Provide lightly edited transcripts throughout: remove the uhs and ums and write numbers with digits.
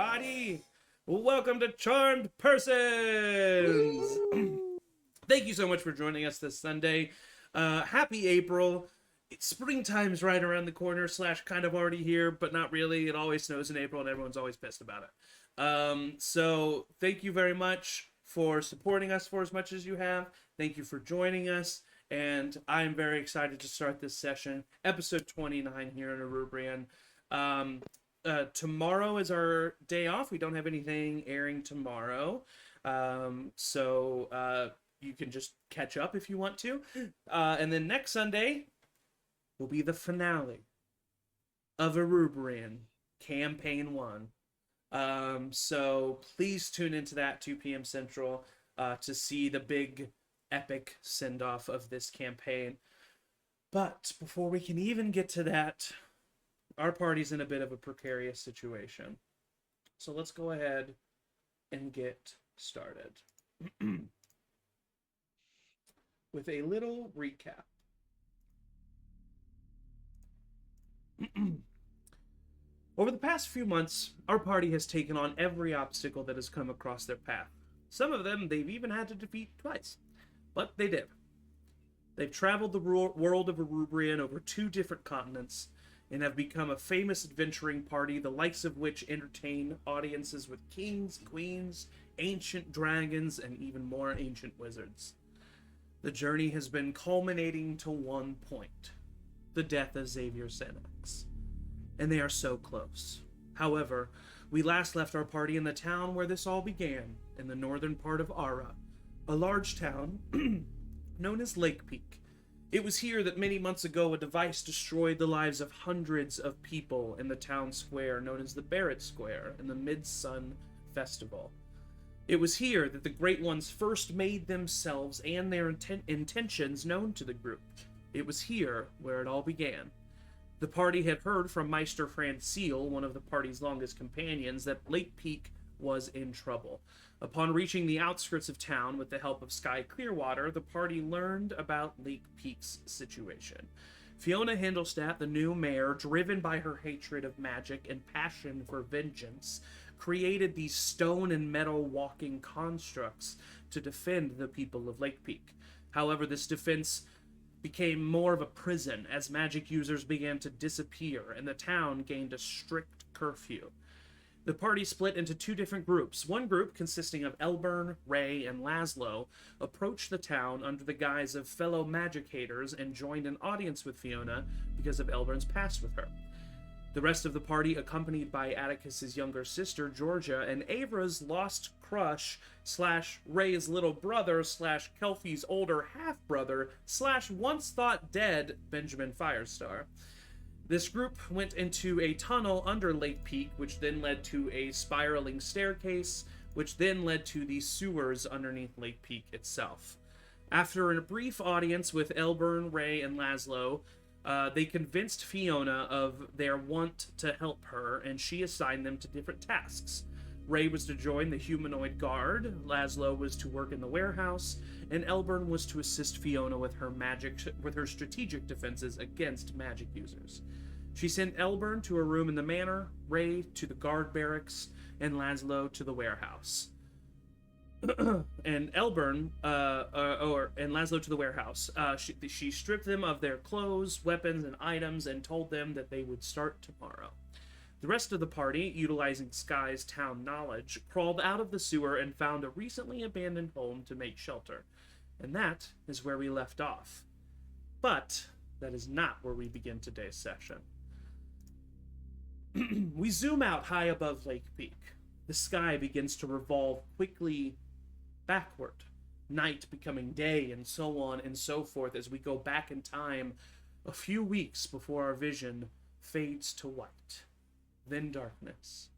everybody. Welcome to Charmed Persons. Thank you so much for joining us this Sunday. Happy April. Springtime's right around the corner, / kind of already here, but not really. It always snows in April and everyone's always pissed about it. So thank you very much for supporting us for as much as you have. Thank you for joining us. And I'm very excited to start this session, episode 29 here in Erubrion. Tomorrow is our day off. We don't have anything airing tomorrow. So you can just catch up if you want to. And then next Sunday will be the finale of Erubrion, Campaign 1. So please tune into that 2 p.m. Central to see the big epic send-off of this campaign. But before we can even get to that, our party's in a bit of a precarious situation. So let's go ahead and get started with a little recap. Over the past few months, our party has taken on every obstacle that has come across their path. Some of them they've even had to defeat twice. But they did. They've traveled the world of Erubrion over 2 different continents and have become a famous adventuring party, the likes of which entertain audiences with kings, queens, ancient dragons, and even more ancient wizards. The journey has been culminating to one point: the death of Xavier Senex. And they are so close. However, we last left our party in the town where this all began, in the northern part of Ara, a large town known as Lakepeak. It was here that many months ago a device destroyed the lives of hundreds of people in the town square known as the Barrett Square in the Mid-Sun Festival. It was here that the Great Ones first made themselves and their intentions known to the group. It was here where it all began. The party had heard from Meister Francile, one of the party's longest companions, that Lakepeak was in trouble. Upon reaching the outskirts of town with the help of Sky Clearwater, the party learned about Lakepeak's situation. Fiona Hindlestadt, the new mayor, driven by her hatred of magic and passion for vengeance, created these stone and metal walking constructs to defend the people of Lakepeak. However, this defense became more of a prison as magic users began to disappear and the town gained a strict curfew. The party split into 2 different groups. One group, consisting of Elburn, Ray, and Laszlo, approached the town under the guise of fellow magicators and joined an audience with Fiona because of Elburn's past with her. The rest of the party, accompanied by Atticus's younger sister, Georgia, and Avra's lost crush / Ray's little brother / Kelfie's older half-brother / once thought dead Benjamin Firestar. This group went into a tunnel under Lakepeak, which then led to a spiraling staircase, which then led to the sewers underneath Lakepeak itself. After a brief audience with Elburn, Ray, and Laszlo, they convinced Fiona of their want to help her, and she assigned them to different tasks. Ray was to join the humanoid guard, Laszlo was to work in the warehouse, and Elburn was to assist Fiona with her strategic defenses against magic users. She sent Elburn to a room in the manor, Ray to the guard barracks, and Laszlo to the warehouse. And Laszlo to the warehouse. She stripped them of their clothes, weapons, and items and told them that they would start tomorrow. The rest of the party, utilizing Sky's town knowledge, crawled out of the sewer and found a recently abandoned home to make shelter. And that is where we left off. But that is not where we begin today's session. We zoom out high above Lakepeak. The sky begins to revolve quickly backward, night becoming day, and so on and so forth as we go back in time a few weeks before our vision fades to white. Then darkness.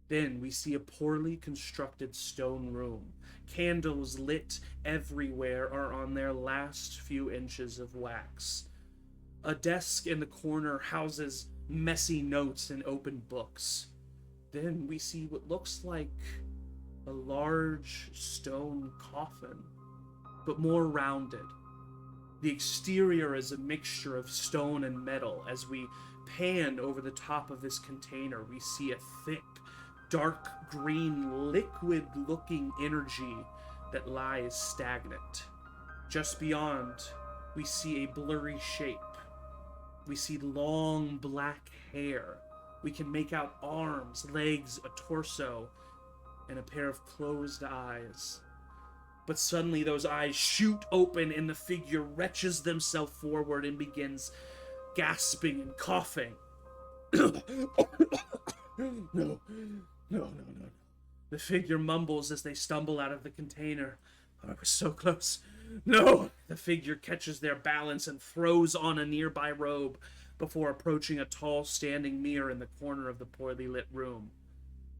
Then we see a poorly constructed stone room. Candles lit everywhere are on their last few inches of wax. A desk in the corner houses messy notes and open books. Then we see what looks like a large stone coffin, but more rounded. The exterior is a mixture of stone and metal. As we pan over the top of this container, we see a thick, dark green, liquid-looking energy that lies stagnant. Just beyond, we see a blurry shape. We see long black hair. We can make out arms, legs, a torso, and a pair of closed eyes. But suddenly those eyes shoot open and the figure retches themselves forward and begins gasping and coughing. No, no, no. The figure mumbles as they stumble out of the container. Oh, I was so close. No! The figure catches their balance and throws on a nearby robe before approaching a tall standing mirror in the corner of the poorly lit room.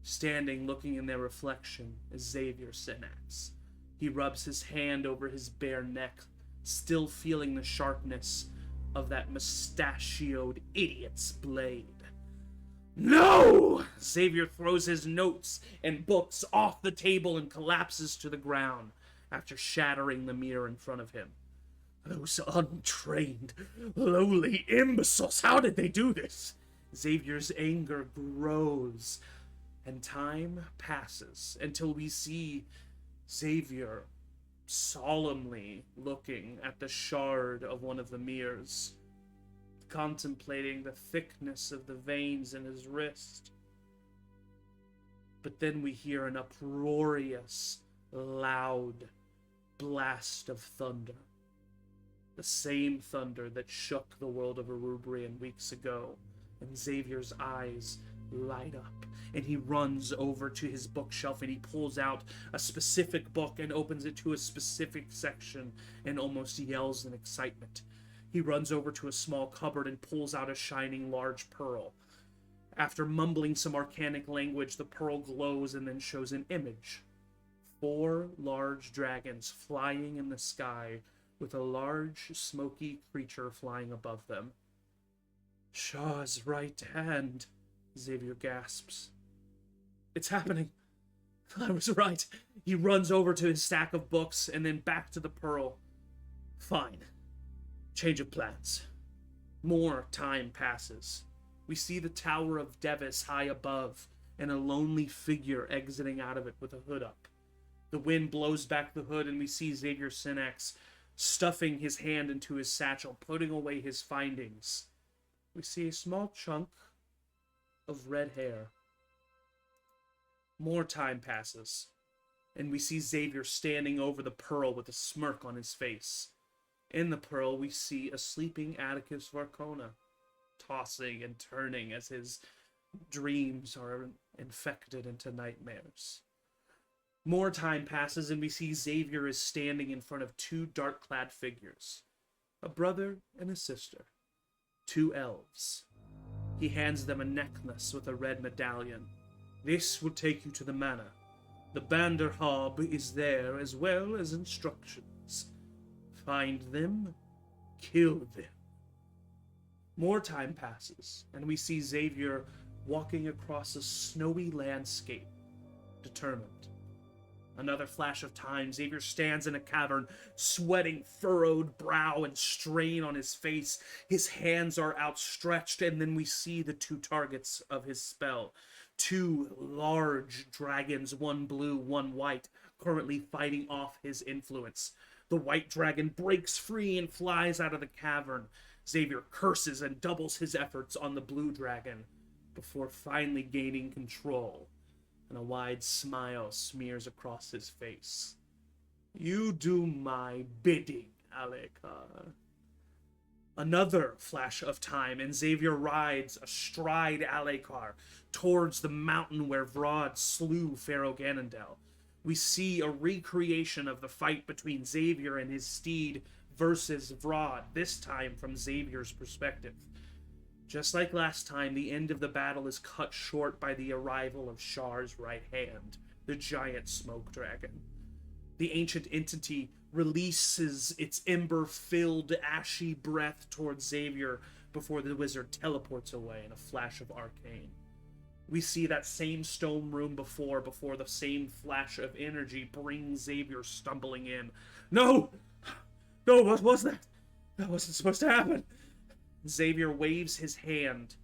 Standing, looking in their reflection, is Xavier Synax. He rubs his hand over his bare neck, still feeling the sharpness of that mustachioed idiot's blade. No! Xavier throws his notes and books off the table and collapses to the ground after shattering the mirror in front of him. Those untrained, lowly imbeciles, how did they do this? Xavier's anger grows, and time passes until we see Xavier solemnly looking at the shard of one of the mirrors, contemplating the thickness of the veins in his wrist. But then we hear an uproarious, loud blast of thunder. The same thunder that shook the world of Erubrion weeks ago, and Xavier's eyes light up, and he runs over to his bookshelf and he pulls out a specific book and opens it to a specific section and almost yells in excitement. He runs over to a small cupboard and pulls out a shining large pearl. After mumbling some arcanic language, the pearl glows and then shows an image. 4 large dragons flying in the sky with a large, smoky creature flying above them. Shah's right hand, Xavier gasps. It's happening. I was right. He runs over to his stack of books and then back to the pearl. Fine. Change of plans. More time passes. We see the Tower of Devis high above and a lonely figure exiting out of it with a hood up. The wind blows back the hood and we see Xavier Synax stuffing his hand into his satchel, putting away his findings. We see a small chunk of red hair. More time passes, and we see Xavier standing over the pearl with a smirk on his face. In the pearl, we see a sleeping Atticus Varcona, tossing and turning as his dreams are infected into nightmares. More time passes, and we see Xavier is standing in front of 2 dark-clad figures, a brother and a sister, 2 elves. He hands them a necklace with a red medallion. This will take you to the manor. The Bander Hob is there, as well as instructions. Find them, kill them. More time passes, and we see Xavier walking across a snowy landscape, determined. Another flash of time, Xavier stands in a cavern, sweating furrowed brow and strain on his face. His hands are outstretched, and then we see the 2 targets of his spell. 2 large dragons, 1 blue, 1 white, currently fighting off his influence. The white dragon breaks free and flies out of the cavern. Xavier curses and doubles his efforts on the blue dragon before finally gaining control, and a wide smile smears across his face. You do my bidding, Alekar. Another flash of time, and Xavier rides astride Alekar towards the mountain where Vrod slew Pharaoh Ganondel. We see a recreation of the fight between Xavier and his steed versus Vrod, this time from Xavier's perspective. Just like last time, the end of the battle is cut short by the arrival of Shar's right hand, the giant smoke dragon. The ancient entity releases its ember-filled, ashy breath towards Xavier before the wizard teleports away in a flash of arcane. We see that same stone room before the same flash of energy brings Xavier stumbling in. No! No, what was that? That wasn't supposed to happen. Xavier waves his hand,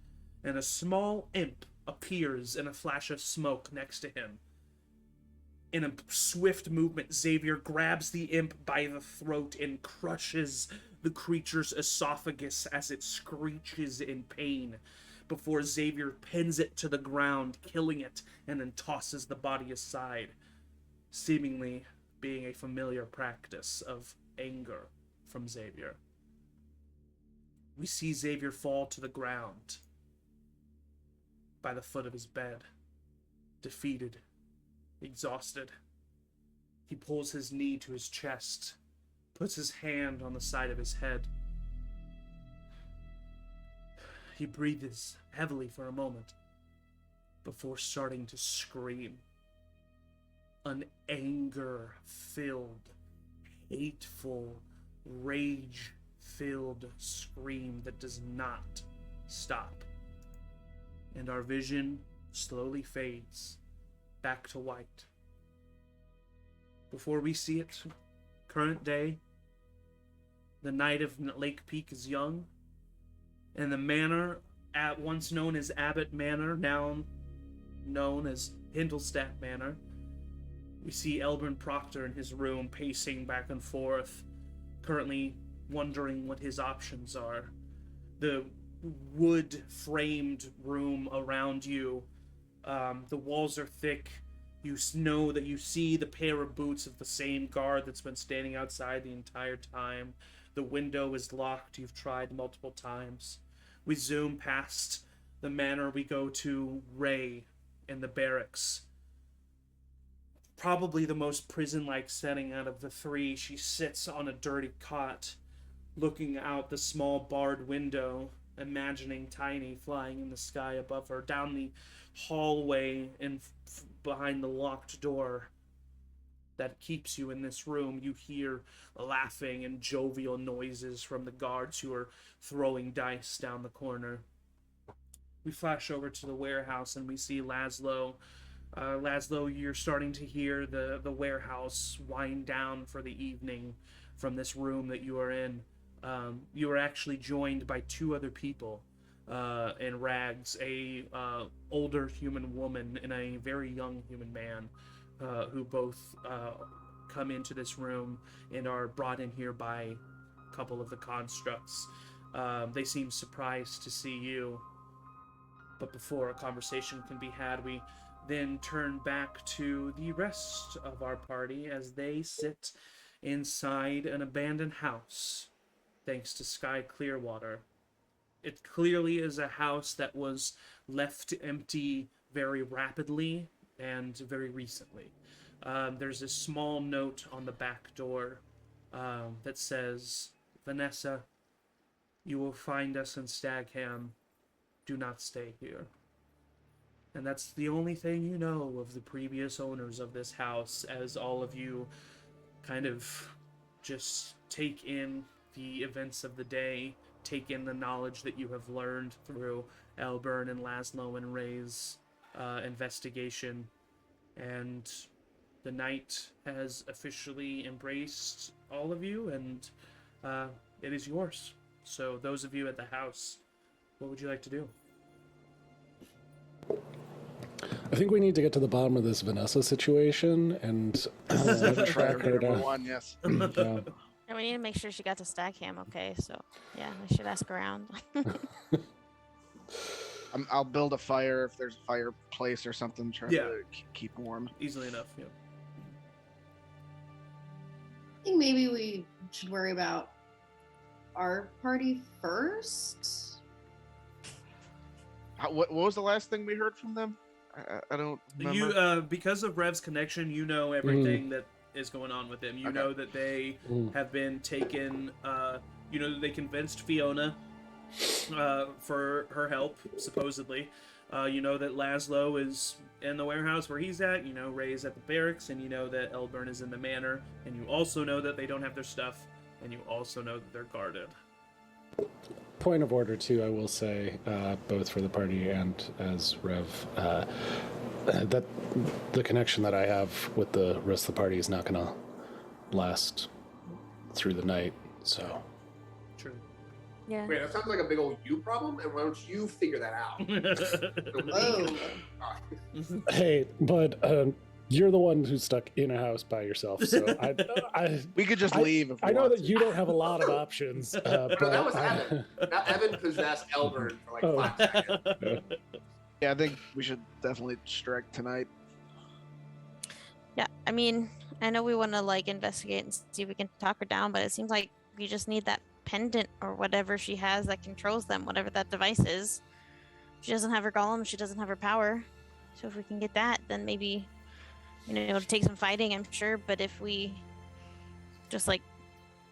and a small imp appears in a flash of smoke next to him. In a swift movement, Xavier grabs the imp by the throat and crushes the creature's esophagus as it screeches in pain, before Xavier pins it to the ground, killing it, and then tosses the body aside, seemingly being a familiar practice of anger from Xavier. We see Xavier fall to the ground by the foot of his bed, defeated, exhausted. He pulls his knee to his chest, puts his hand on the side of his head. He breathes heavily for a moment before starting to scream. An anger-filled, hateful, rage-filled scream that does not stop. And our vision slowly fades back to white. Before we see it, current day, the night of Lakepeak is young, and the manor, at once known as Abbott Manor, now known as Hindlestadt Manor, we see Elburn Proctor in his room pacing back and forth, currently wondering what his options are. The wood-framed room around you, the walls are thick. You know that you see the pair of boots of the same guard that's been standing outside the entire time. The window is locked. You've tried multiple times. We zoom past the manor. We go to Ray in the barracks. Probably the most prison-like setting out of the three. She sits on a dirty cot, looking out the small barred window, imagining Tiny flying in the sky above her. Down the hallway and behind the locked door that keeps you in this room, you hear laughing and jovial noises from the guards who are throwing dice down the corner. We flash over to the warehouse and we see Laszlo. Laszlo, you're starting to hear the warehouse wind down for the evening from this room that you are in. You are actually joined by two other people in rags, a older human woman and a very young human man, who both come into this room and are brought in here by a couple of the constructs. They seem surprised to see you, but before a conversation can be had, we then turn back to the rest of our party as they sit inside an abandoned house, thanks to Sky Clearwater. It clearly is a house that was left empty very rapidly and very recently. There's a small note on the back door that says, "Vanessa, you will find us in Stagham. Do not stay here." And that's the only thing you know of the previous owners of this house, as all of you kind of just take in the events of the day, take in the knowledge that you have learned through Elburn and Laszlo and Ray's investigation. And the night has officially embraced all of you, and it is yours. So those of you at the house, what would you like to do? I think we need to get to the bottom of this Vanessa situation and track her down. One, yes. Yeah. And we need to make sure she got to Stagham, okay? So, yeah, we should ask around. I'll build a fire if there's a fireplace or something, try to keep warm. Easily enough, yeah. I think maybe we should worry about our party first. What was the last thing we heard from them? I don't remember. You, because of Rev's connection, you know everything that is going on with them. You know that they have been taken, you know that they convinced Fiona for her help, supposedly. You know that Laszlo is in the warehouse where he's at, you know Ray's at the barracks, and you know that Elburn is in the manor, and you also know that they don't have their stuff, and you also know that they're guarded. Point of order, too, I will say, both for the party and as Rev, that the connection that I have with the rest of the party is not going to last through the night, so... True. Yeah. Wait, that sounds like a big old you problem, and why don't you figure that out? Oh. Hey, but you're the one who's stuck in a house by yourself, so We could just leave if we I know want that to. you don't have a lot of options. No, but that was Evan. Now Evan possessed Elburn for like Oh. 5 seconds. Yeah, I think we should definitely strike tonight. Yeah. I mean, I know we want to like investigate and see if we can talk her down, but it seems like we just need that pendant or whatever she has that controls them, whatever that device is. She doesn't have her golem. She doesn't have her power. So if we can get that, then maybe, it'll take some fighting, I'm sure. But if we just like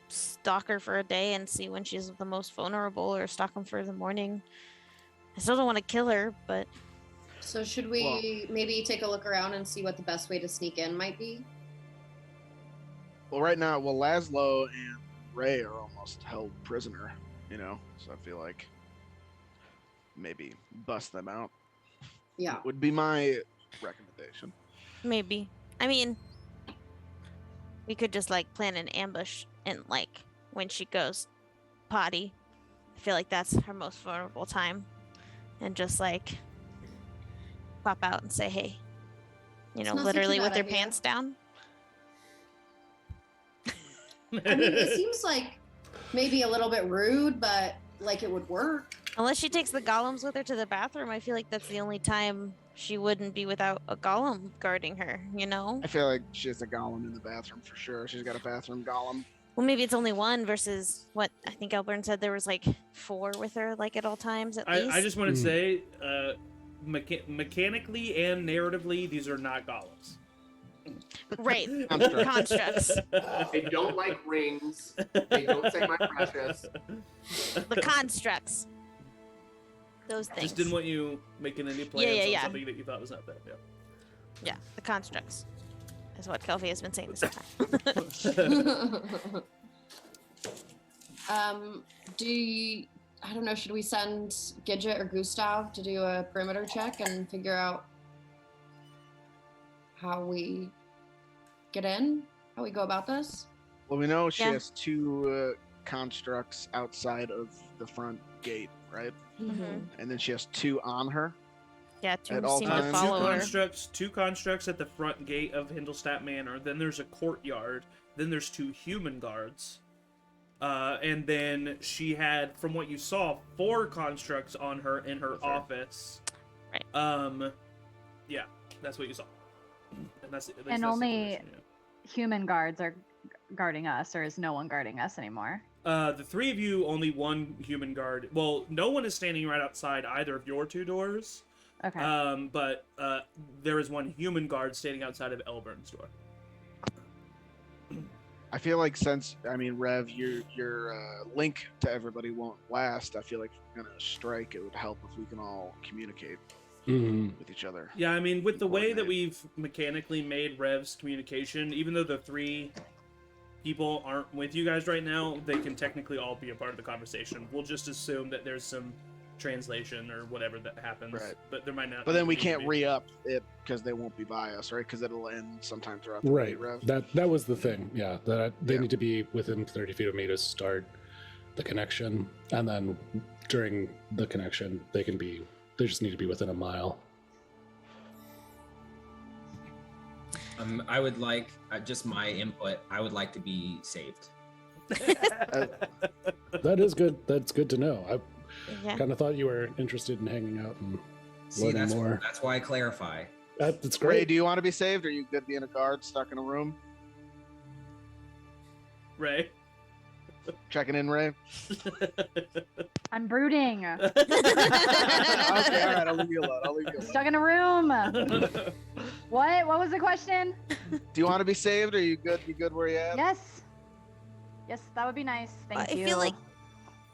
stalk her for a day and see when she's the most vulnerable, or stalk them for the morning, I still don't want to kill her, but So should we maybe take a look around and see what the best way to sneak in might be? Well, right now, Laszlo and Ray are almost held prisoner, so I feel like maybe bust them out Yeah. would be my recommendation. maybe. I mean, we could just like plan an ambush and like when she goes potty, I feel like that's her most vulnerable time, and just like pop out and say, hey, It's not such a literally with bad her idea. pants down. I mean, it seems like maybe a little bit rude, but like it would work. Unless she takes the golems with her to the bathroom, I feel like that's the only time she wouldn't be without a golem guarding her, I feel like she has a golem in the bathroom for sure. She's got a bathroom golem. Well, maybe it's only one versus what I think Elburn said there was like 4 with her, like at all times at least. I just want to say, mechanically and narratively, these are not golems. Right. Construct. Constructs. They don't like rings. They don't say my precious. The constructs. Those things. Just didn't want you making any plans Yeah, on yeah. something that you thought was not that. Yeah. Yeah, the constructs. Is what Kelvy has been saying this time. I don't know, should we send Gidget or Gustav to do a perimeter check and figure out how we get in? How we go about this? Well, we know she Yeah. has 2 constructs outside of the front gate, right? Mhm. And then she has 2 on her. Yeah, to At all seem times. to Two follow her. two constructs at the front gate of Hindlestadt Manor. Then there's a courtyard. Then there's 2 human guards. And then she had, from what you saw, 4 constructs on her in her office. Right. Yeah, that's what you saw. And that's at least And that's the only information, yeah. human guards are guarding us, or is no one guarding us anymore? The 3 of you, only 1 human guard. Well, no one is standing right outside either of your 2 doors. Okay. But there is 1 human guard standing outside of Elburn's door. I feel like since, Rev, your link to everybody won't last, I feel like if we're going to strike, it would help if we can all communicate with each other. Yeah, I mean, with the way that Coordinate. we've mechanically made Rev's communication, even though the 3 people aren't with you guys right now, they can technically all be a part of the conversation. We'll just assume that there's some translation or whatever that happens, Right. but there might not. But then we need to can't be. re-up it because they won't be by us, right? Because it'll end sometime throughout the Right. night, Rev. That was the thing. Yeah. They Yeah. need to be within 30 feet of me to start the connection, and then during the connection, they just need to be within a mile. I would like, just my input, I would like to be saved. That is good. That's good to know. I Yeah. kind of thought you were interested in hanging out and See, learning that's, more. that's why I clarify. That's Ray, great. do you want to be saved, or are you good being a guard stuck in a room? Ray. Checking in, Ray? I'm brooding. Okay, all right, I'll leave you alone. Stuck in a room. What? What was the question? Do you want to be saved, or are you good? You good where you at? Yes. Yes, that would be nice. Thank I you. feel like,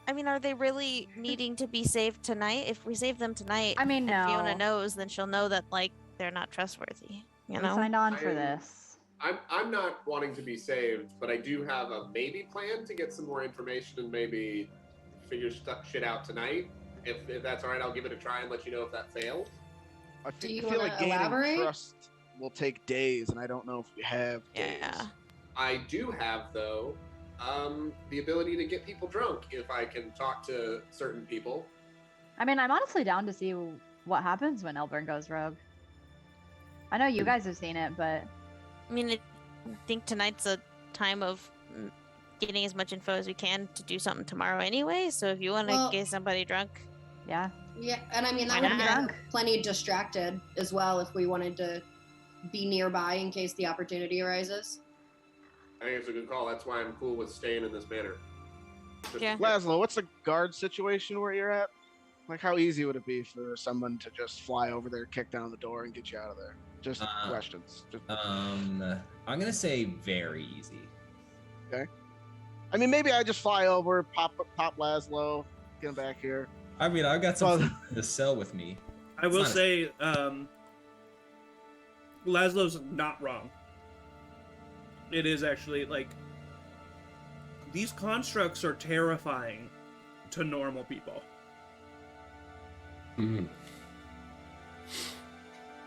are they really needing to be saved tonight? If we save them tonight, I mean, and no. Fiona knows, then she'll know that like they're not trustworthy. You We know. signed on for I- this. I'm not wanting to be saved, but I do have a maybe plan to get some more information and maybe figure shit out tonight. If that's all right, I'll give it a try and let you know if that fails. I Do you feel wanna like gaining elaborate? trust will take days, and I don't know if we have days. Yeah. I do have, though, The ability to get people drunk if I can talk to certain people. I mean, I'm honestly down to see what happens when Elburn goes rogue. I know you guys have seen it, but I mean, I think tonight's a time of getting as much info as we can to do something tomorrow anyway. So if you want to Well- get somebody drunk, yeah. Yeah, and I mean that Why would not? get Drunk. plenty distracted as well if we wanted to be nearby in case the opportunity arises. I think it's a good call. That's why I'm cool with staying in this manner. Just Yeah. Laszlo, what's the guard situation where you're at? Like, how easy would it be for someone to just fly over there, kick down the door, and get you out of there? Just questions. Just, I'm gonna say very easy. I mean, maybe I just fly over, pop Laszlo, get him back here. I mean, I've got Well- something to sell with me. I will not a- say, Laszlo's not wrong. It is actually, like, these constructs are terrifying to normal people. Mm.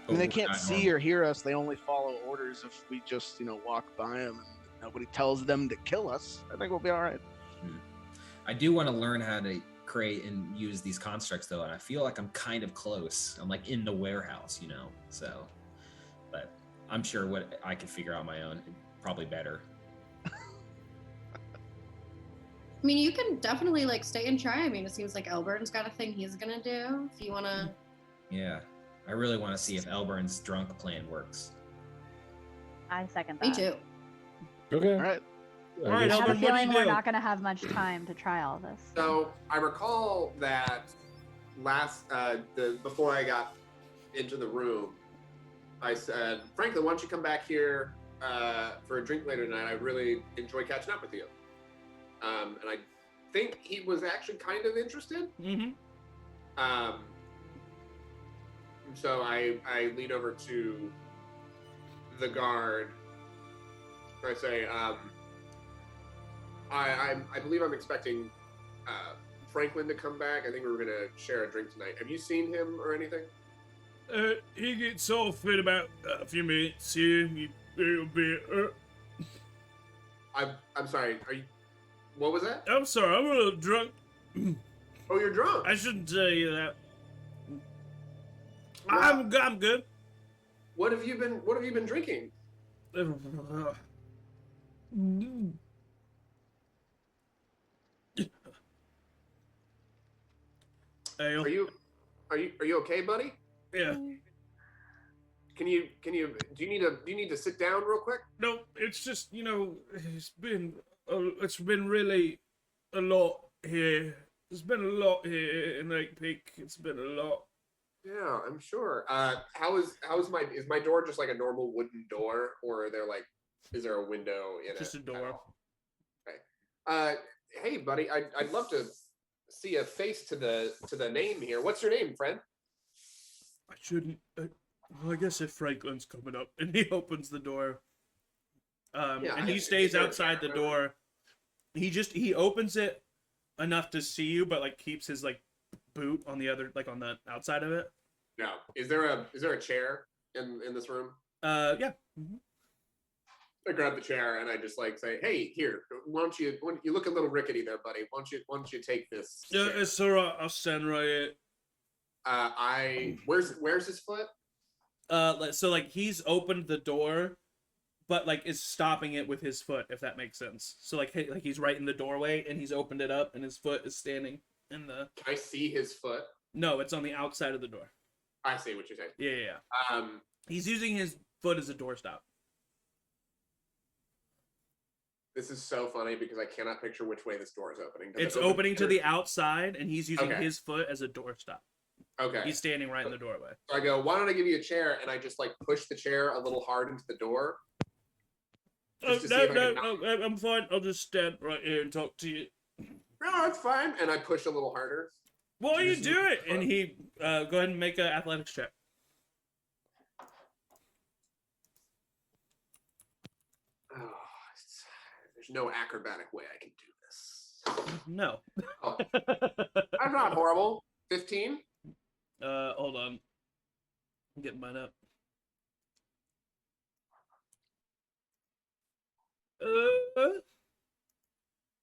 I mean, they Oh, can't not see normal. or hear us. They only follow orders if we just, walk by them and nobody tells them to kill us. I think we'll be all right. I do want to learn how to create and use these constructs though, and I feel like I'm kind of close. I'm like in the warehouse, so, but I'm sure what I could figure out my own, probably better. I mean, you can definitely like stay and try. I mean, it seems like Elburn's got a thing he's gonna do. If you wanna, Yeah, I really want to see if Elburn's drunk plan works. I second me that. too. Okay. All right. I All right, guess I have a Elburn, what do feeling you we're do? not going to have much time to try all this. So I recall that before I got into the room, I said, Franklin, why don't you come back here for a drink later tonight? I really enjoy catching up with you. And I think he was actually kind of interested. Mm-hmm. So I lean over to the guard. I say, I believe I'm expecting Franklin to come back. I think we were gonna share a drink tonight. Have you seen him or anything? He gets off in about a few minutes here. It'll be. I'm sorry. Are you? What was that? I'm sorry, I'm a little drunk. Oh, you're drunk. I shouldn't tell you that. I'm good. What have you been drinking? Ale. Are you okay, buddy? Yeah. Do you need to sit down real quick? No, it's just it's been really a lot here. There's been a lot here in Lakepeak. It's been a lot. Yeah, I'm sure. Is my door just like a normal wooden door, or is there a window in it? Just a at door. all? Okay. Hey, buddy, I'd love to see a face to the name here. What's your name, friend? I shouldn't. Well, I guess if Franklin's coming up and he opens the door, Yeah, and he stays outside the door, he opens it enough to see you, but like keeps his like boot on the other, like on the outside of it. No. Is there a chair in this room? Yeah. Mhm. I grab the chair and I just say, "Hey, here. Why don't you look a little rickety there, buddy? Why don't you take this?" Yeah, chair?" it's alright. I'll stand right here. Where's his foot? So like he's opened the door, but like is stopping it with his foot, if that makes sense. So like he's right in the doorway and he's opened it up and his foot is standing in the. Can I see his foot? No, it's on the outside of the door. I see what you're saying. Yeah. He's using his foot as a doorstop. This is so funny because I cannot picture which way this door is opening. Does It's it open opening to here? the outside, and he's using Okay. his foot as a doorstop. Okay. He's standing right in the doorway. So I go, why don't I give you a chair? And I just push the chair a little hard into the door. Just to see if I can knock- I'm fine. I'll just stand right here and talk to you. No, it's fine. And I push a little harder. What are you Just look doing? at the And he go ahead and make an athletics check. Oh, there's no acrobatic way I can do this. No. Oh, I'm not horrible. 15? Hold on. I'm getting mine up.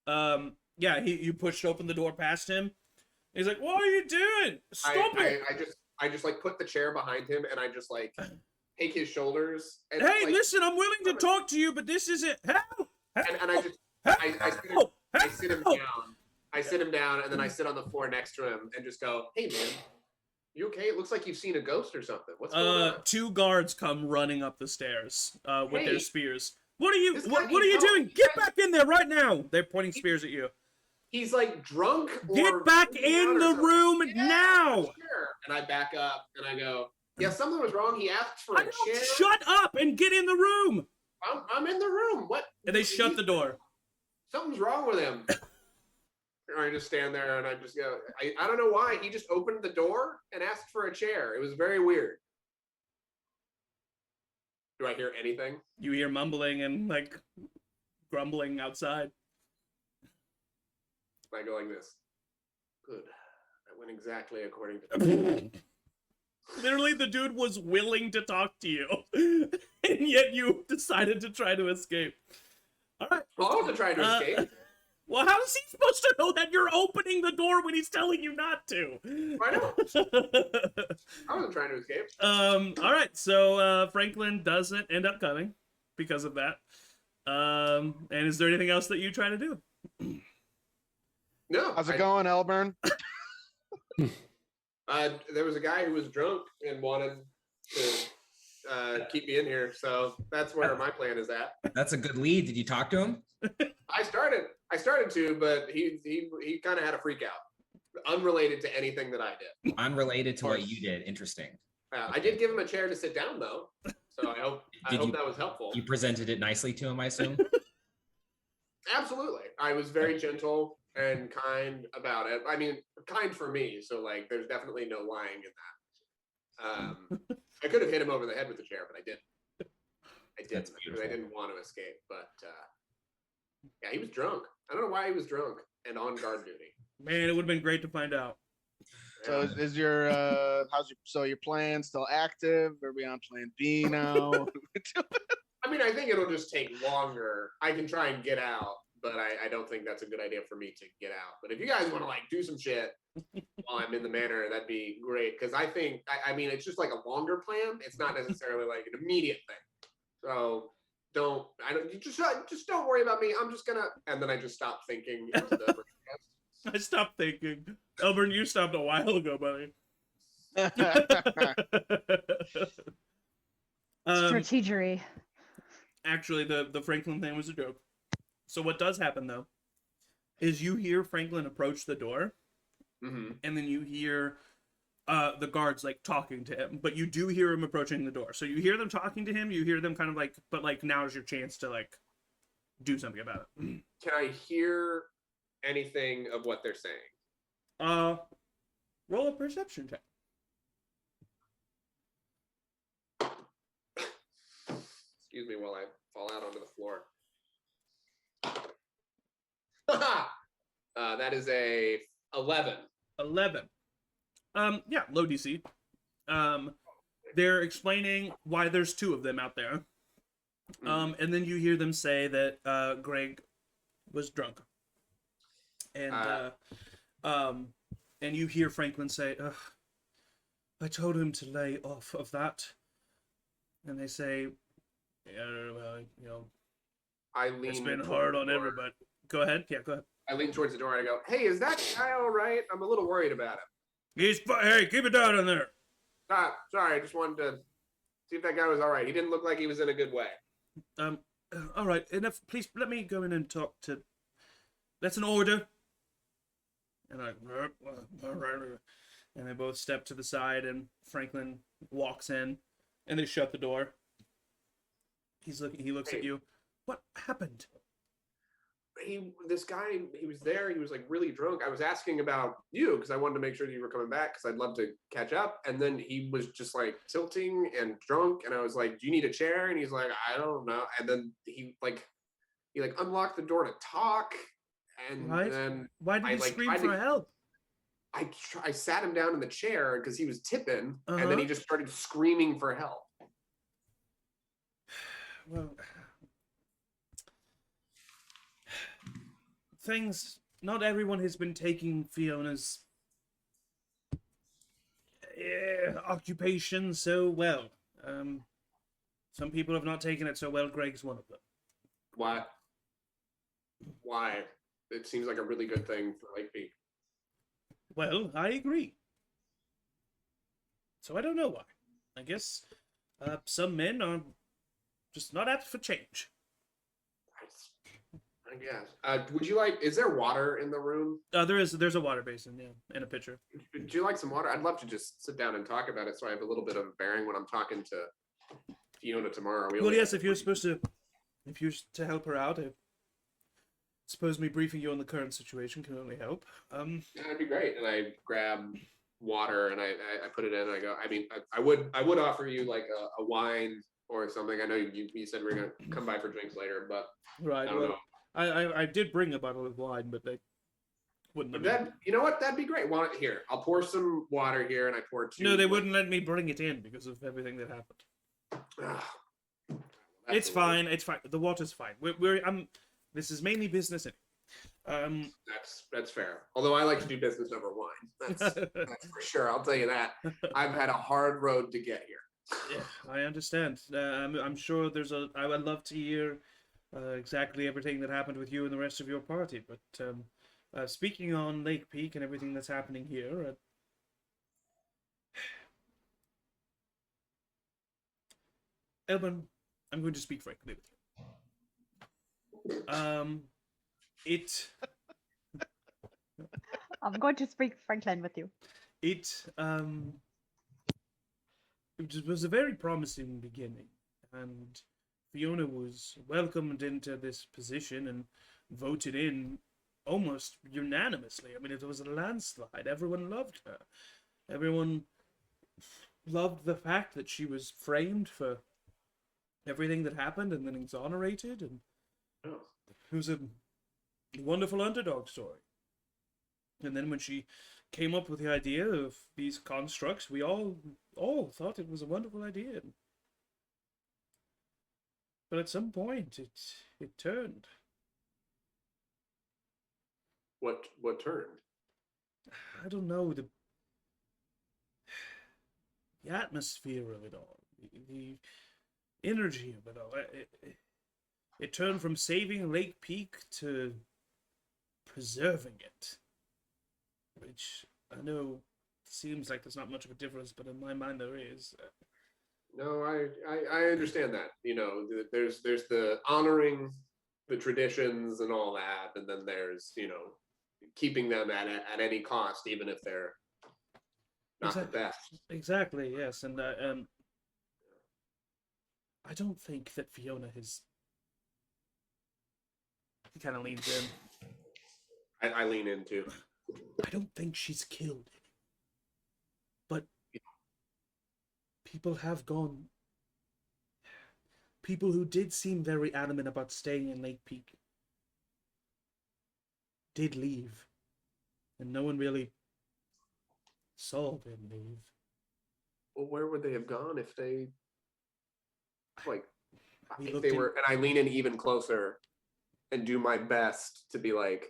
Yeah, you pushed open the door past him. He's like, "What are you doing? Stop it!" I just like put the chair behind him, and I just like take his shoulders. And, Hey, like, listen, I'm willing to talk to you, but this isn't. Help! and I just I sit him down. I sit him down, and then I sit on the floor next to him and just go, "Hey, man, you okay? It looks like you've seen a ghost or something. What's going on?" 2 guards come running up the stairs with their Hey, spears. What are you? this guy What are needs you help. doing? Get back in there right now! They're pointing spears at you. He's like drunk. Get or back freaking in out or the something. room Yeah, now! Sure. And I back up and I go, "Yeah, something was wrong. He asked for I a know, chair. shut up and get in the room! I'm in the room. What?" And they shut the door. Something's wrong with him. And I just stand there and I just go, I don't know why. He just opened the door and asked for a chair. It was very weird. Do I hear anything? You hear mumbling and like grumbling outside. I go like this. Good. That went exactly according to. Literally, the dude was willing to talk to you, and yet you decided to try to escape. All right. Well, I wasn't trying to escape. Well, how is he supposed to know that you're opening the door when he's telling you not to? I know. I wasn't trying to escape. All right. So Franklin doesn't end up coming because of that. And is there anything else that you try to do? No. How's it going, Elburn? There was a guy who was drunk and wanted to keep me in here, so that's where my plan is at. That's a good lead. Did you talk to him? I started to, but he kind of had a freak out, unrelated to anything that I did. Unrelated to what you did. Interesting. I did give him a chair to sit down though, so I hope that was helpful. You presented it nicely to him, I assume. Absolutely, I was very gentle and kind about it. I mean, kind for me, so like, there's definitely no lying in that. I could have hit him over the head with the chair, but I didn't. That's Because I didn't want to escape. But yeah, he was drunk. I don't know why he was drunk and on guard duty. Man, it would have been great to find out. So is your your plan still active? Are we on plan B now? I mean, I think it'll just take longer. I can try and get out, but I don't think that's a good idea for me to get out. But if you guys want to like do some shit while I'm in the manor, that'd be great. Because I think, I mean, it's just like a longer plan. It's not necessarily like an immediate thing. So just don't worry about me. I'm just gonna, and then I just stop thinking. I stopped thinking. Elburn, you stopped a while ago, buddy. Strategery. Actually, the Franklin thing was a joke. So what does happen, though, is you hear Franklin approach the door, Mm-hmm. and then you hear the guards, like, talking to him. But you do hear him approaching the door. So you hear them talking to him, you hear them kind of, like, but, like, now's your chance to, like, do something about it. Can I hear anything of what they're saying? Roll a perception check. Excuse me while I fall out onto the floor. That is a 11. 11. Yeah, low DC. They're explaining why there's 2 of them out there. And then you hear them say that Greg was drunk. And you hear Franklin say, I told him to lay off of that. And they say, I lean. it's been towards hard the on door. everybody. Go ahead. Yeah, go ahead. I lean towards the door and I go, "Hey, is that guy all right? I'm a little worried about him." Hey, keep it down in there. Sorry, I just wanted to see if that guy was all right. He didn't look like he was in a good way. All right. Enough. Please let me go in and talk to. That's an order. And all right. And they both step to the side, and Franklin walks in, and they shut the door. He looks at you. What happened? This guy, he was there. He was like really drunk. I was asking about you because I wanted to make sure that you were coming back because I'd love to catch up. And then he was just like tilting and drunk. And I was like, "Do you need a chair?" And he's like, "I don't know." And then he unlocked the door to talk. And then why did he scream for help? I sat him down in the chair because he was tipping, and then he just started screaming for help. Well, not everyone has been taking Fiona's occupation so well. Some people have not taken it so well. Greg's one of them. Why? Why? It seems like a really good thing for Lakepeak. Well, I agree. So I don't know why. I guess some men are just not apt for change. I guess. Would you like? Is there water in the room? There's a water basin, yeah, and a pitcher. Would you like some water? I'd love to just sit down and talk about it, so I have a little bit of bearing when I'm talking to Fiona tomorrow. Well, yes, if you're to help her out, I suppose me briefing you on the current situation can only help. Yeah, that'd be great. And I grab water and I put it in. And I go. I mean, I would offer you like a wine or something. I know you said we are gonna come by for drinks later, but right. I don't know. I did bring a bottle of wine, but they wouldn't. But that, you know what? That'd be great. Here, I'll pour some water here, and I pour two. No, they wouldn't let me bring it in because of everything that happened. It's fine. It's fine. The water's fine. This is mainly business. That's fair. Although I like to do business over wine. That's for sure. I'll tell you that. I've had a hard road to get here. Yeah, I understand. I'm sure I would love to hear exactly everything that happened with you and the rest of your party. But speaking on Lakepeak and everything that's happening here, Elbin, I'm going to speak frankly with you. I'm going to speak Franklin with you. It was a very promising beginning, and Fiona was welcomed into this position and voted in almost unanimously. I mean, it was a landslide. Everyone loved her. Everyone loved the fact that she was framed for everything that happened and then exonerated, and it was a wonderful underdog story. And then when she came up with the idea of these constructs, we all thought it was a wonderful idea. But at some point, it turned. What turned? I don't know, the atmosphere of it all, the energy of it all. It turned from saving Lakepeak to preserving it, which I know seems like there's not much of a difference, but in my mind there is. No, I understand that. You know, there's the honoring the traditions and all that, and then there's, you know, keeping them at any cost, even if they're not the best. Exactly, yes, and I don't think that Fiona has. He kind of leans in. I lean in too. I don't think she's killed him. But people have gone. People who did seem very adamant about staying in Lakepeak did leave. And no one really saw them leave. Well, where would they have gone if they, like, We if looked they in- were, and I lean in even closer and do my best to be like,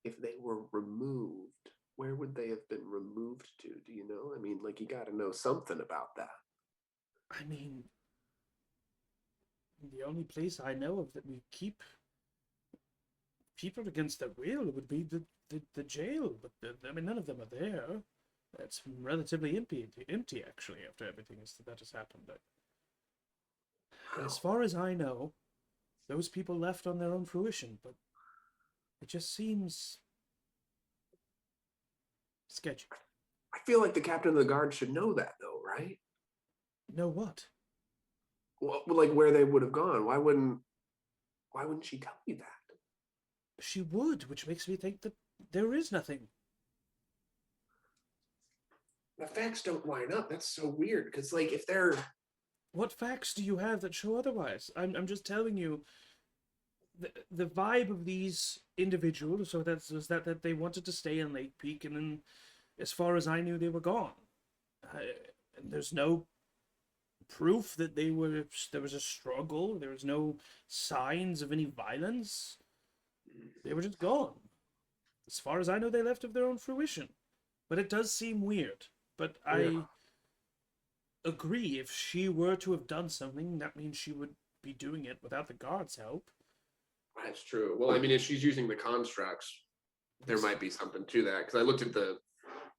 if they were removed, where would they have been removed to? Do you know? I mean, like, you got to know something about that. I mean, the only place I know of that we keep people against their will would be the jail. But I mean, none of them are there. It's relatively empty actually after everything that has happened. As far as I know, those people left on their own fruition, but it just seems sketchy. I feel like the captain of the guard should know that, though, right? Know what? Well, like where they would have gone. Why wouldn't she tell you that? She would, which makes me think that there is nothing. The facts don't line up. That's so weird. Because, like, if they're... What facts do you have that show otherwise? I'm just telling you, the vibe of these individuals, so was that they wanted to stay in Lakepeak, and then, as far as I knew, they were gone. And there's no proof that there was a struggle. There was no signs of any violence. They were just gone. As far as I know, they left of their own fruition. But it does seem weird. But I agree, if she were to have done something, that means she would be doing it without the guards' help. That's true. Well, I mean, if she's using the constructs, there might be something to that. Because I looked at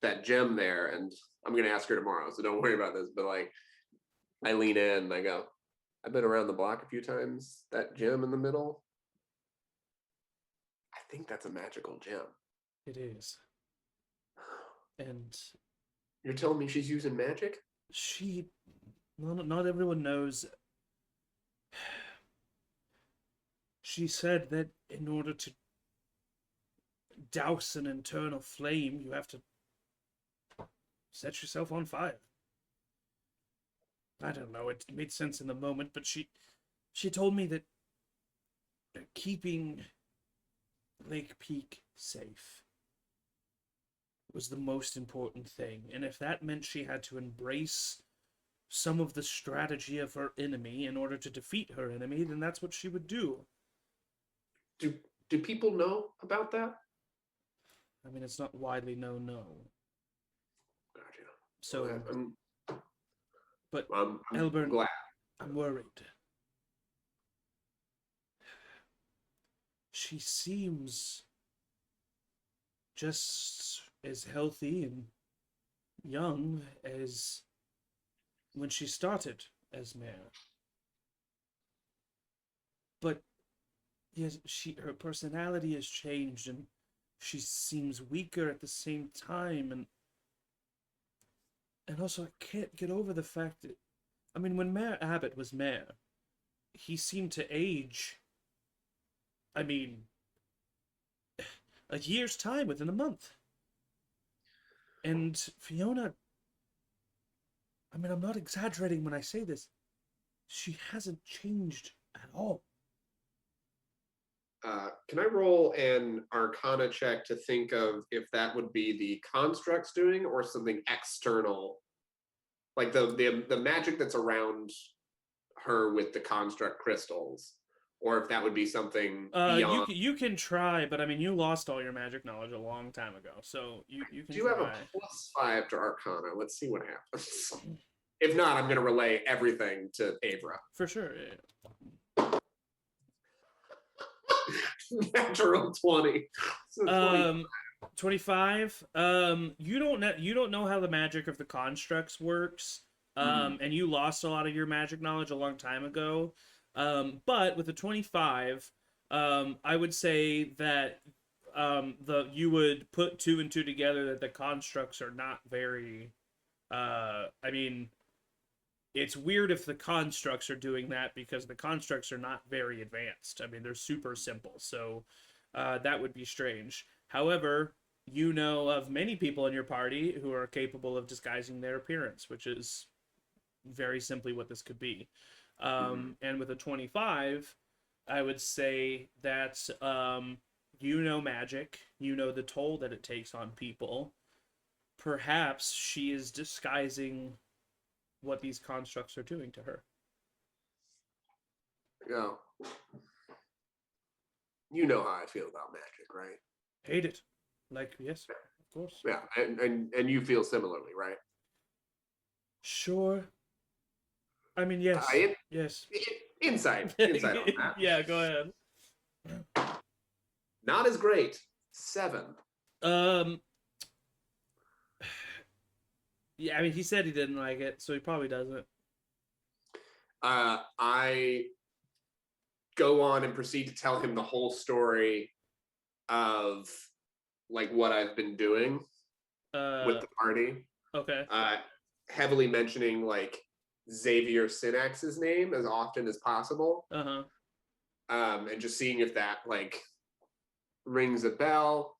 that gem there, and I'm going to ask her tomorrow, so don't worry about this. But like, I lean in and I go, I've been around the block a few times. That gem in the middle, I think that's a magical gem. It is. And You're telling me she's using magic? she... Not everyone knows. She said that in order to douse an internal flame, you have to set yourself on fire. I don't know, it made sense in the moment, but she told me that keeping Lakepeak safe was the most important thing, and if that meant she had to embrace some of the strategy of her enemy in order to defeat her enemy, then that's what she would do. Do people know about that? I mean, it's not widely known, no. Gotcha. So, but I'm Elburn, glad. I'm worried. She seems just as healthy and young as when she started as mayor. But yes, her personality has changed, and she seems weaker at the same time, and also I can't get over the fact that, I mean, when Mayor Abbott was mayor, he seemed to age, I mean, a year's time within a month. And Fiona, I mean, I'm not exaggerating when I say this, she hasn't changed at all. Can I roll an Arcana check to think of if that would be the constructs doing or something external, like the magic that's around her with the construct crystals, or if that would be something beyond. You can try, but I mean, you lost all your magic knowledge a long time ago, so you can. Do you have a +5 to Arcana? Let's see what happens. If not, I'm going to relay everything to Avra. For sure. Yeah. Natural 20. So 25. You don't know how the magic of the constructs works. And you lost a lot of your magic knowledge a long time ago. But with the 25, I would say that you would put 2 and 2 together, that the constructs are not very I mean, it's weird if the constructs are doing that, because the constructs are not very advanced. I mean, they're super simple, so that would be strange. However, you know of many people in your party who are capable of disguising their appearance, which is very simply what this could be. And with a 25, I would say that you know magic, you know the toll that it takes on people. Perhaps she is disguising what these constructs are doing to her. Yeah. You know how I feel about magic, right? Hate it. Like, yes, of course. Yeah, and you feel similarly, right? Sure. I mean, yes. Yes. Insight on that. Yeah, go ahead. Not as great. 7. Yeah, I mean, he said he didn't like it, so he probably doesn't. I go on and proceed to tell him the whole story of like what I've been doing with the party. Okay. Heavily mentioning like Xavier Synax's name as often as possible. And just seeing if that like rings a bell,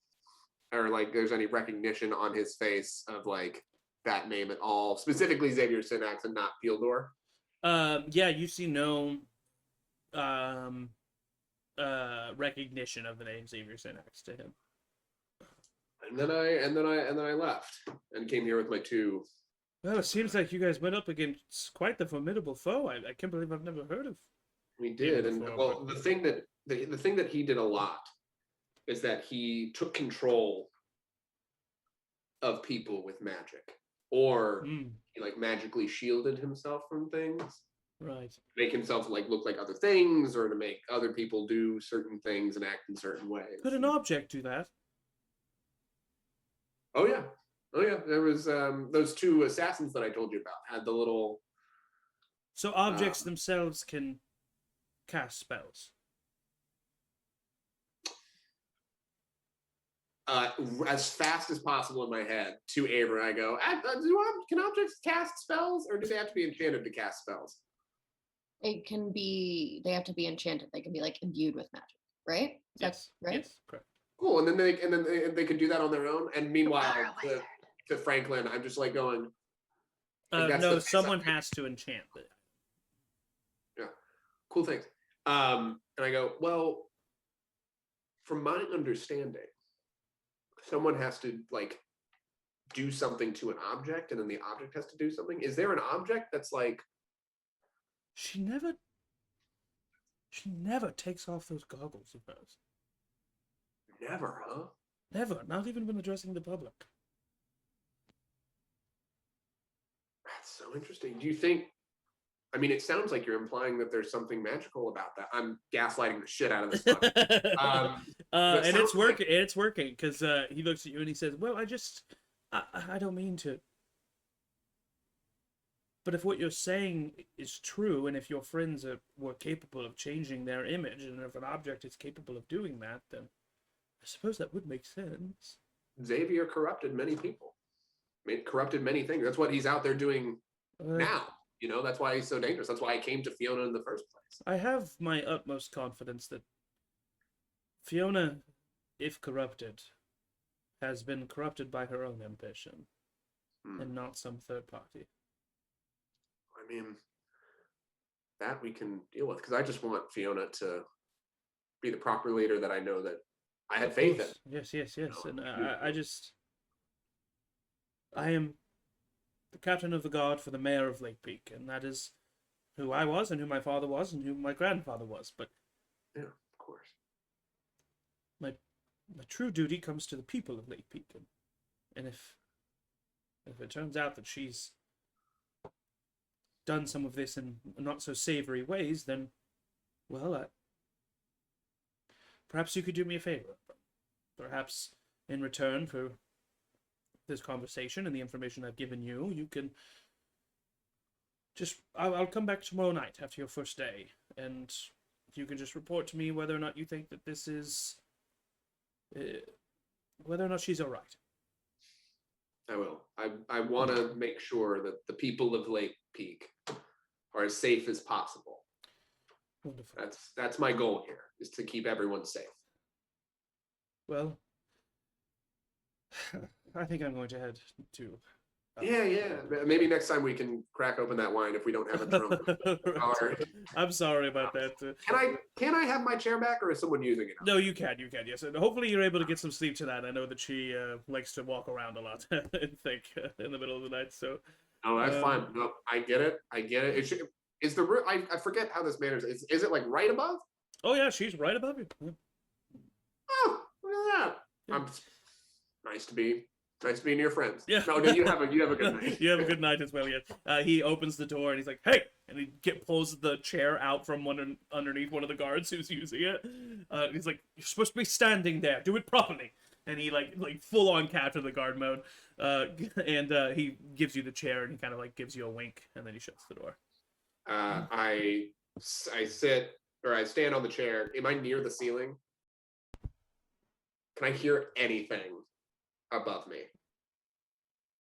or like there's any recognition on his face of like that name at all, specifically Xavier Synax and not Fieldor. Yeah, you see no recognition of the name Xavier Synax to him. And then I left and came here with my 2. Well, it seems like you guys went up against quite the formidable foe. I can't believe I've never heard of. We did, and before, well, the thing that he did a lot is that he took control of people with magic, or he like magically shielded himself from things, Right. make himself like look like other things, or to make other people do certain things and act in certain ways. Could an object do that? Oh yeah. There was those two assassins that I told you about had the little. So objects themselves can cast spells. As fast as possible in my head to Avery, I go, can objects cast spells, or do they have to be enchanted to cast spells? They have to be enchanted. They can be like imbued with magic, right? Is that Yes. right? Yes. Correct. Cool, and then they can do that on their own. And meanwhile, to Franklin, I'm just like going. Like, No, someone has to enchant it. Yeah, cool things. And I go, well, from my understanding, someone has to like do something to an object, and then the object has to do something. Is there an object that's like? She never takes off those goggles of hers. Never, huh? Never. Not even when addressing the public. That's so interesting. Do you think? I mean, it sounds like you're implying that there's something magical about that. I'm gaslighting the shit out of this fuck. And it's working. It's working because he looks at you and he says, "Well, I don't mean to. But if what you're saying is true, and if your friends were capable of changing their image, and if an object is capable of doing that, then I suppose that would make sense." Xavier corrupted many people. Corrupted many things. That's what he's out there doing now. You know, that's why he's so dangerous. That's why I came to Fiona in the first place. I have my utmost confidence that Fiona, if corrupted, has been corrupted by her own ambition, and not some third party. I mean, that we can deal with, because I just want Fiona to be the proper leader that I know that I had faith in. Yes. And I am the captain of the guard for the mayor of Lakepeak, and that is who I was, and who my father was, and who my grandfather was. But yeah, of course, my true duty comes to the people of Lakepeak, and if it turns out that she's done some of this in not so savory ways, then, well, perhaps you could do me a favor. Perhaps in return for this conversation and the information I've given you, you can just... I'll come back tomorrow night after your first day, and you can just report to me whether or not you think that this is... whether or not she's all right. I will. I want to make sure that the people of Lakepeak are as safe as possible. Wonderful. That's my goal here, is to keep everyone safe. Well, I think I'm going to head to... Yeah. Maybe next time we can crack open that wine if we don't have a drum. I'm sorry about that. Can I have my chair back, or is someone using it? No, you can, yes. And hopefully you're able to get some sleep tonight. I know that she likes to walk around a lot and think in the middle of the night. So. Oh, that's fine. No, I get it. Is the room? I forget how this matters. Is it like right above? Oh yeah, she's right above you. Yeah. Oh, look at that. Yeah. Nice to be near friends. Yeah. No, you have a good night. You have a good night as well. Yeah. He opens the door and he's like, "Hey!" And he pulls the chair out from underneath one of the guards who's using it. He's like, "You're supposed to be standing there. Do it properly." And he like full on captain the guard mode. And he gives you the chair and he kind of like gives you a wink and then he shuts the door. I stand on the chair. Am I near the ceiling? Can I hear anything above me?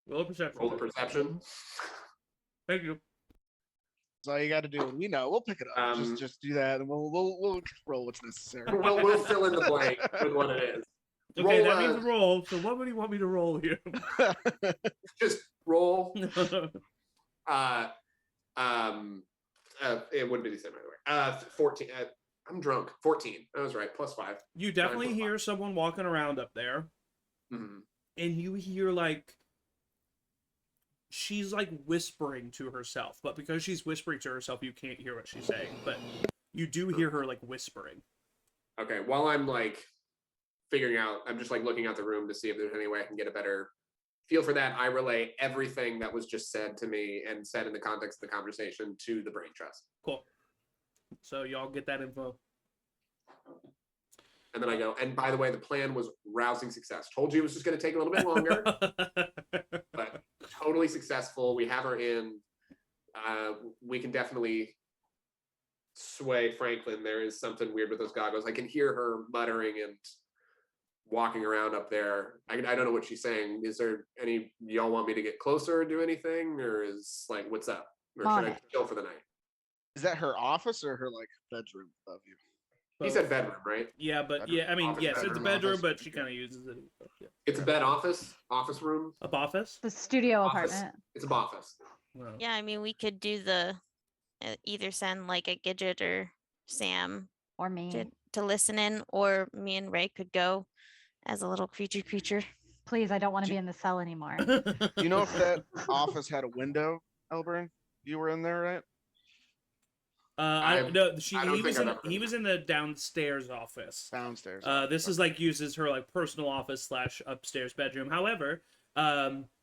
Roll a perception. Roll a perception. Thank you. That's all you got to do. We know. We'll pick it up. Just do that, and we'll roll what's necessary. We'll fill in the blank with what it is. Okay, that means roll. So what would you want me to roll here? Just roll. It wouldn't be the same either way. 14. I'm drunk. 14. I was right. +5. You definitely hear someone walking around up there. Mm-hmm. And you hear she's whispering to herself, but because she's whispering to herself, you can't hear what she's saying, but you do hear her whispering. Okay, while I'm figuring out. I'm just like looking out the room to see if there's any way I can get a better feel for that. I relay everything that was just said to me and said in the context of the conversation to the brain trust. Cool. So y'all get that info. And then I go, and by the way, the plan was rousing success. Told you it was just going to take a little bit longer, but totally successful. We have her in. We can definitely sway Franklin. There is something weird with those goggles. I can hear her muttering and walking around up there. I don't know what she's saying. Is there any, y'all want me to get closer or do anything? Or is like, what's up? Or should I chill for the night? Is that her office or her like bedroom above you? He said bedroom, right? Yeah, but Bedroom. yeah, I mean, Office, yes, it's a bedroom, bedroom, office. but she kind of uses it. Yeah. It's a bed office room. A office? The studio Office. apartment. It's a office. Wow. Yeah, I mean, we could do the either send like a Gidget or Sam Or me. to listen in, or me and Ray could go as a little creature. Please, I don't want to be in the cell anymore. Do you know if that office had a window, Elburn? You were in there, right? I I no, don't think I've ever he been was in the downstairs office. Downstairs. This is like uses her like personal office / upstairs bedroom. However,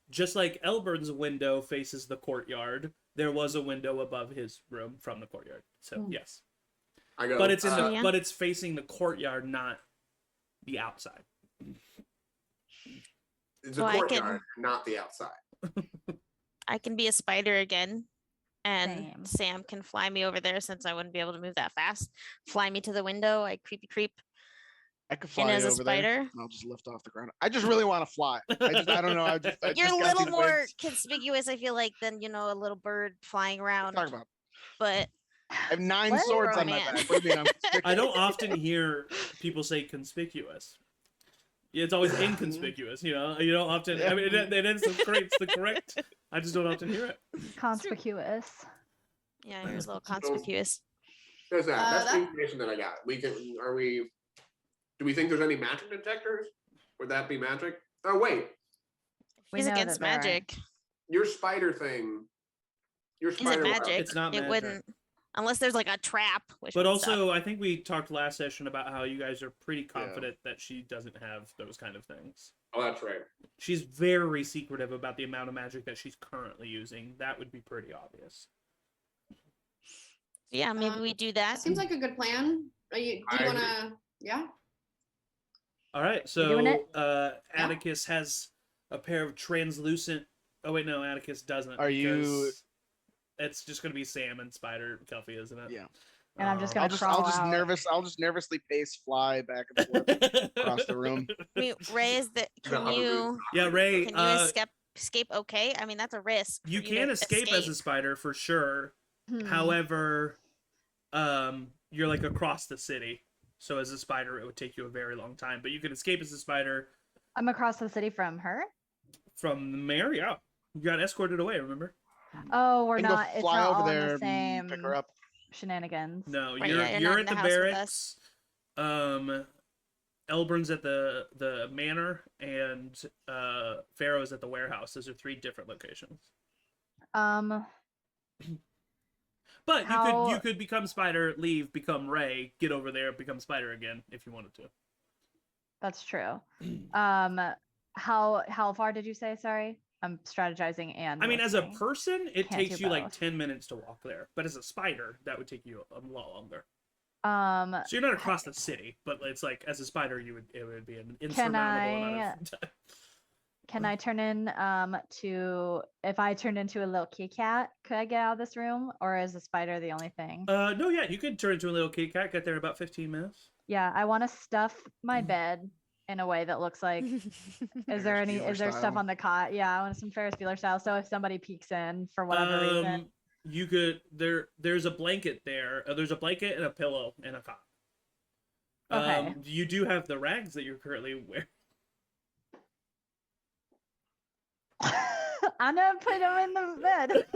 just like Elburn's window faces the courtyard, there was a window above his room from the courtyard. So yes, I go, but it's in yeah. but it's facing the courtyard, not the outside. it's So a I courtyard, not the outside. I can be a spider again, and Same. Sam can fly me over there since I wouldn't be able to move that fast. Fly me to the window. I creep I could in fly as you a over there. spider. And I'll just lift off the ground. I just really want to fly. I don't know. I You're a just gotta see little the more wings. conspicuous, I feel like, than a little bird flying around. Talk about. But I have 9 What? swords You're a on my man. back. What do you mean? I'm conspicuous? I don't often hear people say conspicuous. Yeah, it's always inconspicuous. You don't often. I mean, it is the correct. I just don't often hear it. Conspicuous. yeah, you're a little conspicuous. There's that. That's the that- information that I got. Do we think there's any magic detectors? Would that be magic? Oh wait, We He's know against that there aren't. magic. your spider thing. Your Is spider it web. magic? It's not It magic. wouldn't, unless there's like a trap. Which But would suck. also, I think we talked last session about how you guys are pretty confident that she doesn't have those kind of things. Oh, that's right. She's very secretive about the amount of magic that she's currently using. That would be pretty obvious. yeah, maybe we do that. Seems like a good plan. Do you I want to? Yeah. All right, doing so it? Atticus has a pair of translucent. Oh wait, no, Atticus doesn't. Are you- because It's just gonna be Sam and Spider Kelpie, isn't it? Yeah. And I'm just gonna I'll just crawl out. I'll just nervously pace fly back and forth across the room. I mean, Ray, can you Yeah, Ray. can you escape? Okay, I mean that's a risk. for You to can escape as a spider for sure. Hmm. However, you're like across the city, so as a spider, it would take you a very long time. But you can escape as a spider I'm across the city from her. from the mayor. Yeah, you got escorted away. Remember? Oh, we're I can go not. It's fly not over all in there the and same pick her up. shenanigans. No, Right, you're yeah, you're you're not at in the the house with barracks. Elburn's at the manor, and Pharaoh's at the warehouse. Those are 3 different locations. But How- you could become Spider, leave, become Ray, get over there, become Spider again if you wanted to. That's true. How far did you say? Sorry, I'm strategizing and. I mean, as a listening. person, it Can't takes do you like both. 10 minutes to walk there. But as a spider, that would take you a lot longer. So So you're not across the city, but it's like as a spider, it would be an insurmountable amount of time. Can I turn in if I turned into a little kitty cat, could I get out of this room, or is the spider the only thing? No, yeah, you could turn into a little kitty cat, get there in about 15 minutes. Yeah, I want to stuff my bed in a way that looks like. Is there stuff style. on the cot? Yeah, I want some Ferris Bueller style. So if somebody peeks in for whatever reason, You could there's a blanket there. There's a blanket and a pillow and a cot. Okay. You do have the rags that you're currently wearing. I'm gonna put them in the bed.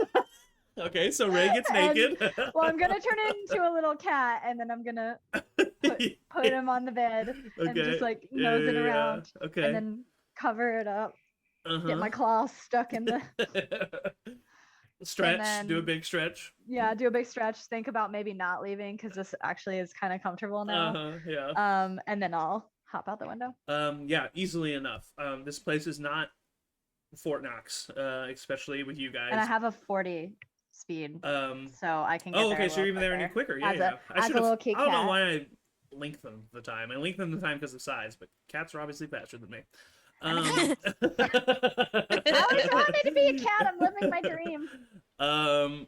Okay, so Ray gets naked. Well, I'm gonna turn into a little cat, and then I'm gonna put him on the bed and just like nosing around, Okay. and then cover it up. Uh-huh. Get my claws stuck in the. Stretch. and Do a then- big stretch. Yeah, do a big stretch. Think about maybe not leaving because this actually is kind of comfortable now. Yeah. And then I'll hop out the window? Yeah, easily enough. This place is not Fort Knox, especially with you guys. And I have a 40 speed, Um, so I can get oh, there okay, a so you're little even there any quicker. Yeah, As yeah. a, as a little kitty I don't know cat. why I lengthened the time. I lengthened the time because of size, but cats are obviously faster than me. I always wanted to be a cat. I'm living my dream.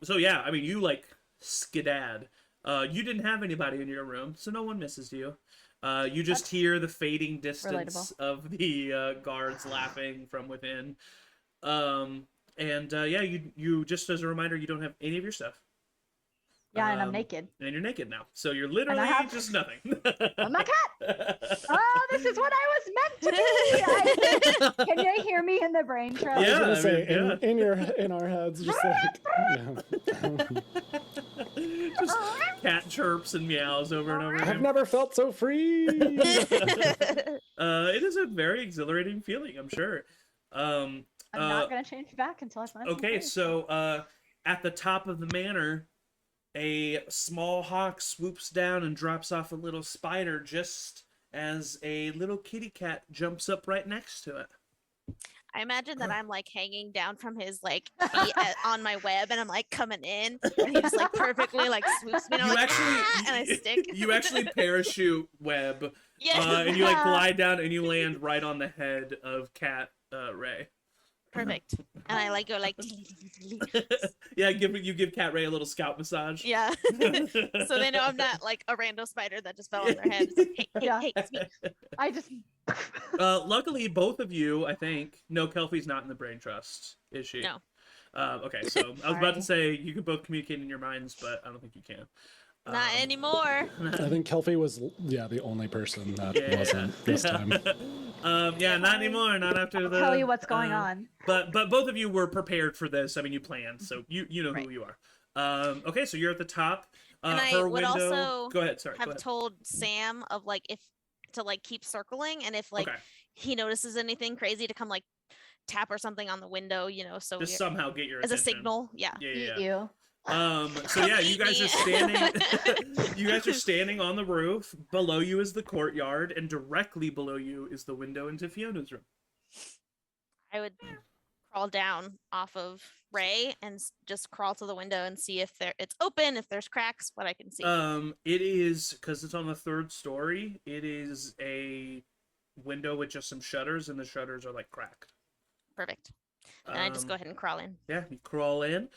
So yeah, I mean, you like skidad. You didn't have anybody in your room, so no one misses you. You just That's hear the fading distance relatable. of the guards laughing from within. Yeah, you just as a reminder, you don't have any of your stuff. Yeah, and I'm naked. And you're naked now, so you're literally have- just nothing. I'm a cat. Oh, this is what I was meant to be. Can you hear me in the brain trust? I was Yeah, gonna I say mean, in our heads, just like just cat chirps and meows over and over I've again. never felt so free. It is a very exhilarating feeling, I'm sure. I'm not gonna change back until I find. Okay, so at the top of the manor, a small hawk swoops down and drops off a little spider just as a little kitty cat jumps up right next to it. I imagine that I'm like hanging down from his like feet on my web, and I'm like coming in, and he just like perfectly like swoops me, and I'm You like, actually, "Ah!" and I stick. you actually parachute web, Yeah. and you like glide down and you land right on the head of Cat Ray. Perfect. And I like go like. Yeah, you give Cat Ray a little scalp massage. Yeah. So they know I'm not like a random spider that just fell on their head. It's like, hey, Yeah. hey, it's me. I just. Luckily, both of you, I think. No, Kelpie's not in the brain trust, is she? No. Okay, so I was about to Sorry. say you can both communicate in your minds, but I don't think you can. Not anymore. I think Kelpie was the only person that wasn't this time. Yeah, not anymore. Not after the. Tell you what's going on. But both of you were prepared for this. I mean, you planned, so you know Right. who you are. Okay, so you're at the top. And I her would window. also Go ahead. Sorry. Go have ahead. told Sam of like if to like keep circling, and if like Okay. he notices anything crazy to come like tap or something on the window, so Just somehow get your as a attention. signal. Yeah. Yeah, Eat yeah. you. So yeah, you Eat guys me. are standing. You guys are standing on the roof. Below you is the courtyard, and directly below you is the window into Fiona's room. I would crawl down off of Ray and just crawl to the window and see if it's open, if there's cracks, what I can see. It is because it's on the third story. It is a window with just some shutters, and the shutters are like cracked. Perfect. And I just go ahead and crawl in. Yeah, you crawl in.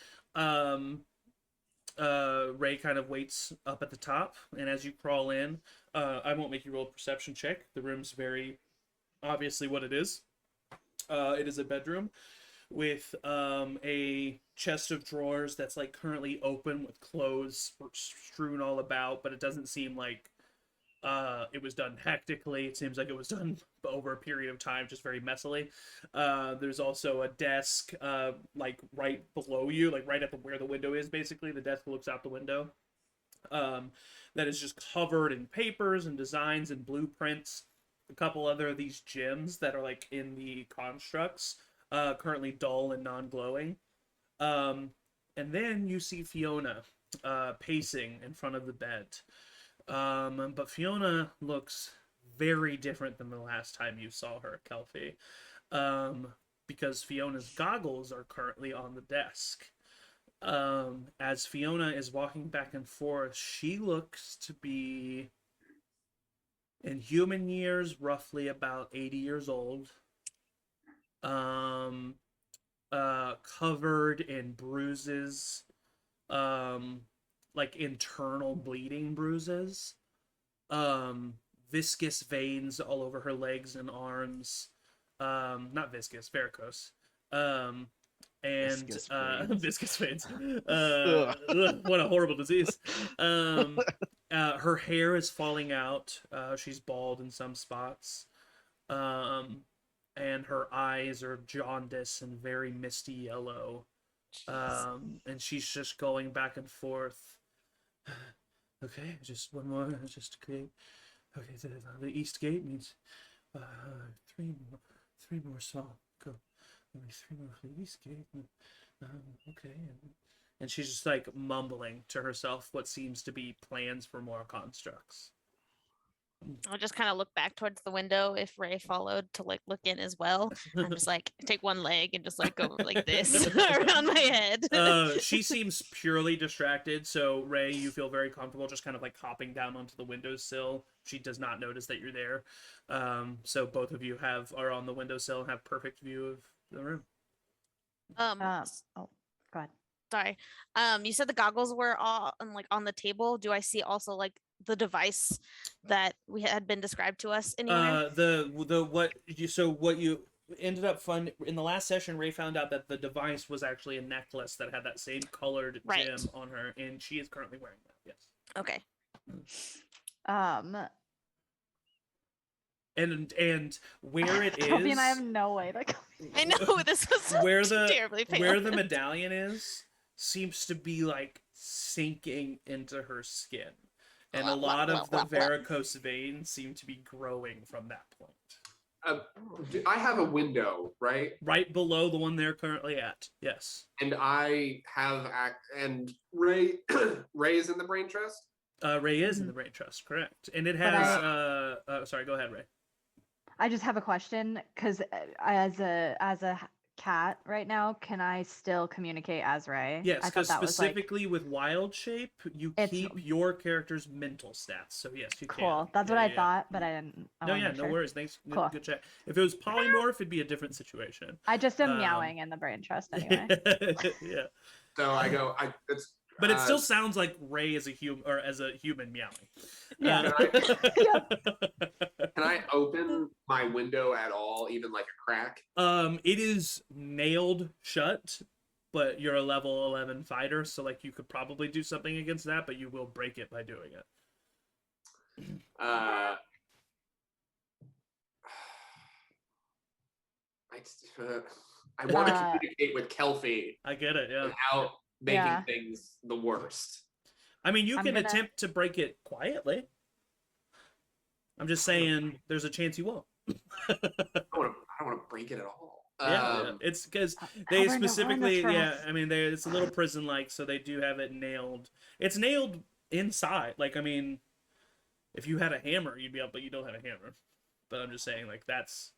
Ray kind of waits up at the top, and as you crawl in, I won't make you roll a perception check. The room's very obviously what it is. It is a bedroom with a chest of drawers that's like currently open with clothes strewn all about, but it doesn't seem like it was done hectically. It seems like it was done over a period of time, just very messily. There's also a desk like right below you, like right at where the window is, basically. The desk looks out the window. That is just covered in papers and designs and blueprints. A couple other of these gems that are like in the constructs, currently dull and non-glowing. And then you see Fiona pacing in front of the bed. But Fiona looks very different than the last time you saw her, Kelpie. Because Fiona's goggles are currently on the desk. As Fiona is walking back and forth, she looks to be, in human years, roughly about 80 years old. Covered in bruises. Like internal bleeding bruises. Viscous veins all over her legs and arms. Not viscous, varicose. Viscous veins. Viscous veins. What a horrible disease. Her hair is falling out. She's bald in some spots. And her eyes are jaundiced and very misty yellow. And she's just going back and forth. Okay, just one more, just to create. Okay, the east gate means three more small. Go, only three more for the east gate. Okay, and she's just like mumbling to herself what seems to be plans for more constructs. I'll just kind of look back towards the window if Ray followed to like look in as well. I'm just like take one leg and just like go like this around my head. She seems purely distracted, so Ray, you feel very comfortable just kind of like hopping down onto the windowsill. She does not notice that you're there. So both of you are on the windowsill and have perfect view of the room. Oh, go ahead. Sorry. You said the goggles were all on the table. Do I see also like the device that we had been described to us anywhere? What you ended up in the last session, Ray found out that the device was actually a necklace that had that same colored gem on her, and she is currently wearing that. Yes. Okay. And where it is, I mean, I have no way to. I know this was terribly painful. Where the medallion is seems to be like sinking into her skin, and a lot of the varicose veins seem to be growing from that point. I have a window, right? Right below the one they're currently at. Yes. And I have and Ray Ray is in the brain trust. Ray is in the brain trust, correct? And it has. Sorry, go ahead, Ray. I just have a question because as a cat right now, can I still communicate as Ray? Yes, because specifically with wild shape, you keep your character's mental stats. So yes, you can. Cool. That's what I thought, but I didn't. No worries. Thanks. Cool. Good check. If it was polymorph, it'd be a different situation. I just am meowing in the brain trust anyway. Yeah. So I go. But it still sounds like Ray as a human meowing. Yeah. Can I open my window at all, even like a crack? It is nailed shut, but you're a level 11 fighter, so like you could probably do something against that, but you will break it by doing it. I want to communicate with Kelpie. I get it, yeah. Without making things the worst. I mean, you can attempt to break it quietly. I'm just saying, there's a chance you won't. I don't want to break it at all. Yeah, it's because they specifically, I mean, it's a little prison-like, so they do have it nailed. It's nailed inside. Like, I mean, if you had a hammer, you'd be up, but you don't have a hammer. But I'm just saying, like, that's...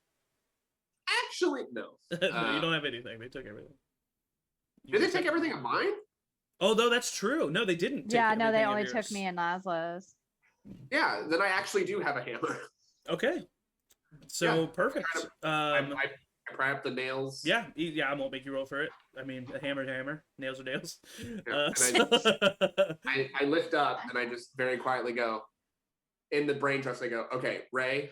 Actually, no. No, you don't have anything. They took everything. Did they take everything of mine? Oh, no, that's true. No, they didn't. Yeah, no, they only took me and Laszlo's. Yeah, then I actually do have a hammer. Okay. So, perfect. I pry up the nails. Yeah, I won't make you roll for it. I mean, a hammer, nails are nails. Yeah, I lift up and I just very quietly go, in the brain trust, I go, okay, Ray,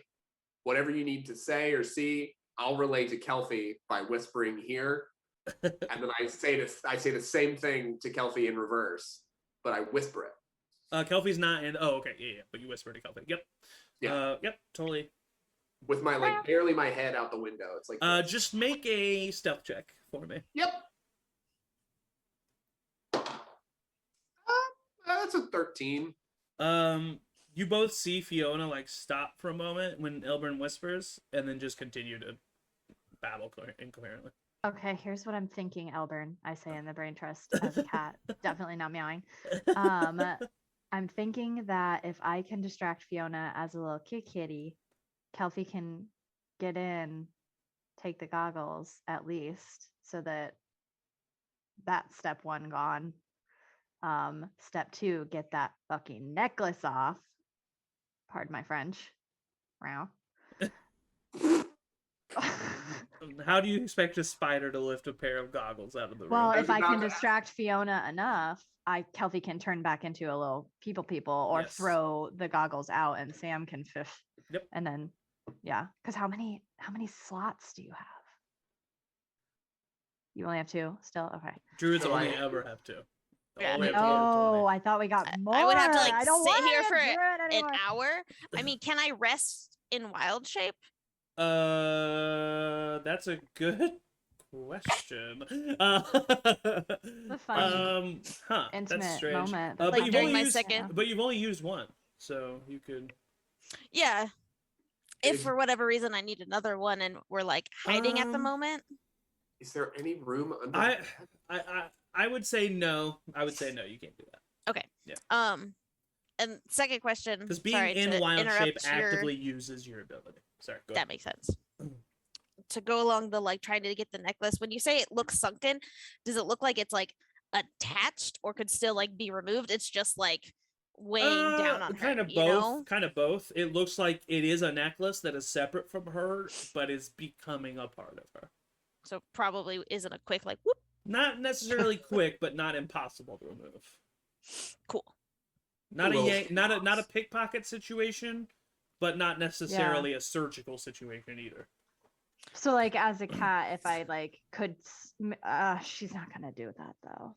whatever you need to say or see, I'll relay to Kelpie by whispering here. And then I say the same thing to Kelpie in reverse, but I whisper it. Kelpie's not in. Oh, okay, yeah, but you whisper to Kelpie. Yep. Yeah. Yep. Totally. With my barely my head out the window. It's like. Just make a stealth check for me. Yep. That's a 13. You both see Fiona like stop for a moment when Elburn whispers, and then just continue to babble incoherently. Okay, here's what I'm thinking, Elburn. I say in the brain trust as a cat, definitely not meowing. I'm thinking that if I can distract Fiona as a little kitty, Kelpie can get in, take the goggles at least, so that's step one gone. Step two, get that fucking necklace off. Pardon my French. Wow. How do you expect a spider to lift a pair of goggles out of the room? Well, if I can distract Fiona enough, Kelpie can turn back into a little people or throw the goggles out and Sam can fish. Yep. And then because how many slots do you have? You only have 2 still? Okay. Druids only ever have 2. No, I thought we got more. I would have to like I don't sit here for an hour. I mean, can I rest in wild shape? That's a good question. The fun, intimate that's strange. moment. But you've only used but you've only used one, so you could. Yeah. If for whatever reason I need another one and we're like hiding at the moment. Is there any room under? I would say no. I would say no. You can't do that. Okay. Yeah. And second question. Because being sorry in to wild shape interrupt your- actively uses your ability. Sorry, go That ahead. makes sense. To go along the like trying to get the necklace, when you say it looks sunken, does it look like it's like attached or could still like be removed? It's just like weighing down on kind her, of you both. know? Kind of both. It looks like it is a necklace that is separate from her, but is becoming a part of her. So probably isn't a quick like whoop. Not necessarily quick, but not impossible to remove. Cool. Not Little not a pickpocket situation, but not necessarily a surgical situation either. So like as a cat, if I like could, she's not gonna do that though.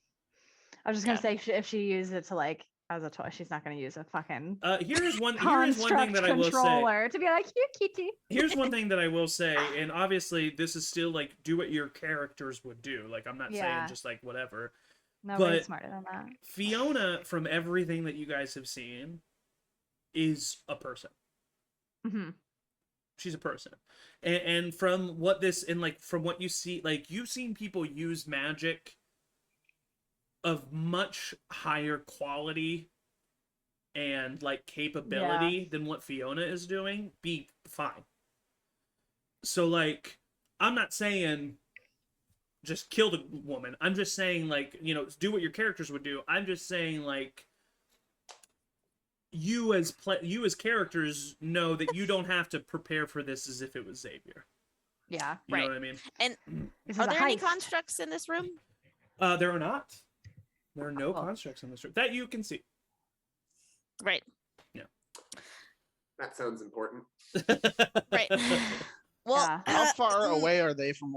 I was just gonna say if she uses it to like as a toy, she's not gonna use a fucking Here is one thing construct that I will say. controller to be like, here, kitty. Here's one thing that I will say, and obviously this is still like do what your characters would do. Like I'm not saying Yeah. just like whatever. Nobody's But- smarter than that. Fiona, from everything that you guys have seen, is a person. Hmm. She's a person, and from what this and like from what you see, like you've seen people use magic of much higher quality and like capability than what Fiona is doing be fine. So like I'm not saying just kill the woman. I'm just saying like, you know, do what your characters would do. I'm just saying like you as characters know that you don't have to prepare for this as if it was Xavier. Yeah. You Right. know what I mean? And This are is a there any heist. constructs in this room? There are not. There are no Cool. constructs in this room that you can see. Right. That sounds important. Right. Well, Yeah. How far away are they from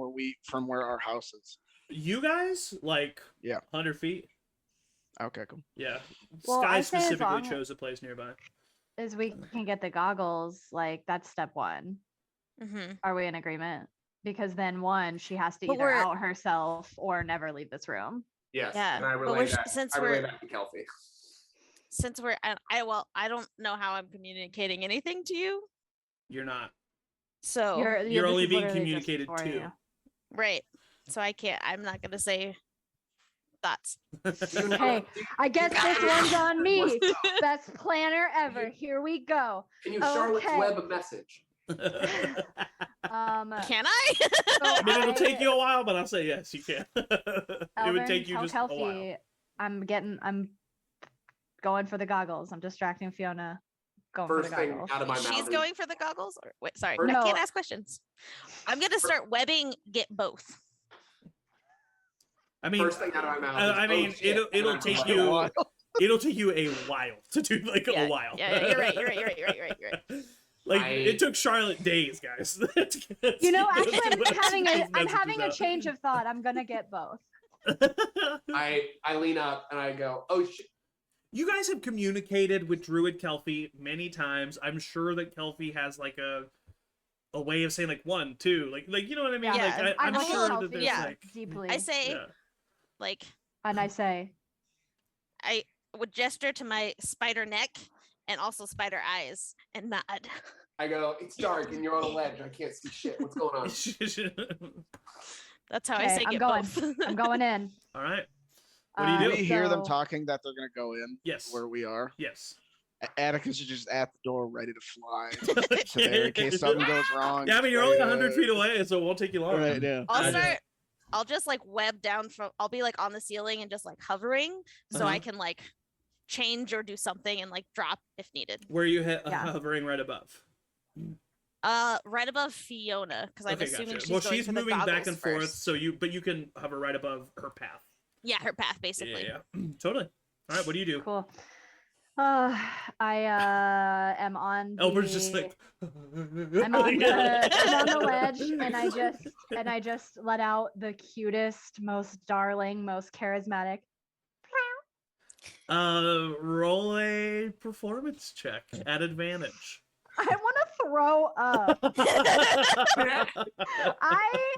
where our house is? You guys, like, Yeah. 100 feet. Okay, cool. Yeah. Well, Sky I say as specifically long- chose a place nearby. Is we can get the goggles, like that's step one. hmm Are we in agreement? Because then one, she has to But either we're- out herself or never leave this room. Yes. Yeah, And I but relay we're- that. since I relay we're- that to Kelpie. since we're I don't know how I'm communicating anything to you. You're not. So You're this only is being literally just communicated for to. you. right. So I'm not gonna say thoughts. You know- Hey, I guess this one's on me. What's up? Best planner ever. Here we go. Can you Charlotte's Okay. Web a message? Can I? I mean, it'll take I- you a while, but I'll say yes, you can. It would Elvin, take you tell just a while. Kelsey, I'm going for the goggles. I'm distracting Fiona. Going First for the thing goggles. out of my mouth. She's is- going for the goggles. Or, wait, sorry, First- I can't No. ask questions. I'm gonna start webbing. Get both. I mean, First thing out of my mouth. I is, mean, "Oh, shit," and it'll I'm take like, you Wild. it'll take you a while to do like Yeah, a while. Yeah, you're right. You're right. You're right. You're right. You're right. You're right. Like I- it took Charlotte days, guys. You know, actually, When she I'm gets having a messages change of thought. I'm gonna get both. out. I lean up and I go, oh shit. You guys have communicated with Druid Kelpie many times. I'm sure that Kelpie has like a way of saying like 1, 2, like you know what I mean. Yeah, Like I'm know sure that Kelsey there's yeah. like deeply. I say yeah. like And I say, I would gesture to my spider neck and also spider eyes and nod. I go, it's dark and you're on a ledge. I can't see shit. What's going on? That's how I Okay, say I'm get going. both. I'm going in. All right. What do you do? We hear them so- talking that they're gonna go in Yes. where we are. Yes. Atticus is just at the door, ready to fly to there in case something goes wrong. Yeah, I mean you're only 100 feet away, so it won't take you long. Right, yeah. I'll just like web down from. I'll be like on the ceiling and just like hovering, so I Uh-huh. can like change or do something and like drop if needed. Where are you Yeah. hovering right above? Right above Fiona because I'm Okay, assuming gotcha. she's Well, going she's for the moving back goggles and forth, first. so you can hover right above her path. Yeah, her path basically. Yeah, totally. All right, what do you do? Cool. I am on. Elber's just like. I'm on the ledge, and I just let out the cutest, most darling, most charismatic. Roll a performance check at advantage. I want to throw up. I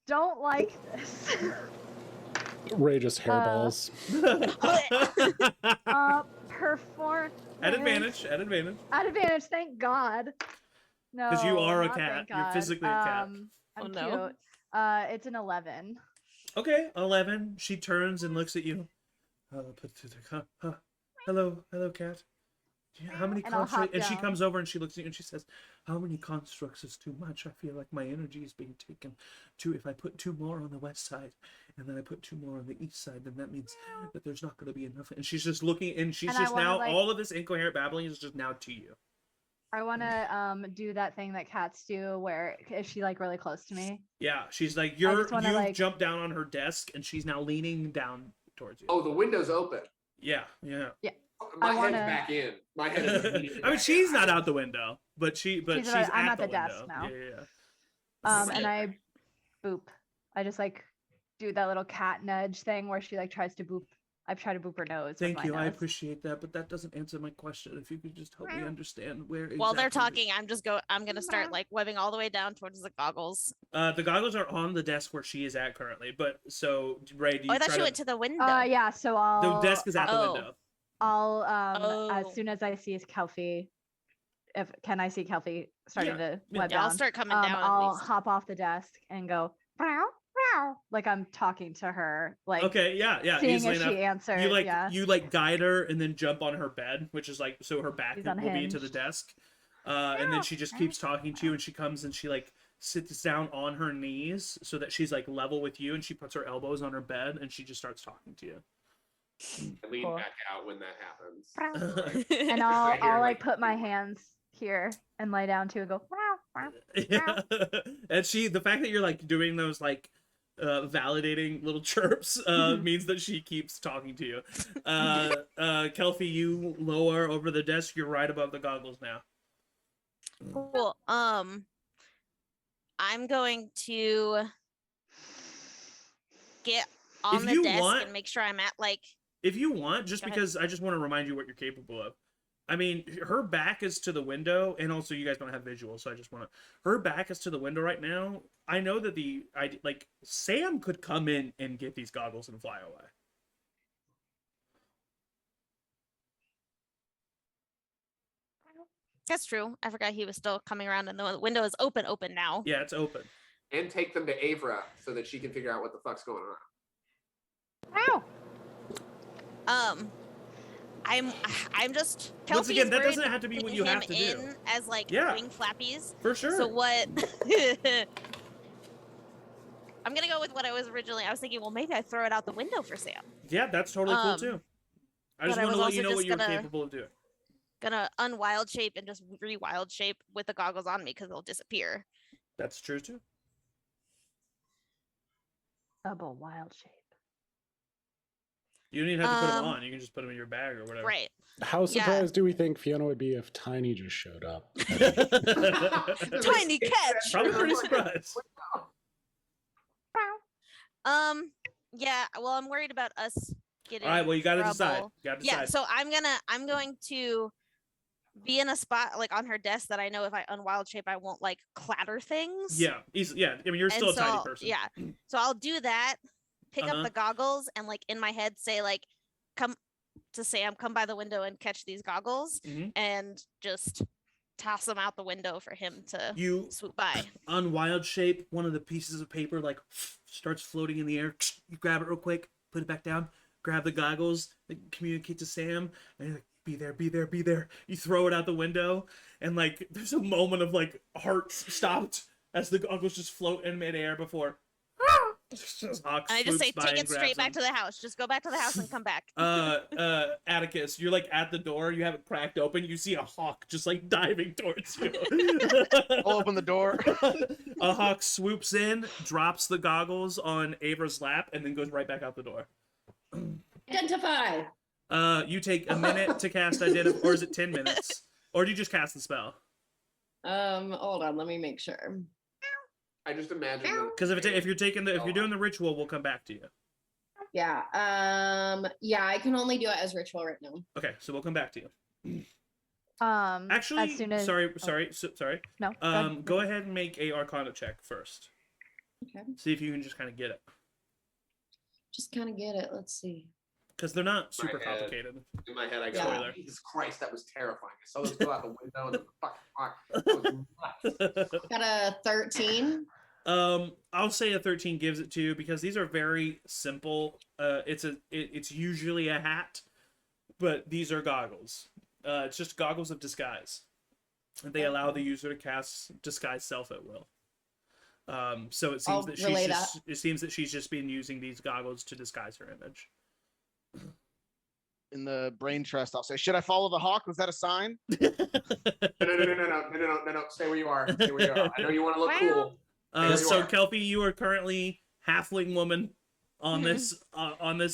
don't like this. Ray just hairballs. Perform At advantage. At advantage. At advantage, thank God. No, 'Cause you are a not cat. thank You're God. physically a cat. I'm Oh, no. cute. It's an 11. Okay, 11. She turns and looks at you. hello, cat. How many And I'll hop constructs? And she down. comes over and she looks at you and she says, "How many constructs is too much? I feel like my energy is being taken. If I put 2 more on the west side, and then I put 2 more on the east side, then that means that there's not going to be enough." And she's just looking, and she's And I just wanna, now like- all of this incoherent babbling is just now to you. I want to do that thing that cats do, where is she like really close to me? Yeah, she's like just wanna, you like- jumped down on her desk, and she's now leaning down towards you. Oh, the window's open. Yeah. My I head's wanna- back in. My head is immediately I mean, back she's in. not out the window, but she's I'm at the the desk window. now. Yeah. And I boop. I just like do that little cat nudge thing where she like tries to boop. I've tried to boop her nose. with Thank my you. I nose. appreciate that, but that doesn't answer my question. If you could just help me understand where While they're exactly- talking, I'm gonna start like webbing all the way down towards the goggles. The goggles are on the desk where she is at currently, but so Ray, do you Oh, I thought try she to... went to the window. Yeah. So I'll. The desk is at the Oh. window. I'll as Oh. soon as I see Kelpie, can I see Kelpie starting to yeah. web Yeah, I'll down? start coming down. at I'll least. hop off the desk and go meow, meow, like I'm talking to her, like Okay, yeah, seeing easily if enough. she answers. You yeah. you guide her and then jump on her bed, which is like so her back She's will be to the unhinged. desk. And then she just keeps talking to you, and she comes and she like sits down on her knees so that she's like level with you, and she puts her elbows on her bed and she just starts talking to you. I lean Cool. back out when that happens. And I hear, I'll like- like put my hands here and lay down too and go meow, meow. Yeah. And the fact that you're like doing those like validating little chirps means that she keeps talking to you. Kelpie, you lower over the desk, you're right above the goggles now. Cool. I'm going to get on If the you desk want- and make sure I'm at like. If you want, just Go ahead. because I just want to remind you what you're capable of. I mean, her back is to the window, and also you guys don't have visuals, so I just want to. Her back is to the window right now. I know that Sam could come in and get these goggles and fly away. That's true. I forgot he was still coming around, and the window is open now. Yeah, it's open. And take them to Avra so that she can figure out what the fuck's going on. Meow. I'm just. Once again, Kelpie's that worried doesn't have to be what putting you him have to do. in as like Yeah. wing flappies. For sure. So what? I'm gonna go with what I was originally. I was thinking, well, maybe I throw it out the window for Sam. Yeah, that's totally cool Um, too. I just but I want to was let you also know what just you're gonna- capable of doing. Gonna unwild shape and just re-wild shape with the goggles on me because they'll disappear. That's true too. Double wild shape. You don't even have to put them Um, on. You can just put them in your bag or whatever. Right. How Yeah. surprised do we think Fiona would be if Tiny just showed up? Tiny catch. Probably pretty surprised. Yeah. Well, I'm worried about us getting. All right. Well, you got to decide. trouble. You got to Yeah. decide. So I'm going to be in a spot like on her desk that I know if I unwild shape, I won't like clatter things. Yeah. Yeah. I mean, you're still a And so tiny I'll- person. Yeah. So I'll do that. Pick Uh-huh. up the goggles and like in my head say like, come to Sam, come by the window and catch these goggles, Mhm. and just toss them out the window for him to You swoop by. on wild shape, one of the pieces of paper like starts floating in the air. You grab it real quick, put it back down, grab the goggles, like, communicate to Sam, and you're like, be there, be there, be there. You throw it out the window, and like there's a moment of like heart stopped as the goggles just float in midair before. Hawk And I just say, swoops by take and it straight grabs back them. to the house. Just go back to the house and come back. Atticus, you're like at the door, you have it cracked open, you see a hawk just like diving towards you. I'll open the door. A hawk swoops in, drops the goggles on Avra's lap, and then goes right back out the door. Identify. You take a minute to cast identify, or is it 10 minutes? Or do you just cast the spell? Hold on, let me make sure. I just imagine them. Because if you're doing the ritual, we'll come back to you. Yeah. Yeah, I can only do it as ritual right now. Okay, so we'll come back to you. Actually, Actually, as soon as sorry. no, Go ahead and make a Arcana check first. Okay. See if you can just kind of get it. Just kind of get it. Let's see. Because they're not super My head. complicated. In my head, I go, Spoiler. Jesus Christ, that was terrifying. I saw this go out the window and the fucking hawk. That was nuts. Got a 13. I'll say a 13 gives it to you because these are very simple. It's usually a hat but these are goggles. It's just goggles of disguise. They allow the user to cast disguise self at will. So it seems I'll that relay that. it seems that she's just been using these goggles to disguise her image. In the brain trust, I'll say, should I follow the hawk? Was that a sign? No. Stay where you are. Stay where you are. I know you want to look cool. So Kelpie, you are currently halfling woman on this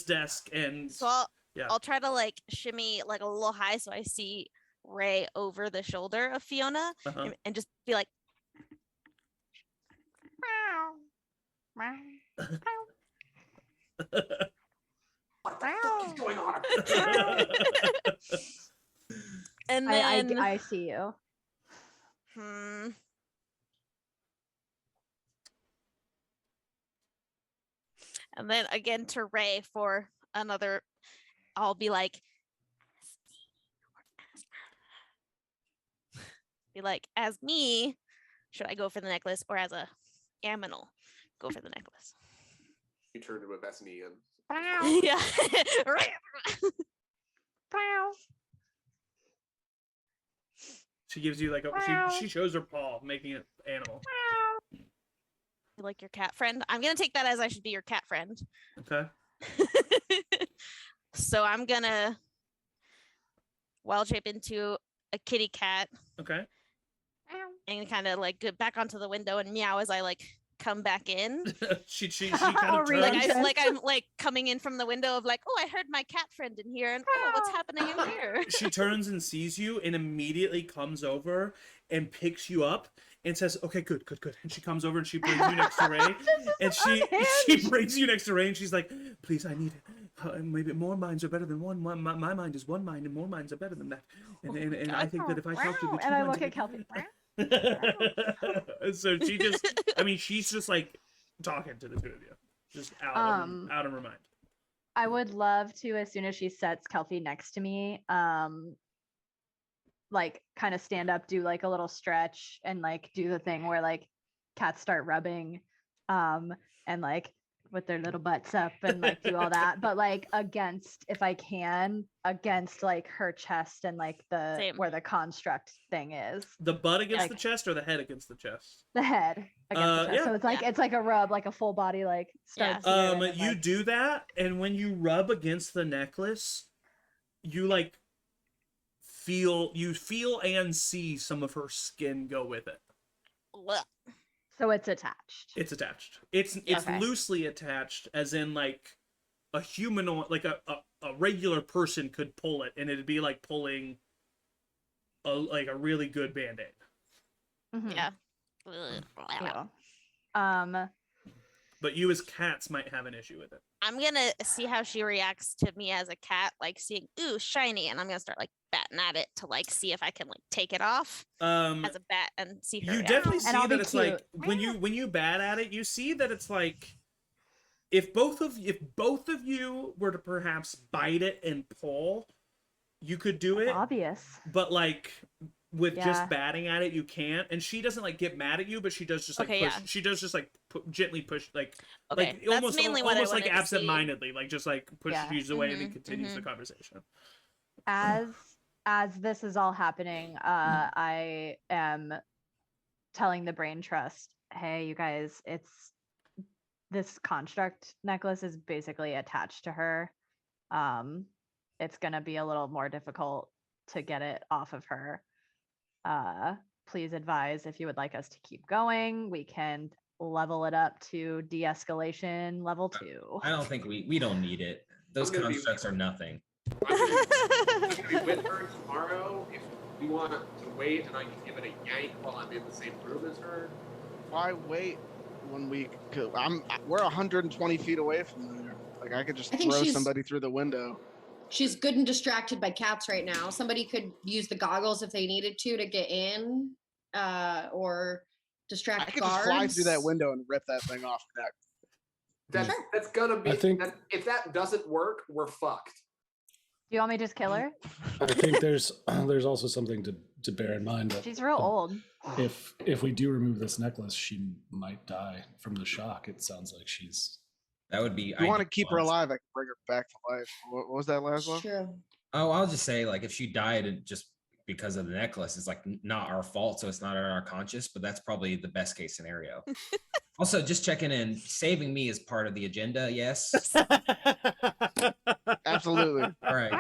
desk, and So I'll try to like shimmy like a little high so I see Ray over the shoulder of Fiona and just be like, What the fuck is going on? and then I see you. And then again to Ray for another, I'll be like, as me, should I go for the necklace, or as a aminal, go for the necklace? You turned into a Bessanian. Yeah. she gives you like she shows her paw, making it animal. You like your cat friend? I'm gonna take that as I should be your cat friend. Okay. So I'm gonna wild shape into a kitty cat. Okay. And kind of like get back onto the window and meow as I like come back in. she kind of turns. I'm like coming in from the window of like, oh, I heard my cat friend in here, and oh, what's happening in here? She turns and sees you and immediately comes over and picks you up and says, okay, good. And she comes over and she brings you next to Ray. And she brings you next to Ray and she's like, please, I need it. Maybe more minds are better than one. My mind is one mind and more minds are better than that. And I think that if I talk to the two and I minds look at Kelpie. So she's just like talking to the two of you, just out of her mind. I would love to, as soon as she sets Kelpie next to me, like kind of stand up, do like a little stretch, and like do the thing where like cats start rubbing, and like with their little butts up and like do all that, but like against, if I can, against like her chest and like where the construct thing is. The butt against the chest or the head against the chest? The head against the chest. Yeah. So it's like a rub, like a full body like starts. You do that, and when you rub against the necklace, you like feel and see some of her skin go with it. So it's attached. It's attached. It's Okay. loosely attached, as in like a humanoid, like a regular person could pull it, and it'd be like pulling a really good band-aid. Mm-hmm. Yeah. Yeah. But you as cats might have an issue with it. I'm gonna see how she reacts to me as a cat, like seeing ooh shiny, and I'm gonna start like batting at it to like see if I can like take it off as a bat and see her. You definitely see that it's cute. Like when you bat at it, you see that it's like if both of you were to perhaps bite it and pull, you could do it. Obvious. But like with just batting at it, you can't. And she doesn't like get mad at you, but she does just like push. Yeah. She does just like gently push, like like almost like absentmindedly, like just like pushes away and then continues the conversation. As this is all happening, I am telling the brain trust, hey, you guys, this construct necklace is basically attached to her. It's gonna be a little more difficult to get it off of her. Please advise if you would like us to keep going. We can level it up to de-escalation level 2. I don't think we don't need it. Those constructs are nothing. I'm gonna be with her tomorrow. If you want to wait and I can give it a yank while I'm in the same room as her. Why wait 1 week? We're 120 feet away from there. Like I could just throw somebody through the window. She's good and distracted by cats right now. Somebody could use the goggles if they needed to get in, or distract I could guards. just fly through that window and rip that thing off her neck. That's gonna be. I think if that doesn't work, we're fucked. Do you want me to just kill her? I think there's also something to bear in mind that she's real old. If we do remove this necklace, she might die from the shock. It sounds like she's. That would be. You want to keep her alive? I can bring her back to life. What was that last one? True. Oh, I'll just say, like, if she died and just because of the necklace, it's like not our fault, so it's not in our conscience, but that's probably the best case scenario. Also, just checking in, saving me is part of the agenda. Yes. Absolutely. All right,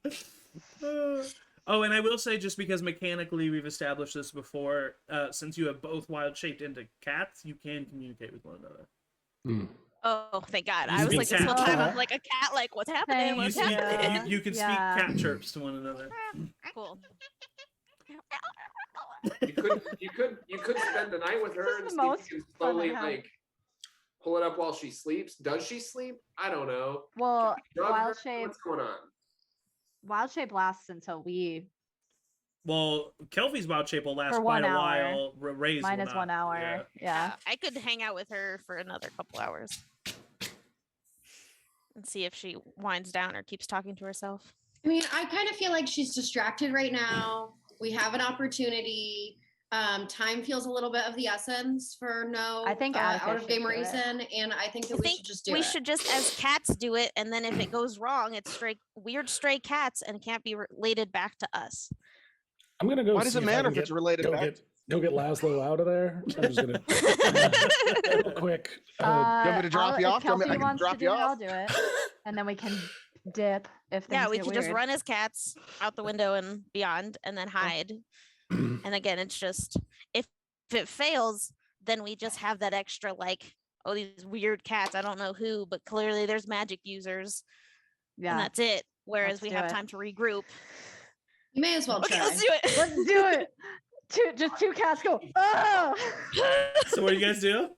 great. Oh, and I will say, just because mechanically we've established this before, since you have both wild shaped into cats, you can communicate with one another. Hmm. Oh, thank God. You I was speak like, this whole cat. time, I'm like a cat, like, what's happening? Thank You, What's speak, happening? you can speak Yeah. cat chirps to one another. Cool. You could spend the night with her and the see most if you can fun slowly I have. like pull it up while she sleeps. Does she sleep? I don't know. Well, Drug wild her? shape What's going on? wild shape lasts until we Well, Kelpie's wild shape will last For quite 1 a hour. while. Ray's mine will is not. 1 hour. Yeah. I could hang out with her for another couple hours and see if she winds down or keeps talking to herself. I mean, I kind of feel like she's distracted right now. We have an opportunity. Time feels a little bit of the essence for no I think Atticus out of game should do it. reason, and I think that I we think should just do we it. should just, as cats, do it, and then if it goes wrong, it's weird stray cats and can't be related back to us. I'm gonna go. Why does see it if I matter can if it's related back? Go get Laszlo out of there. I'm just gonna real quick. You want me to drop you if off? Do you want me- I Kelsey can wants drop to do you it, I'll off. do it, and then we can dip if things Yeah, we get could just weird. run as cats out the window and beyond, and then hide. And again, it's just if it fails, then we just have that extra, like, oh, these weird cats. I don't know who, but clearly there's magic users, and Yeah, that's it. Whereas let's we do have it. time to regroup. You may as well Okay, try. let's do it. let's do it. Just two cats go. Oh! So what do you guys do?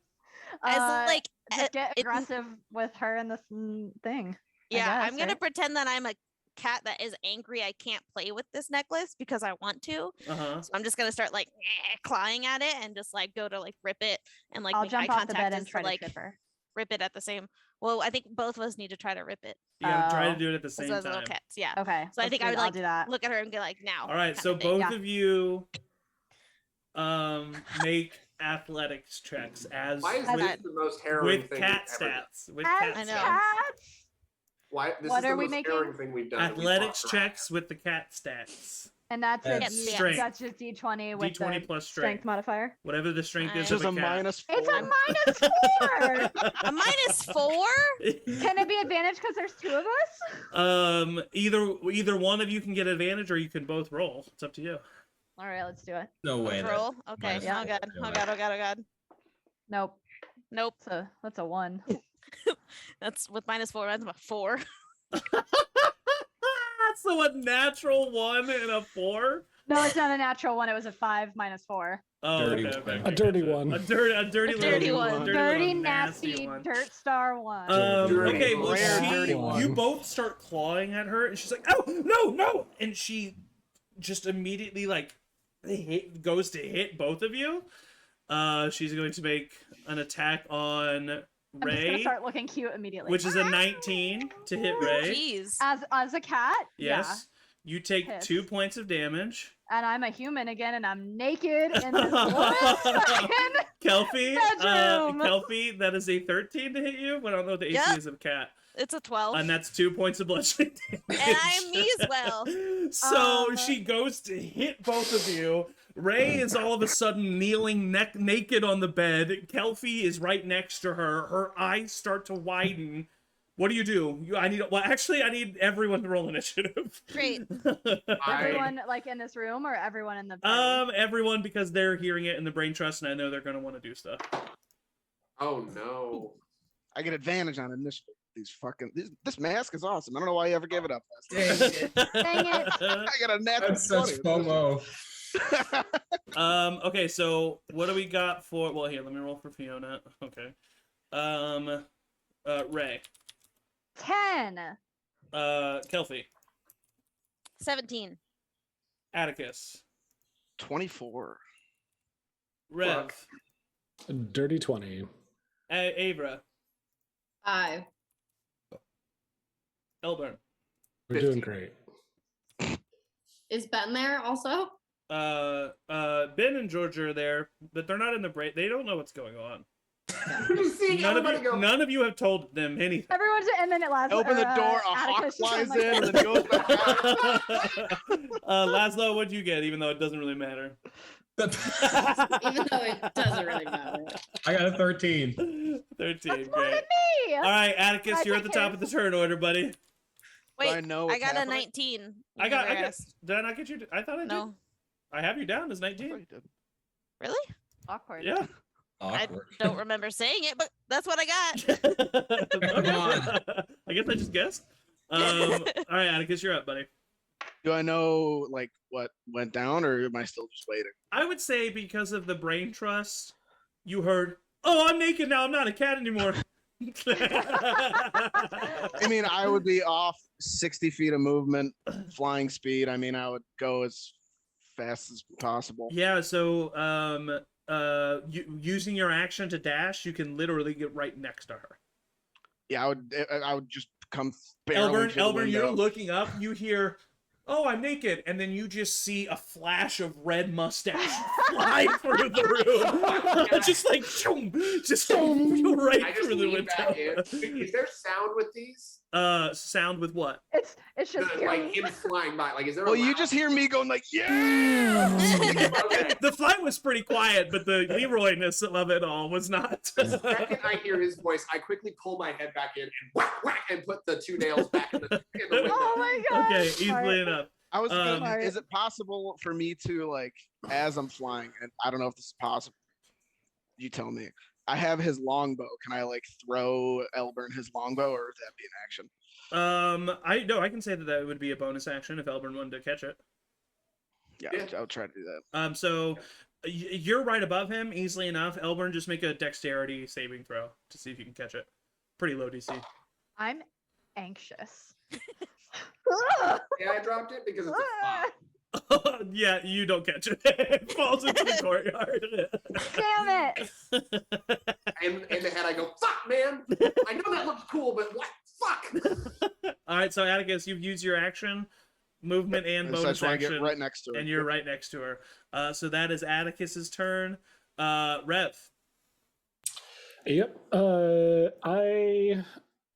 As like, just get it- aggressive with her and this thing. I yeah, I'm guess, gonna right? pretend that I'm a cat that is angry I can't play with this necklace because I want to. Uh-huh. So I'm just gonna start like clawing at it and just like go to like rip it and like I'll make jump eye off the contact bed and as try to like trip her. rip it at the same. Well, I think both of us need to try to rip it You gotta try to Oh. do it at the as same those little time. cats. Yeah. Okay. So I let's think do I it. would I'll like do that. look at her and go like, now. All right, kinda so thing. both Yeah. of you make athletics checks as Why is With- this the most harrowing with thing cat we've ever done? stats. With As cat I know. stats. cats. Why this What is the are we most making? harrowing thing we've done. and we've Athletics walked around. checks with the cat stats. And that's a That's D, strength. that's just D20 with D20 the plus strength strength. modifier. Whatever the strength is It's Just of a a cat. -4. It's a -4. A -4? Can it be advantage because there's two of us? Either one of you can get advantage, or you can both roll. It's up to you. All right, let's do it. No way. that- Roll. Okay. minus Oh four. god. Oh god. Oh god. Oh god. Nope. Nope. That's a 1. That's with -4. That's a 4. So a natural 1 and a 4. No, it's not a natural 1. It was a 5 -4. Oh, Dirty okay, one. okay, A dirty gotcha. one. A dirty A little dirty one. Dirty, one, nasty, one. dirt star 1. Dirty, Okay, well, rare she, dirty one. you both start clawing at her, and she's like, "Oh no, no!" And she just immediately like goes to hit both of you. She's going to make an attack on I'm just gonna Ray, start looking cute immediately. which is a 19 to hit Ray. Jeez. As a cat. Yes, you take Hits. 2 points of damage. Yeah. And I'm a human again, and I'm naked in this woman's fucking Kelpie, bedroom. Kelpie, that is a 13 to hit you, but I don't know what the AC Yep. is of cat. It's a 12. And that's 2 points of bludgeoning damage. And I'm me as well. So she goes to hit both of you. Ray is all of a sudden kneeling naked on the bed. Kelpie is right next to her. Her eyes start to widen. What do? I need everyone to roll initiative. Great. Everyone like in this room or everyone in the party? Everyone, because they're hearing it in the brain trust, and I know they're gonna want to do stuff. Oh no. I get advantage on initiative. This mask is awesome. I don't know why you ever gave it up. Dang it. Dang it. I got a natural That's such 20. FOMO. Okay, so what do we got for? Well, here, let me roll for Fiona. Okay. Ray. 10. Kelpie. 17. Atticus. 24. Rev. Dirty 20. Avra. 5. Elburn. We're doing great. Is Ben there also? Ben and George are there, but they're not in the brain. They don't know what's going on. We're just seeing everybody go. None of you have told them anything. Everyone, and then it lasts. Open the door, a hawk Atticus just flies went in, like and then goes back out. Laszlo, what'd you get? Even though it doesn't really matter. Even though it doesn't really matter. I got a 13. 13. That's more than Great. me. All right, Atticus, I you're at the took top of the turn order, buddy. Wait, I know I what's got happening? a 19. I got. Never asked. Did I not get you? I thought I did. No. I have you down as I thought 19. you did. Really? Awkward. Yeah. I Awkward. don't remember saying it, but that's what I got. Come on. I guess I just guessed. All right, Atticus, you're up, buddy. Do I know like what went down, or am I still just waiting? I would say because of the brain trust, you heard, "Oh, I'm naked now. I'm not a cat anymore." I mean, I would be off 60 feet of movement, flying speed. I mean, I would go as fast as possible. Yeah. So, using your action to dash, you can literally get right next to her. Yeah, I would just come barreling through the Elburn, you're window. looking up. You hear, "Oh, I'm naked," and then you just see a flash of red mustache fly through the room, just like shoom, just right I just through the lean back window. in. Is there sound with these? Sound with what? It's just Like him flying by. Like, is there? Well, a you loud- just hear me going like, yeah. Okay. The flight was pretty quiet, but the Leroy-ness of it all was not. The second I hear his voice, I quickly pull my head back in and whack, whack, and put the 2 nails back in the window. Oh my god. Okay, easily enough. I was thinking, Sorry. is it possible for me to like, as I'm flying, and I don't know if this is possible. You tell me. I have his longbow. Can I like throw Elburn his longbow, or would that be an action? I can say that would be a bonus action if Elburn wanted to catch it. Yeah, Yeah. I'll try to do that. So you're right above him, easily enough. Elburn, just make a dexterity saving throw to see if you can catch it. Pretty low DC. I'm anxious. Yeah, I dropped it because it's a 5. Yeah, you don't catch it. It falls into the courtyard. Damn it. And in the head, I go, "Fuck, man! I know that looks cool, but what? Fuck!" All right, so Atticus, you've used your action, movement, and So I bonus just want to action, get right next to her. and you're right next to her. So that is Atticus's turn. Rev. Yep.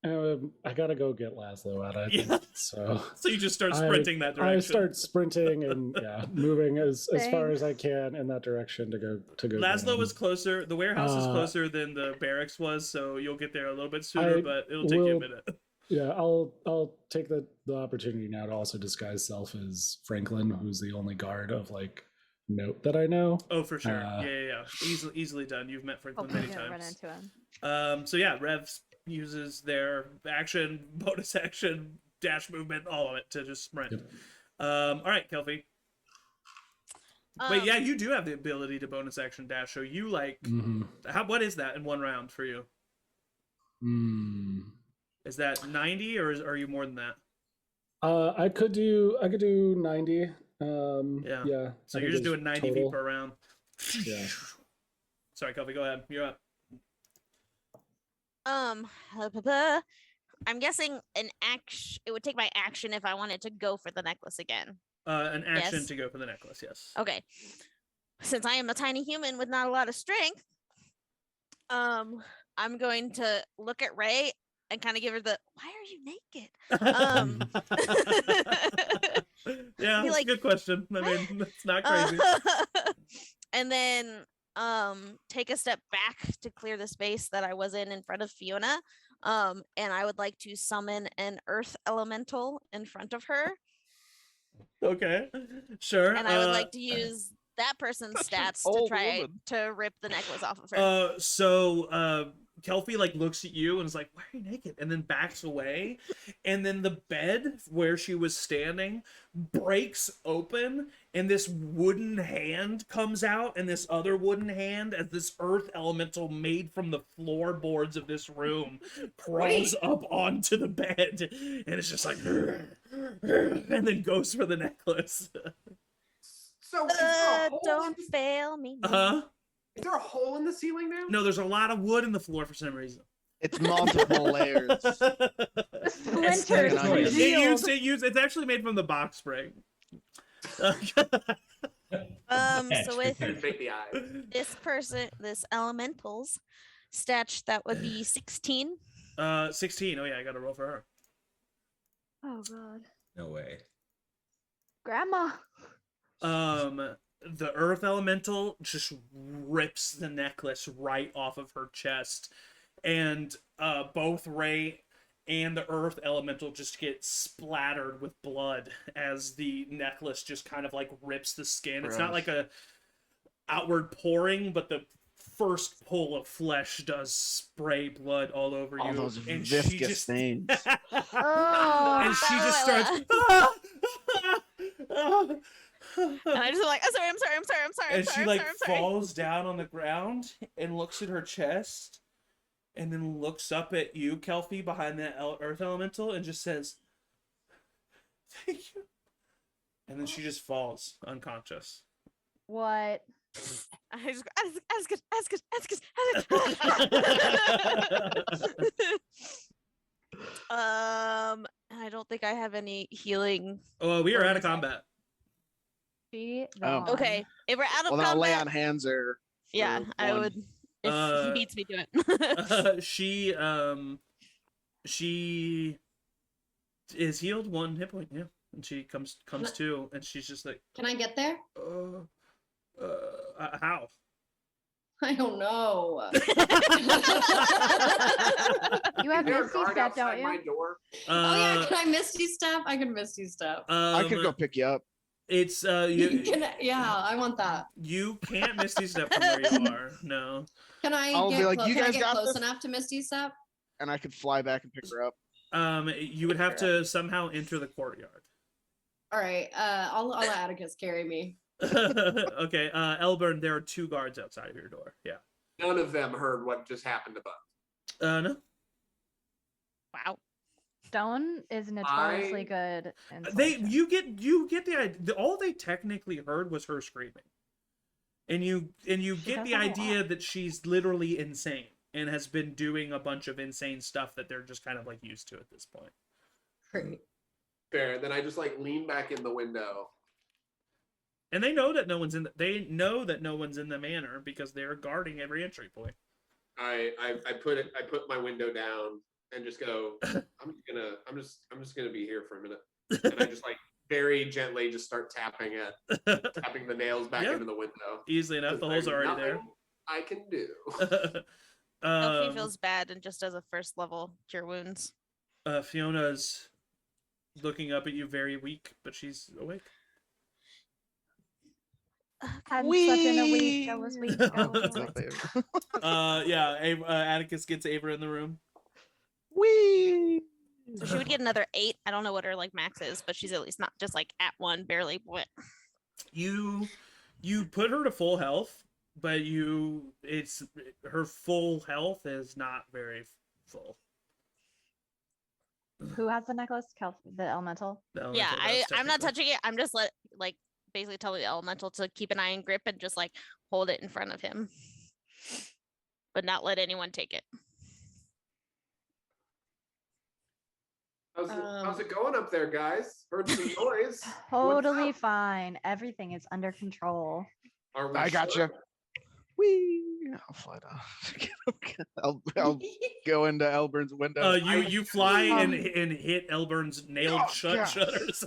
I gotta go get Laszlo out. I think. Yeah. So So you just start sprinting that direction. I start sprinting and moving as far Thanks. as I can in that direction to go. get Laszlo him. was closer. The warehouse is Uh, closer than the barracks was, so you'll get there a little bit sooner, I but it'll take you a will- minute. Yeah, I'll take the opportunity now to also disguise self as Franklin, who's the only guard of like note that I know. Oh, for sure. Uh, Yeah. Easily done. You've met Franklin Hopefully many we don't run times. into him. So yeah, Rev uses their action, bonus action, dash movement, all of it to just sprint. Yep. All right, Kelpie. Wait, Um, yeah, you do have the ability to bonus action dash. So you like, Mm-hmm. what is that in one round for you? Mm. Is that 90 or are you more than that? I could do 90. Yeah. Yeah. So I you're think just it's doing 90 total. feet per round. Yeah. Sorry, Kelpie, go ahead. You're up. I'm guessing an action. It would take my action if I wanted to go for the necklace again. An action Yes. to go for the necklace, yes. Okay. Since I am a tiny human with not a lot of strength, I'm going to look at Ray and kind of give her the "Why are you naked?" Yeah, be that's like, a good question. I mean, that's not crazy. And then take a step back to clear the space that I was in front of Fiona. And I would like to summon an earth elemental in front of her. Okay, sure. And I would like to use that person's Such an stats to old try woman. to rip the necklace off of her. So Kelpie like looks at you and is like, "Why are you naked?" And then backs away, and then the bed where she was standing breaks open, and this wooden hand comes out, and this other wooden hand, as this earth elemental made from the floorboards of this room, crawls up onto the bed, and it's just like, and then goes for the necklace. So is there a hole Don't fail me. Huh? Is there a hole in the ceiling now? No, there's a lot of wood in the floor for some reason. It's multiple layers. Splinters It revealed. It's actually made from the box spring. So with Fake the eye. this elementals, Statch, that would be 16. 16. Oh yeah, I got to roll for her. Oh god. No way. Grandma. The earth elemental just rips the necklace right off of her chest, and both Ray and the earth elemental just get splattered with blood as the necklace just kind of like rips the skin. It's not Gross. like a outward pouring, but the first pull of flesh does spray blood all over you. All those and viscous she just stains. Oh. and she just starts And I just like, I'm sorry, I'm sorry, I'm sorry, I'm sorry. and she like I'm sorry. falls down on the ground and looks at her chest and then looks up at you, Kelpie, behind that earth elemental, and just says, "Thank you." And then she just falls unconscious. What? I just go, ask it. I don't think I have any healing. Oh, we are out of combat. She. Oh. gone. Okay, if we're out of Well, then I'll lay combat, on hands there. yeah, for I one. would. If he beats me to it. She is healed 1 hit point, yeah. And she comes to, and she's just like, Can I get there? how? I don't know. You have Is there a Misty guard Step, don't outside my you? door? Oh yeah, can I Misty Step? I can Misty Step. I could go pick you up. It's Yeah, I want that. you can't Misty Step from where you are. No. Can I I'll be get, like, clo- "You can I guys get got close this?" enough to Misty Step? And I could fly back and pick her up. You would have to somehow enter the courtyard. All right, I'll let Atticus carry me. Okay, Elburn, there are 2 guards outside of your door. Yeah. None of them heard what just happened to Buck. No. Wow. Stone is notoriously good. in solitude. You get the idea. All they technically heard was her screaming, and you get does the have a idea lot. that she's literally insane and has been doing a bunch of insane stuff that they're just kind of like used to at this point. Great. Fair. Then I just like lean back in the window. And they know that no one's in the manor because they're guarding every entry point. I put my window down and just go, I'm just gonna be here for a minute. And I just like very gently just start tapping the nails back Yeah. into the window. Easily enough, the holes There's are already there. nothing I can do. Elfie feels bad and just does a first level cure wounds. Fiona's looking up at you, very weak, but she's awake. Hadn't slept in a week. I was weak. I was weak. Atticus gets Ava in the room. Wee. So she would get another 8. I don't know what her like max is, but she's at least not just like at 1, barely. What? You put her to full health, but her full health is not very full. Who has the necklace? The elemental. The Yeah, elemental does, I'm not technically. touching it. I'm just basically telling the elemental to keep an eye and grip and just like hold it in front of him, but not let anyone take it. How's it going up there, guys? Heard some noise. Totally What's up? fine. Everything is under control. Are we I got sure? you. Wee. I'll fly down. I'll go into Elburn's window. You fly and Um, hit Elburn's nailed Oh, shut God. shutters.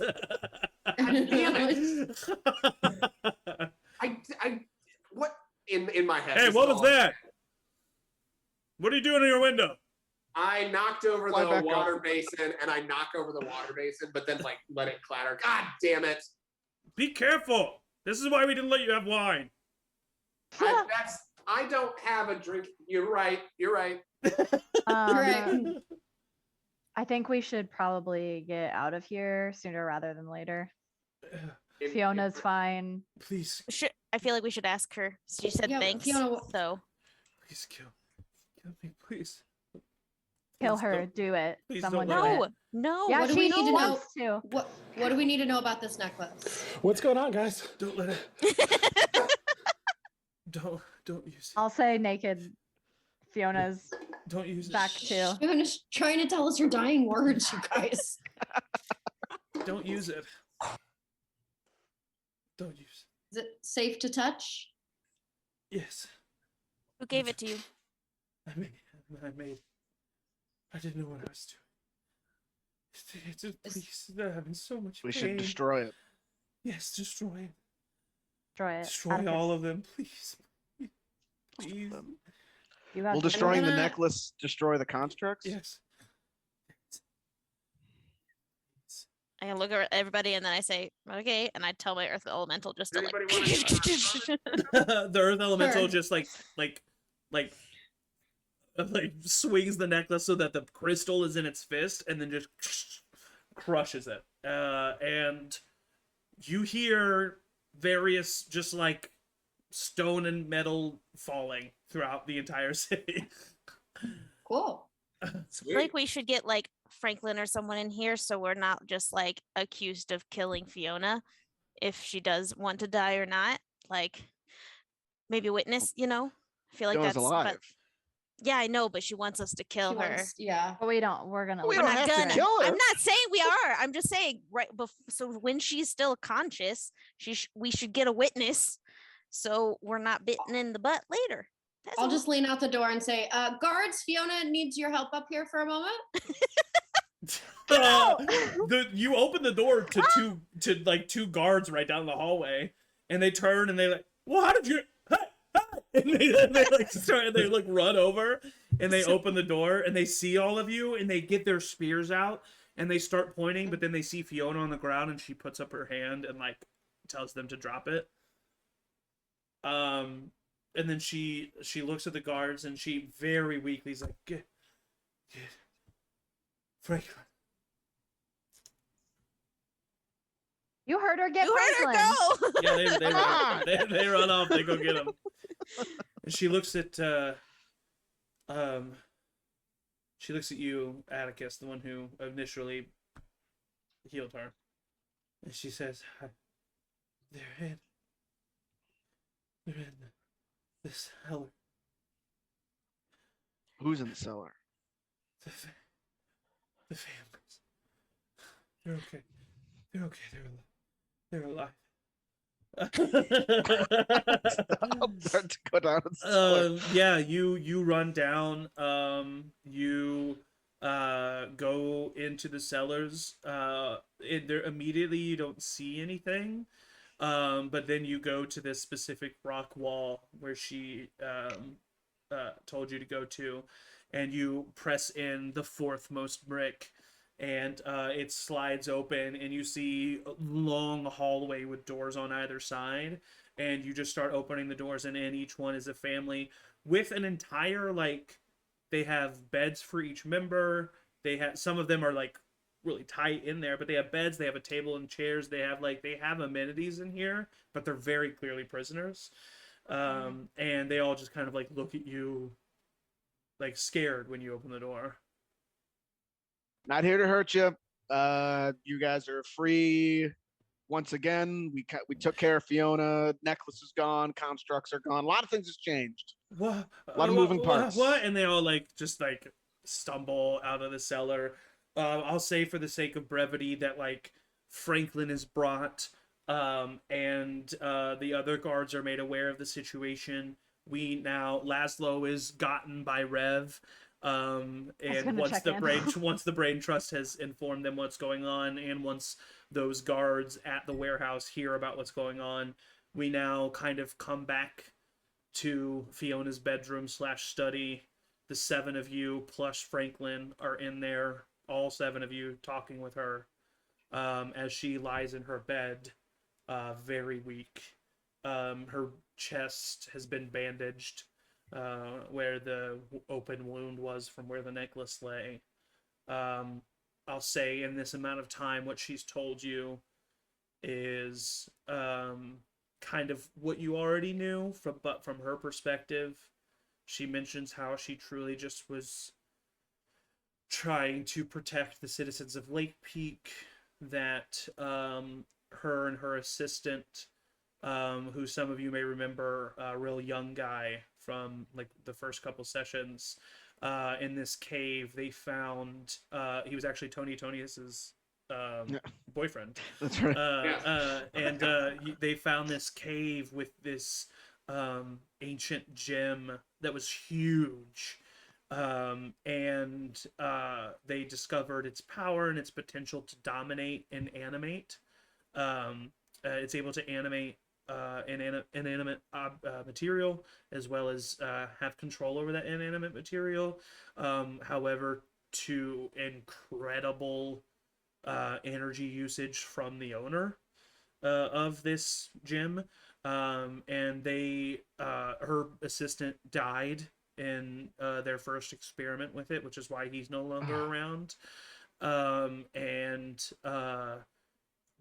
Damn I what in my head? Hey, this what is was all- that? What are you doing in your window? I knocked over Fly the back water basin and I knock over the water basin, but then like let it clatter. God damn it. Be careful. This is why we didn't let you have wine. I don't have a drink. You're right. Right. I think we should probably get out of here sooner rather than later. Fiona's fine. Please, I feel like we should ask her. She said Yeah, thanks. Fiona, So please kill me, please. Kill Please her. don't- Do it. please Someone don't do let no, it. no. Yeah, What do she we need to know? wants to. what do we need to know about this necklace? What's going on, guys? Don't let it. Don't use it. I'll say naked. Fiona's Don't use it. back too. You're trying to tell us your dying words, you guys. Don't use it. Don't use Is it safe to touch? it. Yes. Who gave it to you? I didn't know what I was doing. Please, I'm in so much We pain. should destroy it. Yes, destroy it. Destroy it. Destroy all of them, please. Please. You have Will the destroying the gonna- necklace destroy the constructs? Yes. I look at everybody and then I say, okay, and I tell my earth elemental just to Does like. anybody wanna- The earth elemental Sure. just like swings the necklace so that the crystal is in its fist and then just crushes it. And you hear various just like stone and metal falling throughout the entire city. Cool. I Sweet. feel like we should get like Franklin or someone in here so we're not just like accused of killing Fiona if she does want to die or not. Like maybe witness, you know? I feel like Fiona's that's alive. but yeah, I know, but she wants us to kill She her. wants- yeah. But we don't. We're gonna. We leave We're don't it. not have to gonna. kill her. I'm not saying we are. I'm just saying right so when she's still conscious, we should get a witness so we're not bitten in the butt later. That's I'll all. just lean out the door and say, guards, Fiona needs your help up here for a moment. You open the door to two guards right down the hallway, and they turn and they like, well, how did you? And they like start, they like run over, and they open the door and they see all of you, and they get their spears out and they start pointing, but then they see Fiona on the ground and she puts up her hand and like tells them to drop it. And then she looks at the guards and she very weakly is like, get Franklin. You heard her get You heard Franklin. her go. Yeah, Come on! they run off. They go get him. And she looks at you, Atticus, the one who initially healed her, and she says, "They're in the cellar. Who's in the cellar? The families. They're okay. They're okay. They're alive." I'll start to go down the cellar. Yeah, you run down. You go into the cellars. There immediately you don't see anything. But then you go to this specific rock wall where she told you to go to, and you press in the fourth most brick, and it slides open, and you see a long hallway with doors on either side, and you just start opening the doors, and in each one is a family with an entire, like, they have beds for each member. They have, some of them are like really tight in there, but they have beds, they have a table and chairs, they have amenities in here, but they're very clearly prisoners. And they all just kind of like look at you like scared when you open the door. Not here to hurt you. You guys are free. Once again, we took care of Fiona. Necklace is gone. Constructs are gone. A lot of things has changed. What? A lot of moving parts. What? And they all like just like stumble out of the cellar. I'll say for the sake of brevity that like Franklin is brought, and the other guards are made aware of the situation. Laszlo is gotten by Rev. And once the brain trust has informed them what's going on, and once those guards at the warehouse hear about what's going on, we now kind of come back to Fiona's bedroom / study. The 7 of you plus Franklin are in there, all 7 of you talking with her, as she lies in her bed, very weak. Her chest has been bandaged, where the open wound was from where the necklace lay. I'll say in this amount of time, what she's told you is kind of what you already knew, but from her perspective. She mentions how she truly just was trying to protect the citizens of Lakepeak, that her and her assistant, who some of you may remember, a real young guy from like the first couple sessions, in this cave, they found he was actually Tony Tonius's boyfriend. That's right. And they found this cave with this ancient gem that was huge, and they discovered its power and its potential to dominate and animate. It's able to animate inanimate material as well as have control over that inanimate material. However, to incredible energy usage from the owner of this gym, and her assistant died in their first experiment with it, which is why he's no longer around. And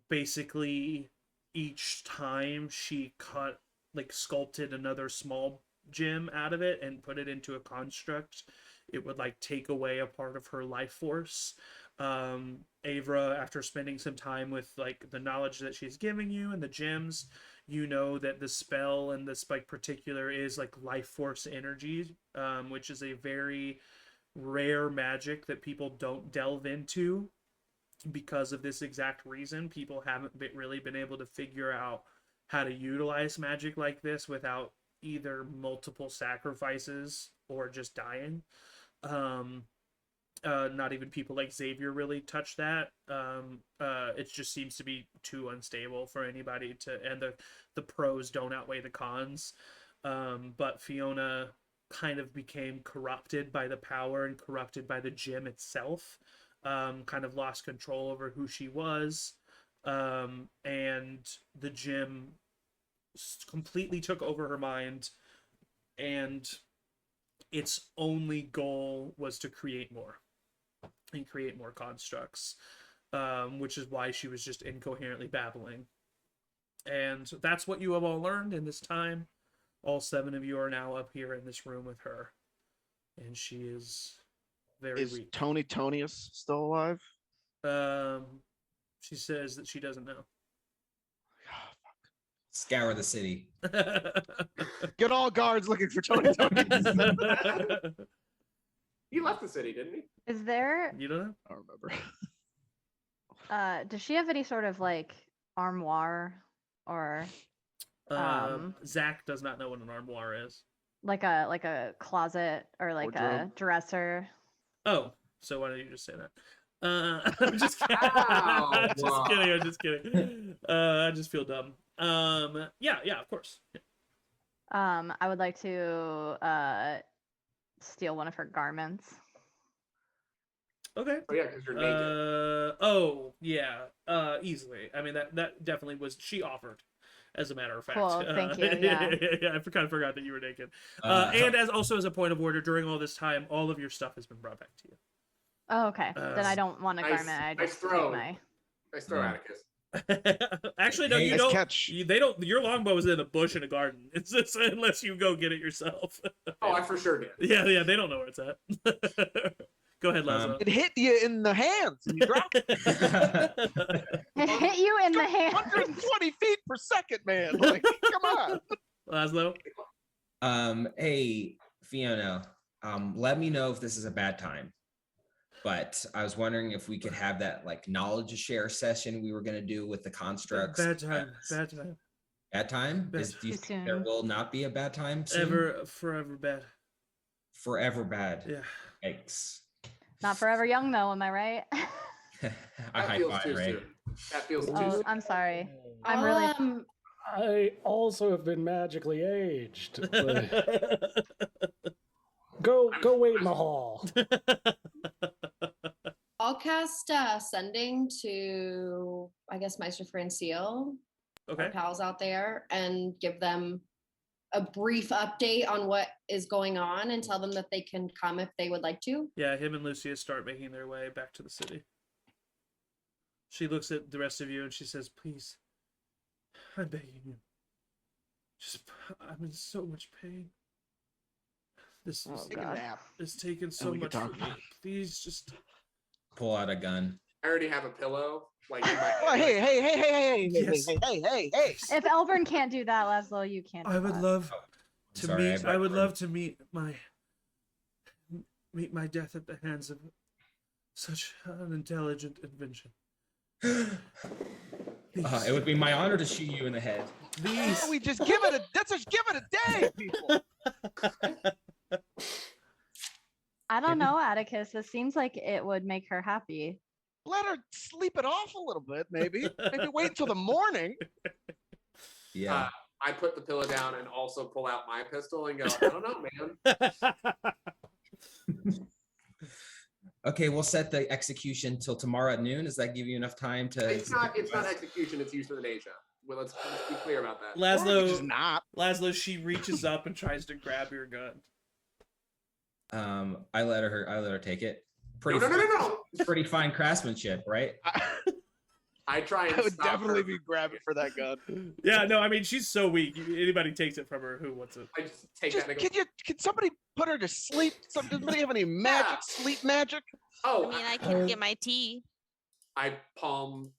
basically, each time she sculpted another small gem out of it and put it into a construct, it would take away a part of her life force. Avra, after spending some time with the knowledge that she's giving you and the gems, you know that the spell and this particular is life force energy, which is a very rare magic that people don't delve into because of this exact reason. People haven't really been able to figure out how to utilize magic like this without either multiple sacrifices or just dying. Not even people like Xavier really touch that. It just seems to be too unstable for anybody to, and the pros don't outweigh the cons. But Fiona kind of became corrupted by the power and corrupted by the gym itself. Kind of lost control over who she was. And the gym completely took over her mind, and its only goal was to create more and create more constructs, which is why she was just incoherently babbling. And that's what you have all learned in this time. All 7 of you are now up here in this room with her, and she is very Is weak. Tony Tonius still alive? She says that she doesn't know. Scour the city. Get all guards looking for Tony Tonius. He left the city, didn't he? Is there? You don't know? I don't remember. Does she have any sort of armoire or Zach does not know what an armoire is. like a closet or a Wardrobe? dresser? Oh, so why don't you just say that? I'm just kidding. Wow. I'm just kidding. I just feel dumb. Yeah, of course. I would like to steal one of her garments. Okay. Oh yeah, because you're naked. Easily. I mean, that definitely was, she offered, as a matter of fact. Cool, thank you, yeah. I kind of forgot that you were naked. And as a point of order, during all this time, all of your stuff has been brought back to you. Oh, okay. Then I don't want a Nice- garment. I nice just throw. take my. Nice throw, Atticus. Actually, no, Hey, you Nice don't. catch. They don't. Your longbow is in a bush in a garden. It's just, unless you go get it yourself. Oh, I for sure did. Yeah, they don't know where it's at. Go ahead, Lazo. It hit you in the hands and you dropped it. It hit you in the hand. 120 feet per second, man. Come on. Laszlo. Hey, Fiona. Let me know if this is a bad time. But I was wondering if we could have that knowledge share session we were going to do with the constructs. Bad time. Bad time. Bad time? Bad Do you Too think there soon. will not be a bad time soon? Forever bad. Forever bad. Yeah. Yikes. Not forever young though, am I right? I That high feels five, too Ray. soon. That feels too Oh, soon. I'm sorry. I'm really. I also have been magically aged. But go wait in the hall. I'll cast sending to, I guess, Meister Francille, Okay. our pals out there, and give them a brief update on what is going on and tell them that they can come if they would like to. Yeah, him and Lucia start making their way back to the city. She looks at the rest of you and she says, "Please, I'm begging you. I'm in so much pain. This Oh, is, Take a God. nap. it's taken so we can much for talk me. about it. Please, just Pull out a gun. I already have a pillow. In my Oh, hey. Yes. Hey. If Elburn can't do that, Laszlo, you can't. I do would that. love I'm to sorry, meet. I would love to meet my death at the hands of such an intelligent invention. It would be my honor to shoot you in the head. Please. We just give it a. Let's just give it a day, people. I don't know, Atticus. This seems like it would make her happy. Let her sleep it off a little bit, maybe. Maybe wait until the morning. Yeah. I put the pillow down and also pull out my pistol and go, I don't know, man. Okay, we'll set the execution till tomorrow at noon. Does that give you enough time to? It's not execution, it's euthanasia. Well, let's be clear about that. Or just Laszlo, not. Laszlo, she reaches up and tries to grab your gun. I let her take it. No. Pretty fine craftsmanship, right? I try and I would stop definitely her. be grabbing for that gun. Yeah, no, I mean she's so weak. Anybody takes it from her, who wants it? I just take Just, that and go, can somebody put her to sleep? Does anybody have any magic, sleep magic? oh, I mean, I can get my tea. I palm.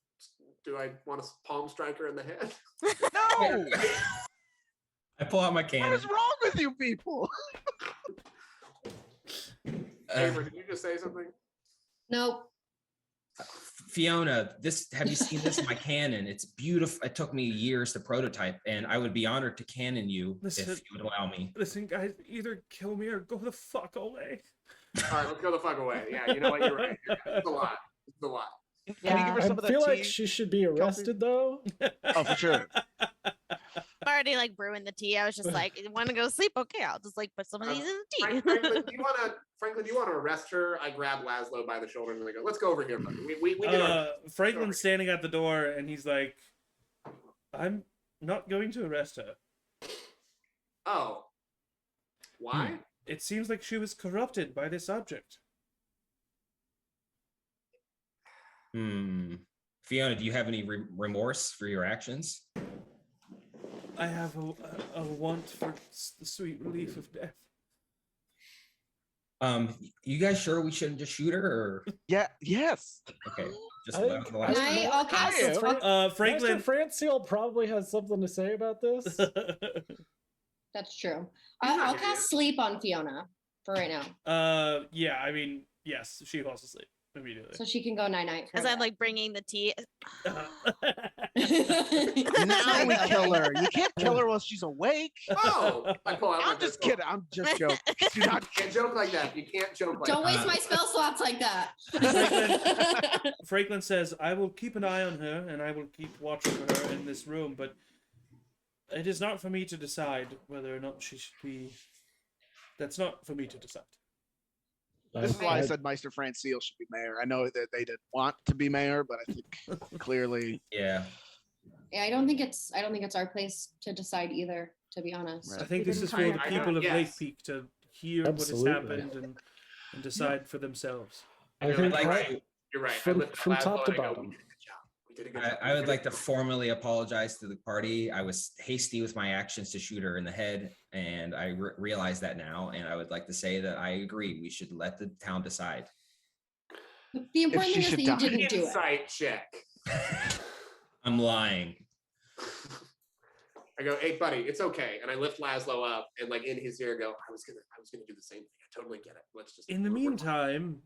Do I want to palm strike her in the head? No! I pull out my What cannon. is wrong with you people? Amber, did you just say something? Nope. Fiona, have you seen this? My cannon. It's beautiful. It took me years to prototype, and I would be honored to cannon you Listen, if you would allow me. Listen, guys, either kill me or go the fuck away. All right, let's go the fuck away. Yeah, you know what? You're right. It's a lot. It's a lot. Can you give her I some of that feel like tea? she should be arrested, though. Oh, for sure. I'm already like brewing the tea. I was just like, you want to go to sleep? Okay, I'll just like put some of these in the tea. Franklin, do you want to arrest her? I grab Laszlo by the shoulder and I go, let's go over here, buddy. We did our Franklin's standing at the door and he's like, I'm not going to arrest her. Oh. Why? It seems like she was corrupted by this object. Fiona, do you have any remorse for your actions? I have a want for the sweet relief of death. You guys sure we shouldn't just shoot her? Or Yeah. Yes. okay, just I let think- the last. I'll cast. Franklin. Master Franciel probably has something to say about this. That's true. I'll cast sleep on Fiona for right now, Yeah, I mean, yes, she falls asleep immediately. so she can go night night. As I'm like bringing the tea. Now we kill her. You can't kill her while she's awake. Oh, I pull out my I'm just pistol. kidding. I'm just joking. Do not You can't joke like that. You can't joke like Don't that. waste my spell slots like that. Franklin says, I will keep an eye on her and I will keep watching her in this room, but it is not for me to decide whether or not she should be. That's not for me to decide. This is why I said Meister Franciel should be mayor. I know that they didn't want to be mayor, but I think clearly. Yeah. Yeah, I don't think it's our place to decide either, to be honest. Right. I think We this is didn't for the find people of Yes. Lakepeak to hear Absolutely. what has happened and decide for themselves. I You're think like- right, You're right. From- I lift from Laszlo top to and I go, bottom. We did a good job. We did a good job. I would like to formally apologize to the party. I was hasty with my actions to shoot her in the head, and I realize that now. And I would like to say that I agree. We should let the town decide. The important she thing is should that die. you didn't do it. Insight check. I'm lying. I go, hey buddy, it's okay. And I lift Laszlo up and like in his ear go, I was gonna do the same thing. I totally get it. Let's just In the meantime,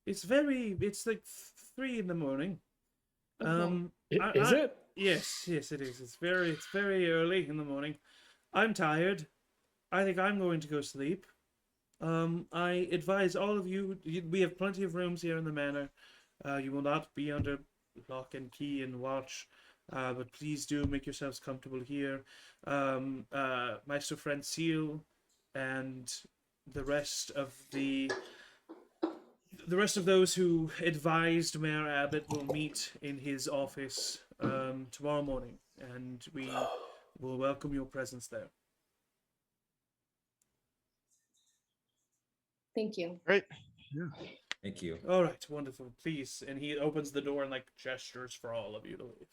it's like 3 a.m. is it? Yes, it is. It's very early in the morning. I'm tired. I think I'm going to go sleep. I advise all of you, we have plenty of rooms here in the manor. You will not be under lock and key and watch, but please do make yourselves comfortable here. Meister Franciel and the rest of those who advised Mayor Abbott will meet in his office tomorrow morning, and we will welcome your presence there. Thank you. Great. Thank you. All right, wonderful. Please, and he opens the door and like gestures for all of you to leave.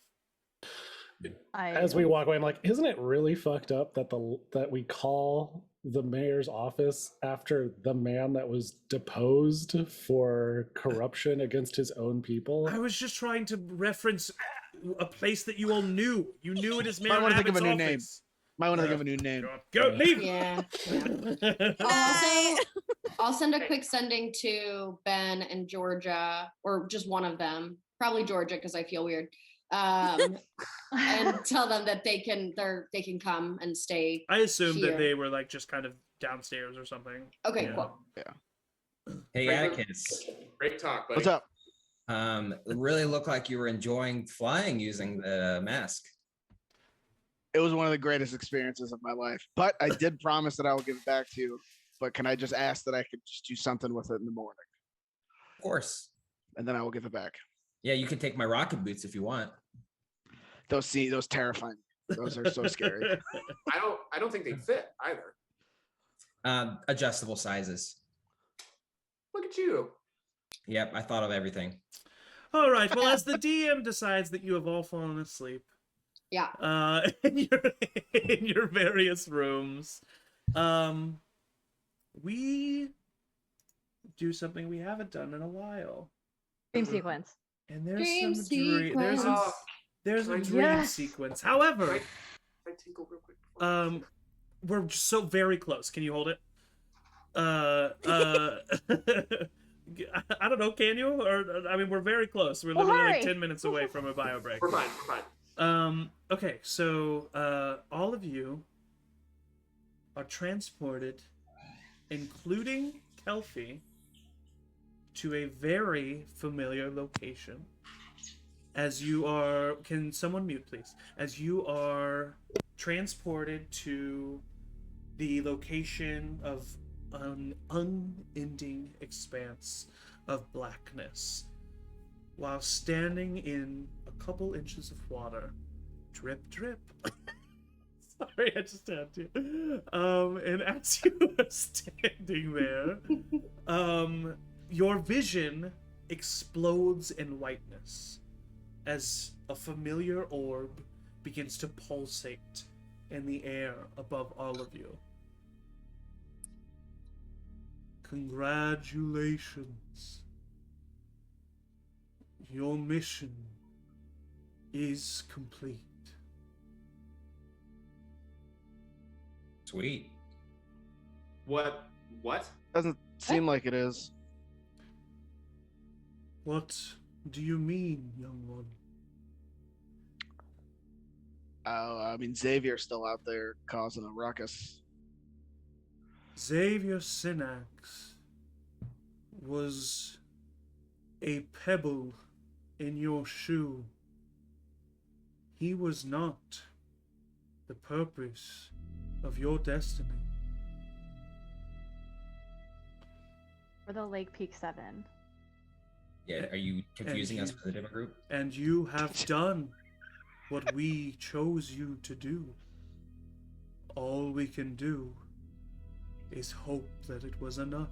As we walk away, I'm like, isn't it really fucked up that we call the mayor's office after the man that was deposed for corruption against his own people? I was just trying to reference a place that you all knew. You knew it as Mayor Might wanna think of Abbott's a new name. office. Might want to think of a new name. Go, leave! Yeah. I'll send a quick sending to Ben and Georgia, or just one of them, probably Georgia because I feel weird, and tell them that they can come and stay. I assumed here. that they were like just kind of downstairs or something. Okay, Yeah. cool. Hey, Franklin? Atticus. Great talk, buddy. What's up? It really looked like you were enjoying flying using the mask. It was one of the greatest experiences of my life. But I did promise that I will give it back to you. But can I just ask that I could just do something with it in the morning, Of course. and then I will give it back. Yeah, you can take my rocket boots if you want. Those terrify me. Those are so scary. I don't think they fit either. Adjustable sizes. Look at you. Yep, I thought of everything. All right. Well, as the DM decides that you have all fallen asleep, Yeah. in your various rooms, we do something we haven't done in a while, Dream sequence. and there's Dream there's sequence. a Can I- dream Yes. sequence. However, Can I tinkle real quick? we're so very close. Can you hold it? I don't know. Can you? Or I mean, we're very close. We're Well, literally like hurry. 10 minutes away from a bio break. We're fine. We're fine. Okay, so all of you are transported, including Kelfie, to a very familiar location. As you are, can someone mute, please? As you are transported to the location of an unending expanse of blackness, while standing in a couple inches of water, drip, drip. Sorry, I just had to. And as you are standing there, your vision explodes in whiteness as a familiar orb begins to pulsate in the air above all of you. Congratulations. Your mission is complete. Sweet. What? Doesn't seem like it is. What do you mean, young one? I mean, Xavier's still out there causing a ruckus. Xavier Synax was a pebble in your shoe. He was not the purpose of your destiny. For the Lakepeak 7. Yeah, are you confusing you- us with a different group? And you have done what we chose you to do. All we can do is hope that it was enough.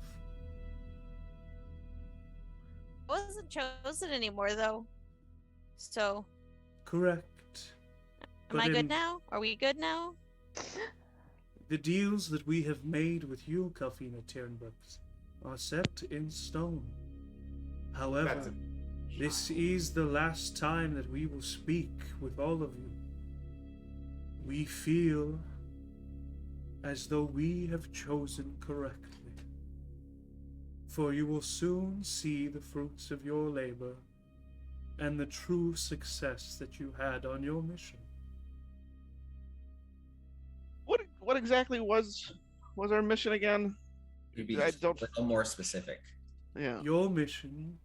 I wasn't chosen anymore, though. So, Correct. am I good now? Are we good now? The deals that we have made with you, Kalfina Ternbrooks, are set in stone. However, That's this is the last time that we will speak with all of you. We feel as though we have chosen correctly. For you will soon see the fruits of your labor and the true success that you had on your mission. What exactly was our mission again? You'd be I just don't- a little more specific. Yeah. Your mission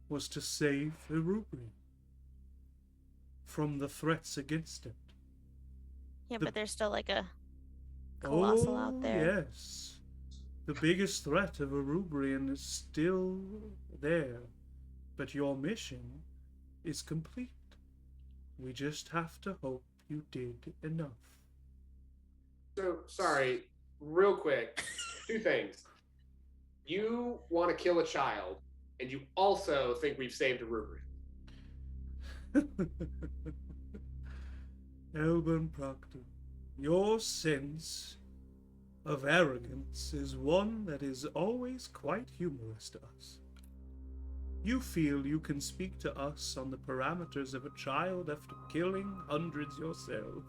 was to save Erubrion from the threats against it. Yeah, The- but there's still like a colossal out there. Yes. The biggest threat of Erubrion is still there, but your mission is complete. We just have to hope you did enough. So sorry, real quick. Two things. You want to kill a child, and you also think we've saved a Erubrion. Elburn Proctor, your sense of arrogance is one that is always quite humorous to us. You feel you can speak to us on the parameters of a child after killing hundreds yourself.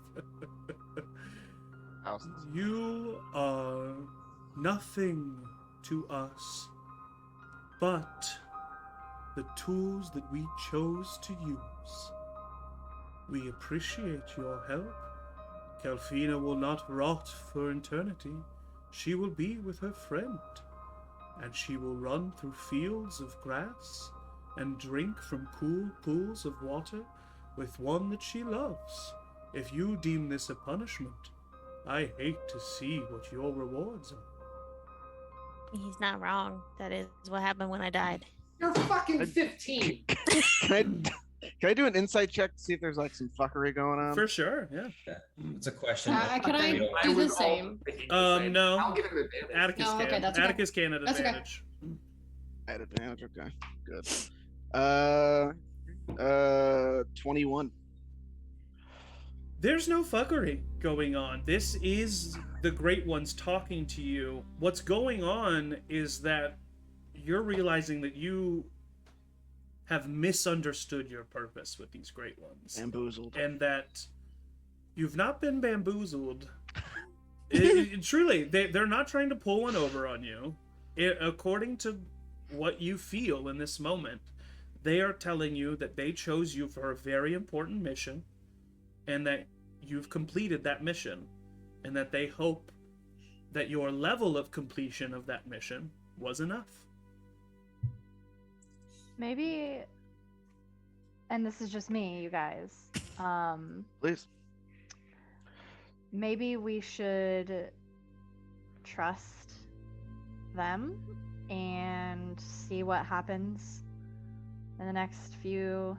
Thousands. You are nothing to us but the tools that we chose to use. We appreciate your help. Kalfina will not rot for eternity. she will be with her friend, and she will run through fields of grass and drink from cool pools of water with one that she loves. If you deem this a punishment, I hate to see what your rewards are. He's not wrong. That is what happened when I died. You're fucking 15. Can I do an insight check to see if there's like some fuckery going on? For sure, yeah. It's a question. Can I Real. do the was all same? thinking the same. No. I'll give him advantage. Atticus No, can. okay, that's okay. Atticus can at That's okay. advantage. At advantage. Okay, good. 21. There's no fuckery going on. This is the Great Ones talking to you. What's going on is that you're realizing that you have misunderstood your purpose with these Great Ones. Bamboozled. And that you've not been bamboozled. Truly, they're not trying to pull one over on you. According to what you feel in this moment, they are telling you that they chose you for a very important mission, and that you've completed that mission, and that they hope that your level of completion of that mission was enough. Maybe, and this is just me, you guys. Please. Maybe we should trust them and see what happens in the next few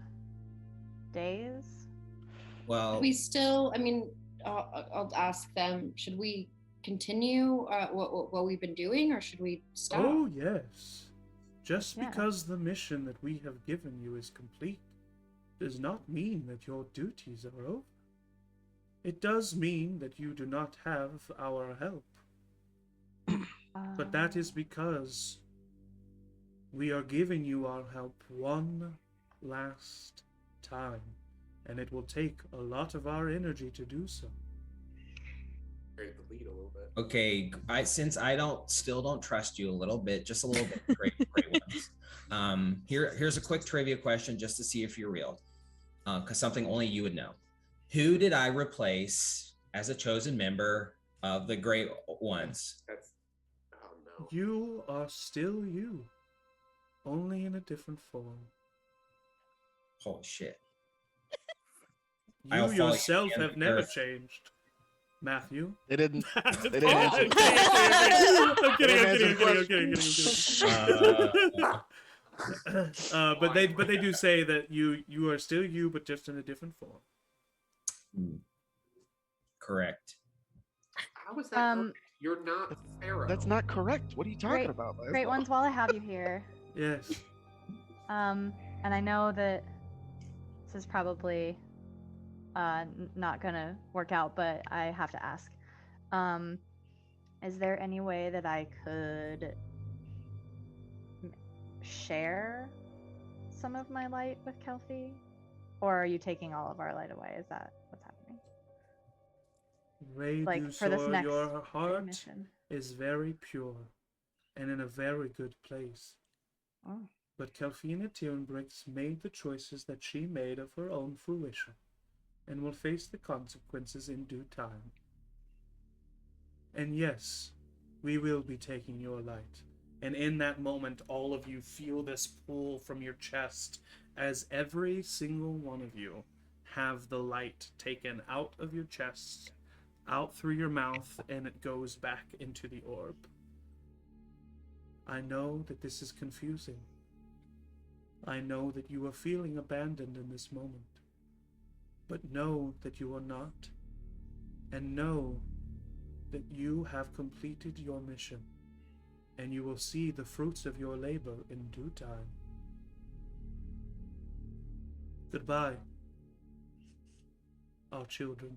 days. Well, We still, I mean, I'll ask them, should we continue what we've been doing, or should we stop? Oh, yes. Just Yeah. because the mission that we have given you is complete does not mean that your duties are over. It does mean that you do not have our help, but that is because we are giving you our help one last time, and it will take a lot of our energy to do so. Buried the lead a little bit. okay, since I still don't trust you a little bit, just a little bit, great ones. Here's a quick trivia question just to see if you're real, because something only you would know. Who did I replace as a chosen member of the Great Ones? That's oh no. You are still you, only in a different form. Holy shit! You I'll follow you yourself again, have never Earth. changed, Matthew. They didn't. They didn't answer. I'm kidding. But they do say that you are still you, but just in a different form. Correct. How is that? Correct? You're not Pharaoh. That's not correct. What are you talking Great- about, Liz? Great ones, while I have you here. Yes. And I know that this is probably not gonna work out, but I have to ask. Is there any way that I could share some of my light with Kelfie? Or are you taking all of our light away? Is that what's happening? Ray Like for this Dusor, next your heart mission. is very pure and in a very good place. Oh. But Kelfina Tierenbrix made the choices that she made of her own fruition, and will face the consequences in due time. And yes, we will be taking your light. And in that moment, all of you feel this pull from your chest as every single one of you have the light taken out of your chest, out through your mouth, and it goes back into the orb. I know that this is confusing. I know that you are feeling abandoned in this moment. But know that you are not. And know that you have completed your mission. And you will see the fruits of your labor in due time. Goodbye, our children.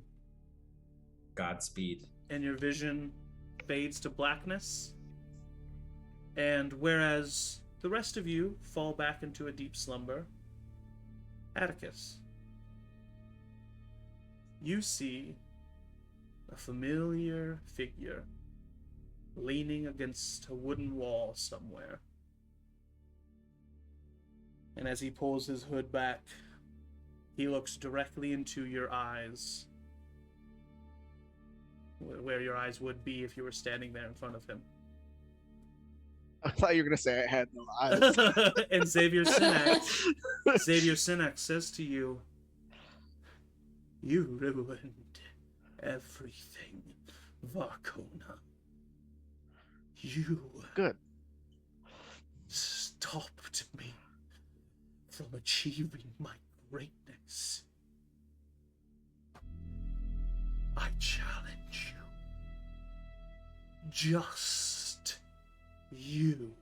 Godspeed. And your vision fades to blackness. And whereas the rest of you fall back into a deep slumber, Atticus, you see a familiar figure leaning against a wooden wall somewhere. And as he pulls his hood back, he looks directly into your eyes. where your eyes would be if you were standing there in front of him. I thought you were gonna say I had no eyes. And Xavier Synax says to you, "You ruined everything, Varkona. You Good. stopped me from achieving my greatness. I challenge you. Just you.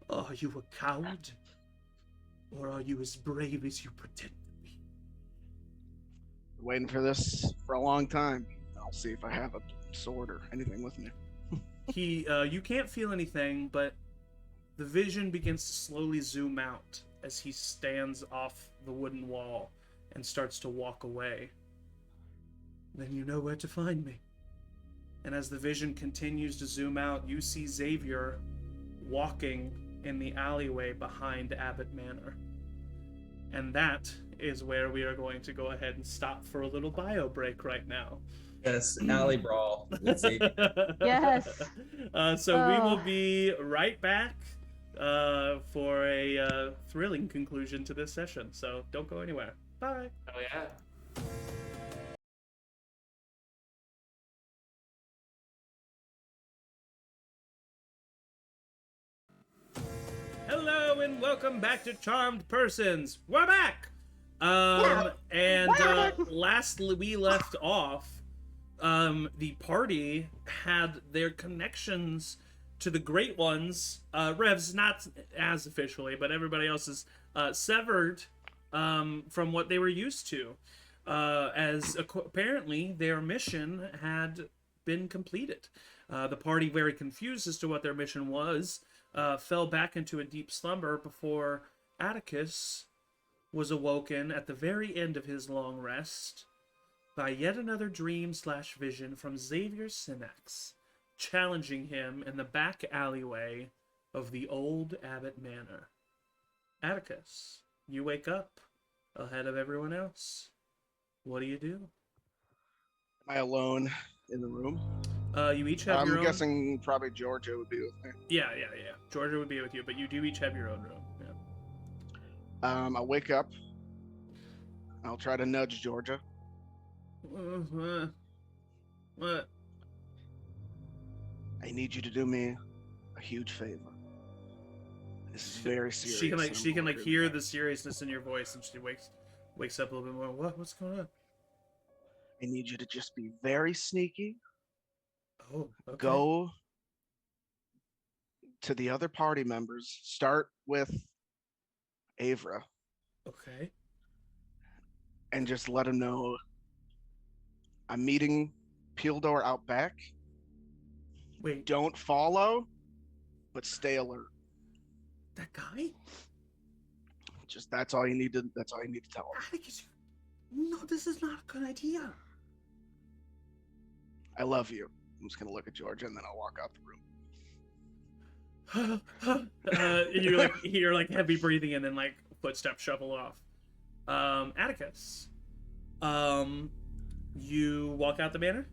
Are you a coward? Or are you as brave as you pretend to be?" Waiting for this for a long time. I'll see if I have a sword or anything with me. You can't feel anything, but the vision begins to slowly zoom out as he stands off the wooden wall and starts to walk away. "Then you know where to find me." And as the vision continues to zoom out, you see Xavier walking in the alleyway behind Abbott Manor. And that is where we are going to go ahead and stop for a little bio break right now. Yes, alley brawl. Let's see. Yes. So we will be right back for a thrilling conclusion to this session. So don't go anywhere. Bye. Oh yeah. Hello and welcome back to Charmed Persons. We're back. Last we left off, the party had their connections to the Great Ones. Rev's not as officially, but everybody else is severed from what they were used to, as apparently their mission had been completed. The party, very confused as to what their mission was, fell back into a deep slumber before Atticus was awoken at the very end of his long rest by yet another dream/vision from Xavier Synax, challenging him in the back alleyway of the old Abbott Manor. Atticus, you wake up ahead of everyone else. What do you do? Am I alone in the room? You each have your own... I'm guessing probably Georgia would be with me. Yeah. Georgia would be with you, but you do each have your own room. Yeah. I'll wake up. I'll try to nudge Georgia. What? I need you to do me a huge favor. This is very serious. She can hear the seriousness in your voice, and she wakes up a little bit more. What's going on? I need you to just be very sneaky. Oh, okay. Go to the other party members. Start with Avra. Okay. And just let them know I'm meeting Pildor out back. Wait. Don't follow, but stay alert. That guy? Just that's all you need to tell him. Atticus, no, this is not a good idea. I love you. I'm just gonna look at Georgia and then I'll walk out the room. You hear heavy breathing and then footsteps shuffle off. Atticus, you walk out the manor.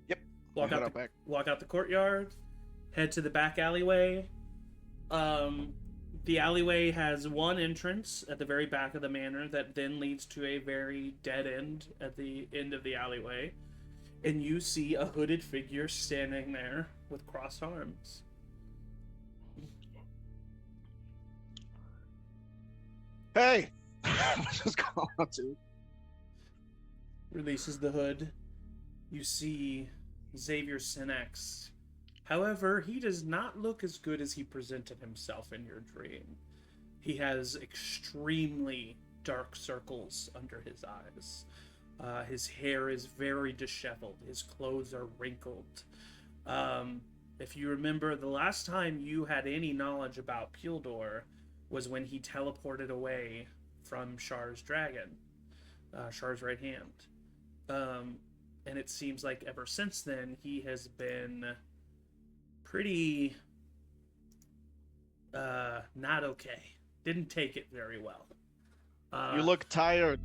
Yep. Walk out the courtyard. Head to the back alleyway. The alleyway has one entrance at the very back of the manor that then leads to a very dead end at the end of the alleyway. And you see a hooded figure standing there with crossed arms. Hey! Just call out to. Releases the hood. You see Xavier Synax. However, he does not look as good as he presented himself in your dream. He has extremely dark circles under his eyes. His hair is very disheveled. His clothes are wrinkled. If you remember, the last time you had any knowledge about Pildor was when he teleported away from Shar's dragon, Shar's right hand. And it seems like ever since then, he has been pretty not okay. Didn't take it very well. You look tired.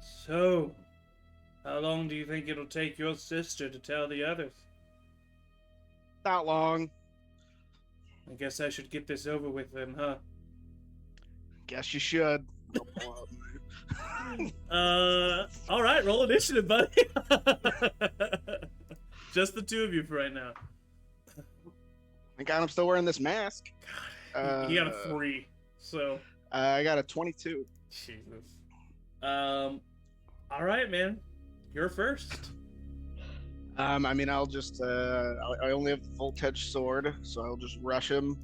So, how long do you think it'll take your sister to tell the others? Not long. I guess I should get this over with then, huh? Guess you should. All right, roll initiative, buddy. Just the two of you for right now. Thank God I'm still wearing this mask. He got a 3, so I got a 22. Jesus. All right, man. You're first. I mean, I'll just, I only have the voltage sword, so I'll just rush him,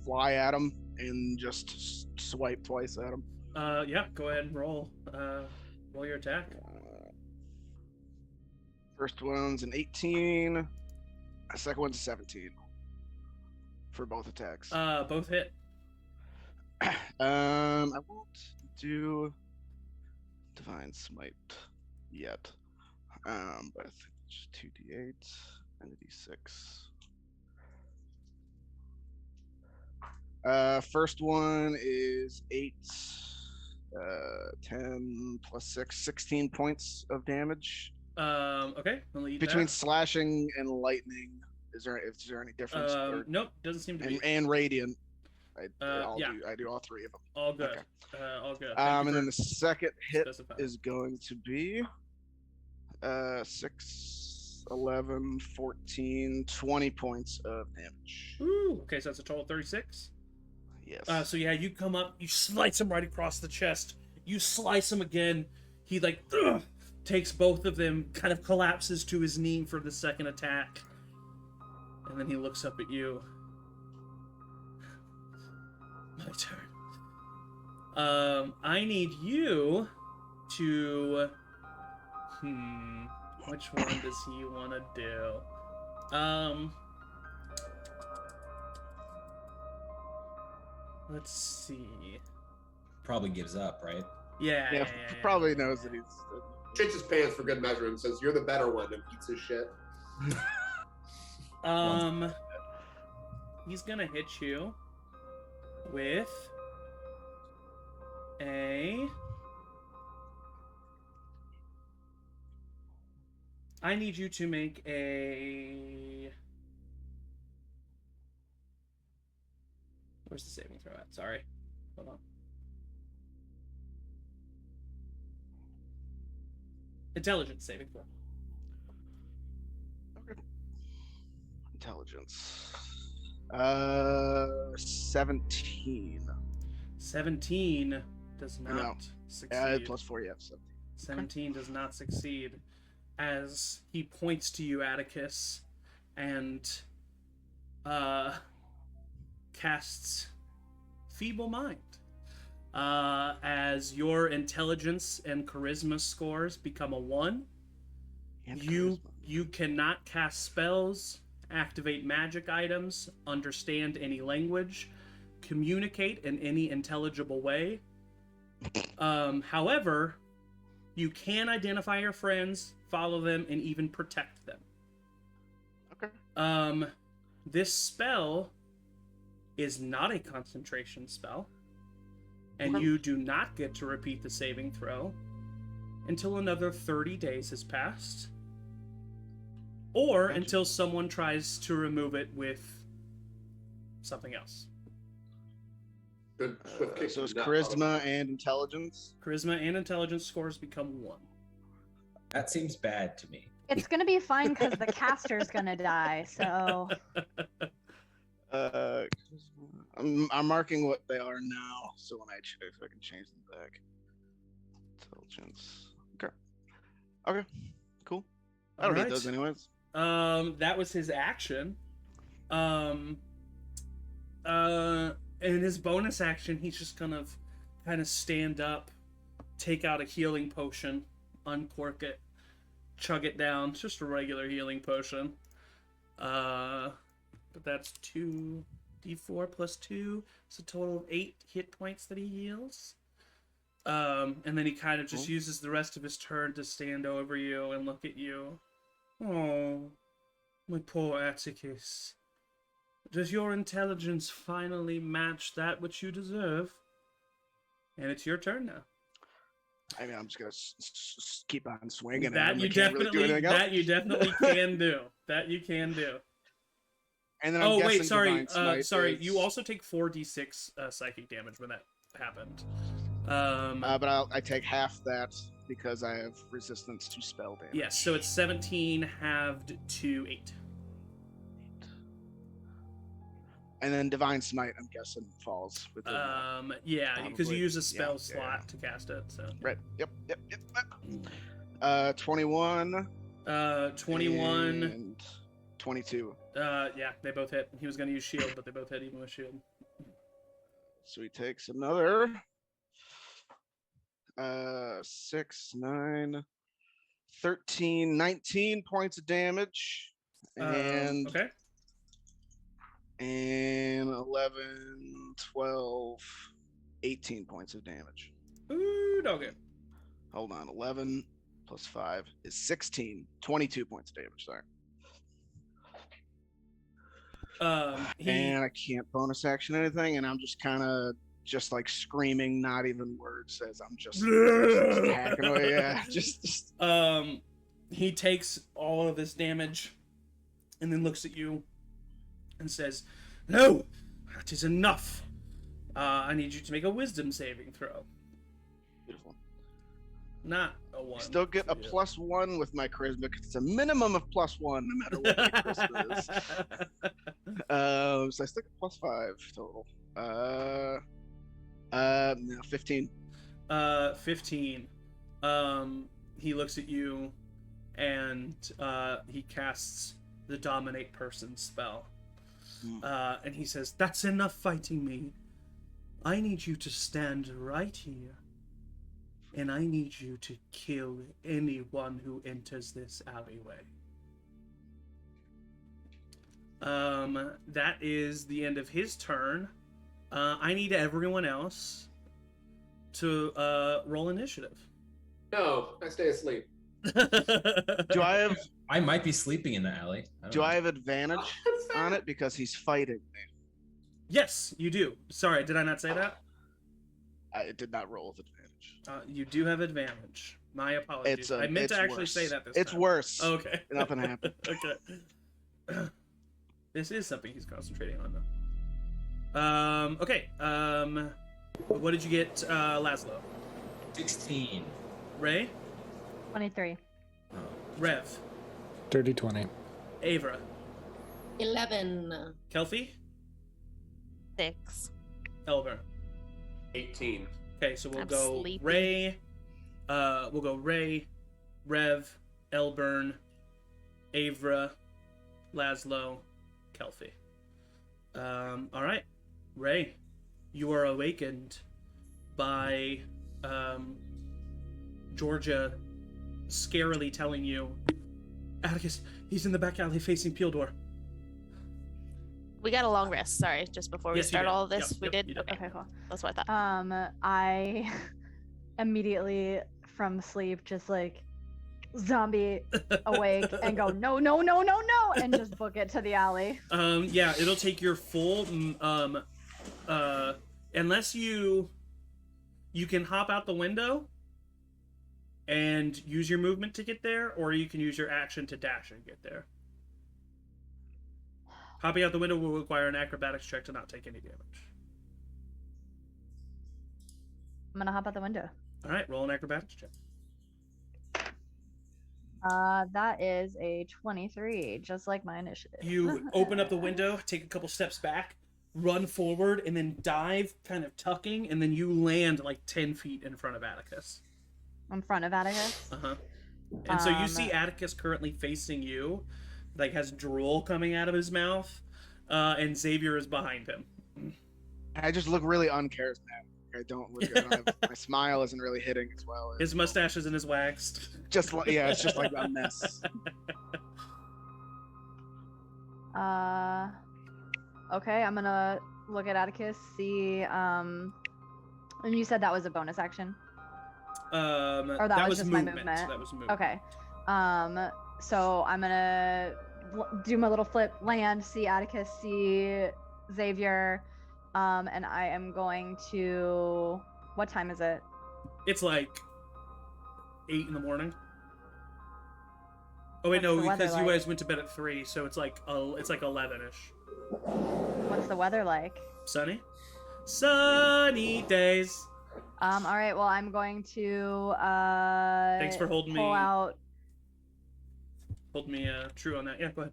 fly at him, and just swipe twice at him. Yeah, go ahead and roll. Roll your attack. First one's an 18. Second one's a 17. For both attacks. Both hit. I won't do Divine Smite yet. But I think it's 2d8 and a d6. First one is 8, 10 plus 6, 16 points of damage. Okay. I'll eat Between that. slashing and lightning, is there any difference? Nope, doesn't seem to be. And radiant. I do all three of them. All good. Okay. All good. And then the second hit specifying. is going to be 6, 11, 14, 20 points of damage. Ooh, okay, so that's a total of 36. Yes. So yeah, you come up, you slice him right across the chest. You slice him again. He takes both of them, kind of collapses to his knee for the second attack. And then he looks up at you. My turn. I need you to... Which one does he want to do? Let's see. Probably gives up, right? Yeah. Probably knows that he's... Shits his pants for good measure and says, "You're the better one," and eats his shit. He's gonna hit you with a... I need you to make a... Where's the saving throw at? Sorry. Hold on. Intelligence saving throw. Okay. Intelligence. 17. 17 does not No. succeed. Plus 4, yeah. 17 does not succeed. As he points to you, Atticus, and casts Feeble Mind. As your intelligence and charisma scores become a 1, And you charisma. cannot cast spells, activate magic items, understand any language, communicate in any intelligible way. However, you can identify your friends, follow them, and even protect them. Okay. This spell is not a concentration spell, and Okay. you do not get to repeat the saving throw until another 30 days has passed, or Gotcha. until someone tries to remove it with something else. Good swift kick. So it's Not charisma and intelligence. Charisma and intelligence scores become 1. That seems bad to me. It's gonna be fine because the caster's gonna die. So I'm marking what they are now, so when I can change them back. Intelligence. Okay. Cool. I don't need those anyways. That was his action. In his bonus action, he's just gonna kind of stand up, take out a healing potion, uncork it, chug it down. It's just a regular healing potion. But that's 2d4 plus 2. It's a total of 8 hit points that he heals. And then he kind of just uses the rest of his turn to stand over you and look at you. Oh, my poor Atticus. Does your intelligence finally match that which you deserve? And it's your turn now. I mean, I'm just gonna keep on swinging. at That him. you I can't really do definitely anything else. that you definitely can do. That you can do. And then I'm Oh guessing wait, sorry, Divine Smite sorry. is- You also take 4d6 psychic damage when that happened. but I take half that because I have resistance to spell damage. Yes, so it's 17 halved to 8. And then Divine Smite, I'm guessing, falls within that. Yeah, because you Probably. use a spell Yeah, slot yeah. to cast it. So. Right. Yep. 21. 21. And 22. Yeah, they both hit. He was gonna use shield, but they both hit even with shield. So he takes another 6, 9, 13, 19 points of damage. And Okay. and 11, 12, 18 points of damage. Ooh, doggy. Hold on. 11 plus 5 is 16. 22 points of damage. Sorry. And I can't bonus action anything, and I'm just kind of just like screaming, not even words, as I'm just hacking away. Yeah, just. He takes all of this damage, and then looks at you, and says, "No, that is enough. I need you to make a wisdom saving throw." Beautiful. Not a 1. Still get a Yeah. +1 with my charisma because it's a minimum of +1 no matter what my charisma is. So I still get +5 total. No, 15. 15. He looks at you, and he casts the Dominate Person spell. And he says, "That's enough fighting me. I need you to stand right here. And I need you to kill anyone who enters this alleyway." That is the end of his turn. I need everyone else to roll initiative. No, I stay asleep. Do I have I might be sleeping in the alley. Do I have advantage on it because he's fighting me? Yes, you do. Sorry, did I not say that? I did not roll with advantage. You do have advantage. My apologies. It's I meant to actually worse. say that this It's time. worse. Okay. Nothing happened. Okay. This is something he's concentrating on, though. Okay. What did you get, Laszlo? 16. Ray? 23. Rev? Dirty 20. Avra? 11. Kelfie? 6. Elber? 18. Okay, so we'll I'm go sleepy. Ray. We'll go Ray, Rev, Elburn, Avra, Laszlo, Kelfie. All right, Ray, you are awakened by Georgia scarily telling you, "Atticus, he's in the back alley facing Peeldor." We got a long rest. Sorry, just before we Yes, you start did. all of this, Yep, we yep, did. you did. Okay, Okay, cool. that's what I thought. I immediately from sleep just like zombie awake and go no, and just book it to the alley. Yeah, it'll take your full unless you can hop out the window and use your movement to get there, or you can use your action to dash and get there. Hopping out the window will require an acrobatics check to not take any damage. I'm gonna hop out the window. All right, roll an acrobatics check. That is a 23, just like my initiative. You open up the window, take a couple steps back, run forward, and then dive, kind of tucking, and then you land like 10 feet in front of Atticus. in front of Atticus. Uh-huh. And so you see Atticus currently facing you, like has drool coming out of his mouth, and Xavier is behind him. I just look really uncharismatic. I don't have, my smile isn't really hitting as well. As, His mustache isn't as waxed. just like it's just like a mess. Okay, I'm gonna look at Atticus, see, and you said that was a bonus action? Or that was just my movement. movement? That was movement. Okay. So I'm gonna do my little flip, land, see Atticus, see Xavier, and I am going to. What time is it? It's like 8 in the morning. Oh wait, What's no, the weather because you like? guys went to bed at 3, so it's like 11ish. What's the weather like? Sunny. Sunny days. All right. Well, I'm going to Thanks for holding pull me. out Hold me true on that. Yeah, go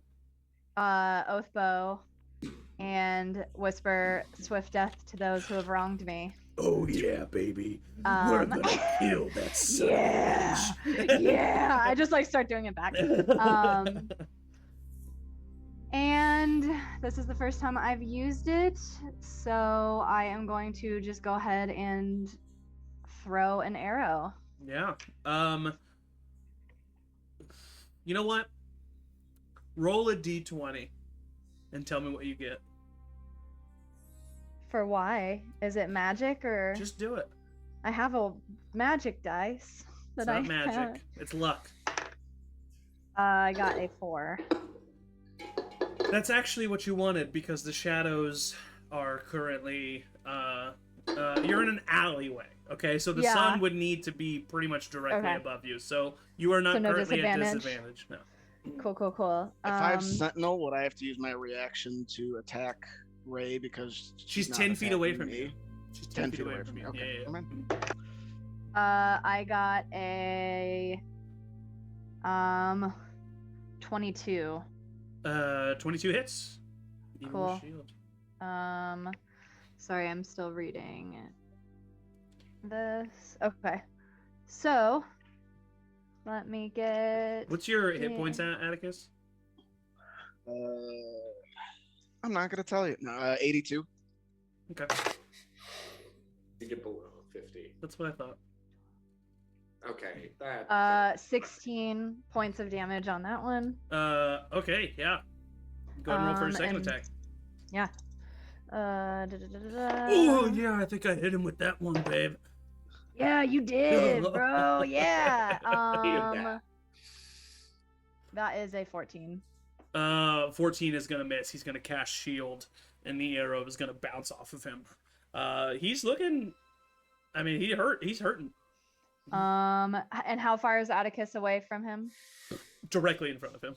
ahead. oath bow and whisper swift death to those who have wronged me. Oh yeah, baby. We're gonna kill that son Yeah, yeah. I just like start doing it back. And this is the first time I've used it, so I am going to just go ahead and throw an arrow. Yeah. You know what? Roll a d20 and tell me what you get. For why? Is it magic or? Just do it. I have a magic dice It's that not I magic. have. It's luck. I got a 4. That's actually what you wanted because the shadows are currently you're in an alleyway. Okay, so the Yeah. sun would need to be pretty much directly Okay. above you. So you are not So no currently at disadvantage? disadvantage. No. Cool. If I have Sentinel, would I have to use my reaction to attack Ray because She's not 10 feet away attacking from you. me? She's 10 feet away from you. Okay. Yeah. Never mind. I got a 22. 22 hits. Even with Cool. shield. Sorry, I'm still reading this. Okay. So, let me get... What's your hit points at, Atticus? I'm not gonna tell you. No, 82. Okay. You get below 50. That's what I thought. Okay. That. 16 points of damage on that one. Okay, yeah. Go ahead and roll for a second and- attack. Yeah. Oh, yeah, I think I hit him with that one, babe. Yeah, you did, bro. Yeah. that. That is a 14. 14 is gonna miss. He's gonna cast shield, and the arrow is gonna bounce off of him. He's looking. I mean, he's hurting. And how far is Atticus away from him? Directly in front of him.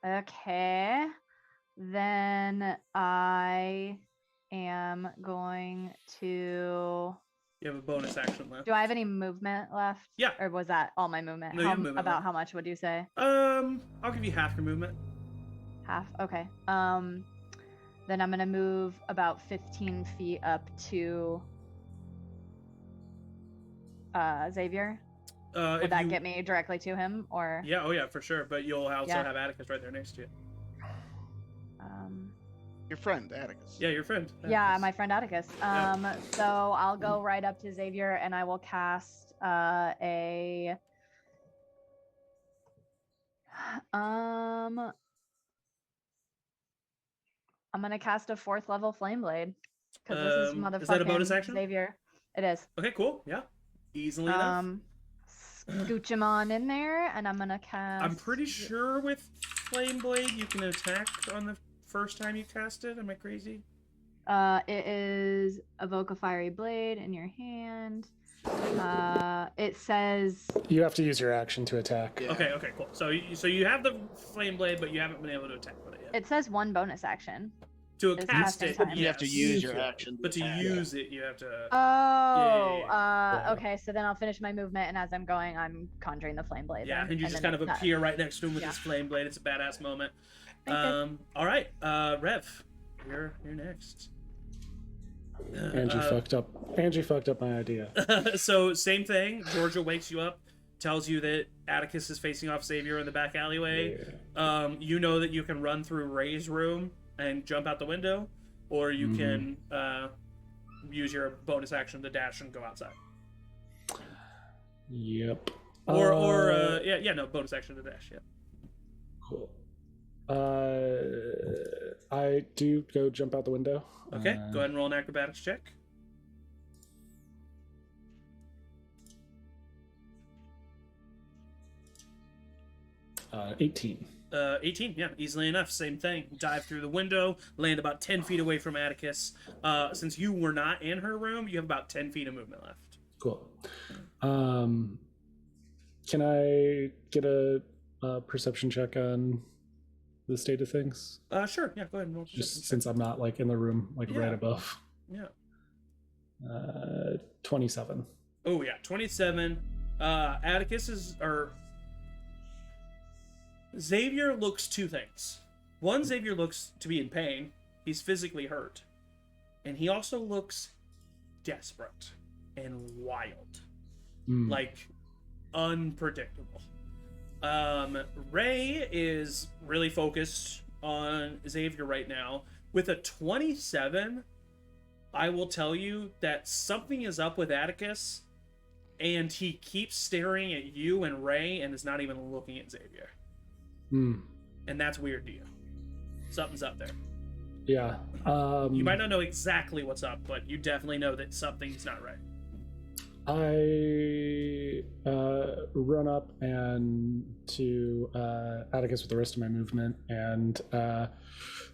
Okay. Then I am going to. You have a bonus action left. Do I have any movement left? Yeah. Or was that all my movement? No, you have movement about left. how much would you say? I'll give you half your movement. Half. Okay. Then I'm gonna move about 15 feet up to Xavier. Would that get me directly to him, or? Yeah, oh yeah, for sure. But you'll also Yeah. have Atticus right there next to you. Your friend, Atticus. Yeah, your friend. Yeah, Atticus. my friend Atticus. Yeah. So I'll go right up to Xavier and I will cast a I'm gonna cast a 4th level flame blade because this is motherfucking Is that a bonus action? Xavier. It is. Okay, cool. Yeah, easily enough. Scooch him on in there, and I'm gonna cast. I'm pretty sure with Flame Blade you can attack on the first time you cast it. Am I crazy? It is evoke a fiery blade in your hand. It says You have to use your action to attack. Yeah. Okay, cool. So you have the Flame Blade, but you haven't been able to attack with it yet. it says 1 bonus action. To It's cast casting it, time. You have to yes. use your action. But to attack. use it, you have to. Oh, yeah. okay. So then I'll finish my movement, and as I'm going, I'm conjuring the flame blade. Yeah, then, and you just then kind of it's not- appear right next to him with Yeah. his Flame Blade. It's a badass moment. Thank you. All right, Rev, you're next. Angie fucked up. Angie fucked up my idea. So same thing. Georgia wakes you up, tells you that Atticus is facing off Xavier in the back alleyway. You know that you can run through Ray's room and jump out the window, or you can use your bonus action to dash and go outside. Yep. Or no bonus action to dash. Yeah. Cool. I do go jump out the window. Okay, go ahead and roll an acrobatics check. Uh, 18. 18, yeah, easily enough. Same thing. Dive through the window, land about 10 feet away from Atticus. Since you were not in her room, you have about 10 feet of movement left. Cool. Can I get a perception check on the state of things? Sure, yeah, go ahead and roll. Just since I'm not like in the room, like Yeah. right above. Yeah. 27. Oh, yeah, 27. Atticus is, or Xavier looks two things. One, Xavier looks to be in pain. He's physically hurt. And he also looks desperate and wild. Like, unpredictable. Ray is really focused on Xavier right now. With a 27, I will tell you that something is up with Atticus, and he keeps staring at you and Ray and is not even looking at Xavier. And that's weird to you. Something's up there. Yeah. You might not know exactly what's up, but you definitely know that something's not right. I run up and to Atticus with the rest of my movement and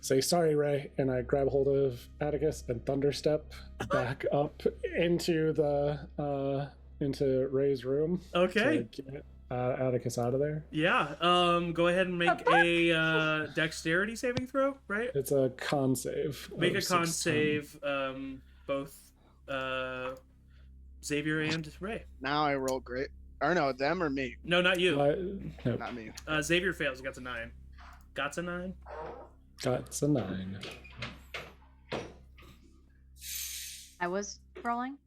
say, "Sorry, Ray," and I grab hold of Atticus and thunderstep back up into the into Ray's room. Okay. To get Atticus out of there. Yeah. Go ahead and make a dexterity saving throw. Right. It's a con save. Make a of con 16. save. Both Xavier and Ray. Now I roll great. Or no, them or me? No, not you. Nope. Not me. Xavier fails. Got a 9. Got a 9. Got a 9. I was rolling.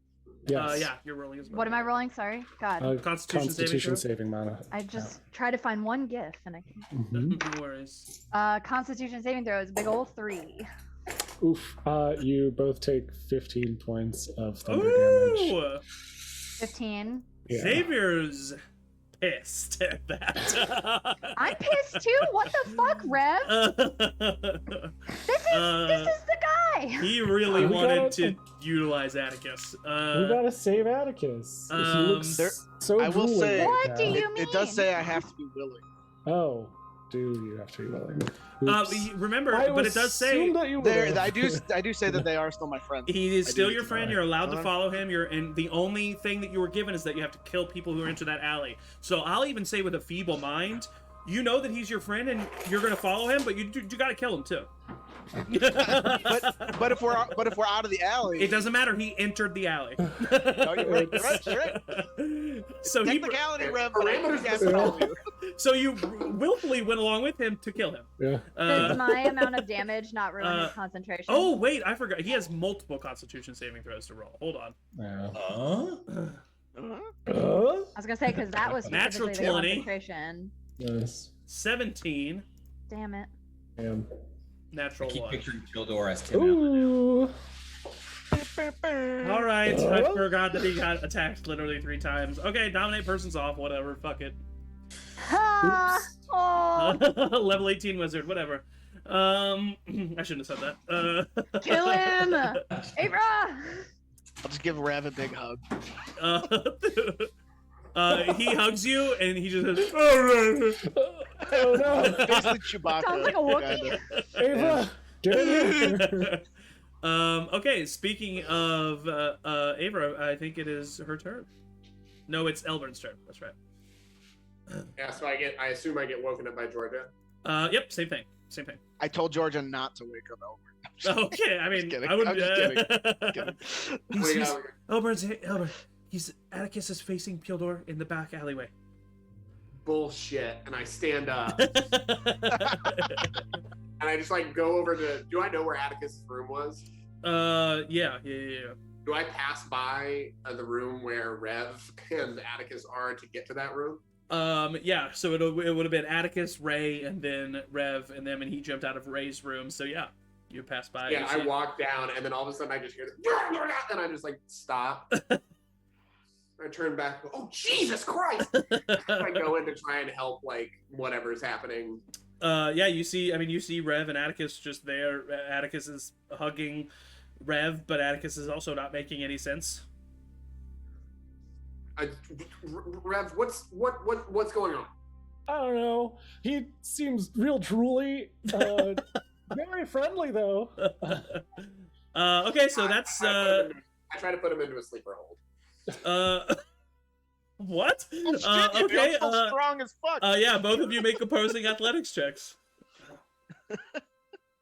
Yes. Yeah, you're rolling as well. What am I rolling? Sorry. God. Constitution saving mana. I just try to find one GIF and I can't. No worries. Constitution saving throw is a big old 3. Oof. You both take 15 points of thunder damage. Ooh! 15. Yeah. Xavier's pissed at that. I'm pissed too. What the fuck, Rev? This is the guy. He really We wanted gotta- to utilize Atticus. We gotta save Atticus. He looks There- so I will drooling say- right What now. do you It does mean? say I have to be willing. Oh, do you have to be willing? Remember, I but it does say assumed that you would There, have. I do say that they are still my friends. he is I do still get your to friend. know. You're allowed to Uh-huh. follow him. And the only thing that you were given is that you have to kill people who are into that alley. So I'll even say with a feeble mind, you know that he's your friend and you're gonna follow him, but you gotta kill him too. But if we're out of the alley, It doesn't matter. He entered the alley. No, you're right. You're right. You're right. So he, Technicality, Rev. Parameters Yes, decide. follow you. so you willfully went along with him to kill him. Yeah. Does my amount of damage not ruin his concentration? Oh wait, I forgot. He has multiple Constitution saving throws to roll. Hold on. Yeah. Uh-huh. I was gonna say because that was Natural specifically the 20. concentration. Yes. 17. Damn it. Damn. I Natural keep 1. picturing Kildor as Tim. Ooh. All right, I forgot that he got attacked literally 3 times. Okay, dominate person's off. Whatever. Fuck it. Ha! Oh, Level 18 wizard. Whatever. I shouldn't have said that. kill him! Abra! I'll just give Rev a big hug. He hugs you and he just says, "Oh, Oh no. Basically Chewbacca. Sounds like a Wookiee. kinda. Ava, get in here. Okay, speaking of Avra, I think it is her turn. No, it's Elburn's turn. That's right. Yeah, so I assume I get woken up by Georgia. Yep, same thing. Same thing. I told Georgia not to wake up Elmer. Okay, I mean, kidding. I wouldn't. I'm just kidding. Elburn's. Atticus is facing Pildor in the back alleyway. Bullshit. And I stand up. And I just like go over to. Do I know where Atticus' room was? Yeah. Do I pass by the room where Rev and Atticus are to get to that room? Yeah. So it would have been Atticus, Ray, and then Rev, and then when he jumped out of Ray's room. So yeah, you pass by. Yeah, you I see- walk down, and then all of a sudden I just hear the, and I just like stop. I turn back. Oh Jesus Christ! I go in to try and help, like whatever's happening. Yeah, you see Rev and Atticus just there. Atticus is hugging Rev, but Atticus is also not making any sense. Rev, what's going on? I don't know. He seems real drooly. Very friendly though. Okay, so that's I try to put him into a sleeper hold. What? Oh, shit, you Okay. feel so strong as fuck. Yeah, both of you make opposing athletics checks.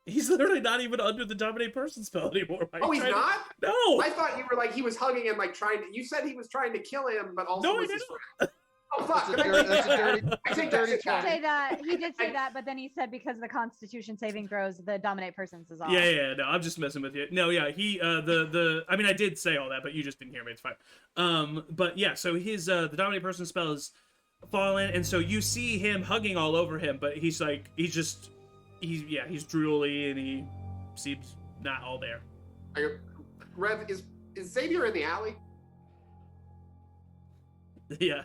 He's literally not even under the dominate person spell anymore. Oh, he's not? No. I thought you were like he was hugging him, like trying to. You said he was trying to kill him, but also No, I was his didn't. friend. Oh fuck! That's a dirty, I take dirty that shit try. back. Say that he did say that, but then he said because of the Constitution saving throws, the dominate persons is off. Yeah, no, I'm just messing with you. No, yeah, he I mean I did say all that, but you just didn't hear me. It's fine. But yeah, so his the dominate person spell is fallen, and so you see him hugging all over him, but he's drooly and he seems not all there. Rev, is Xavier in the alley? Yeah.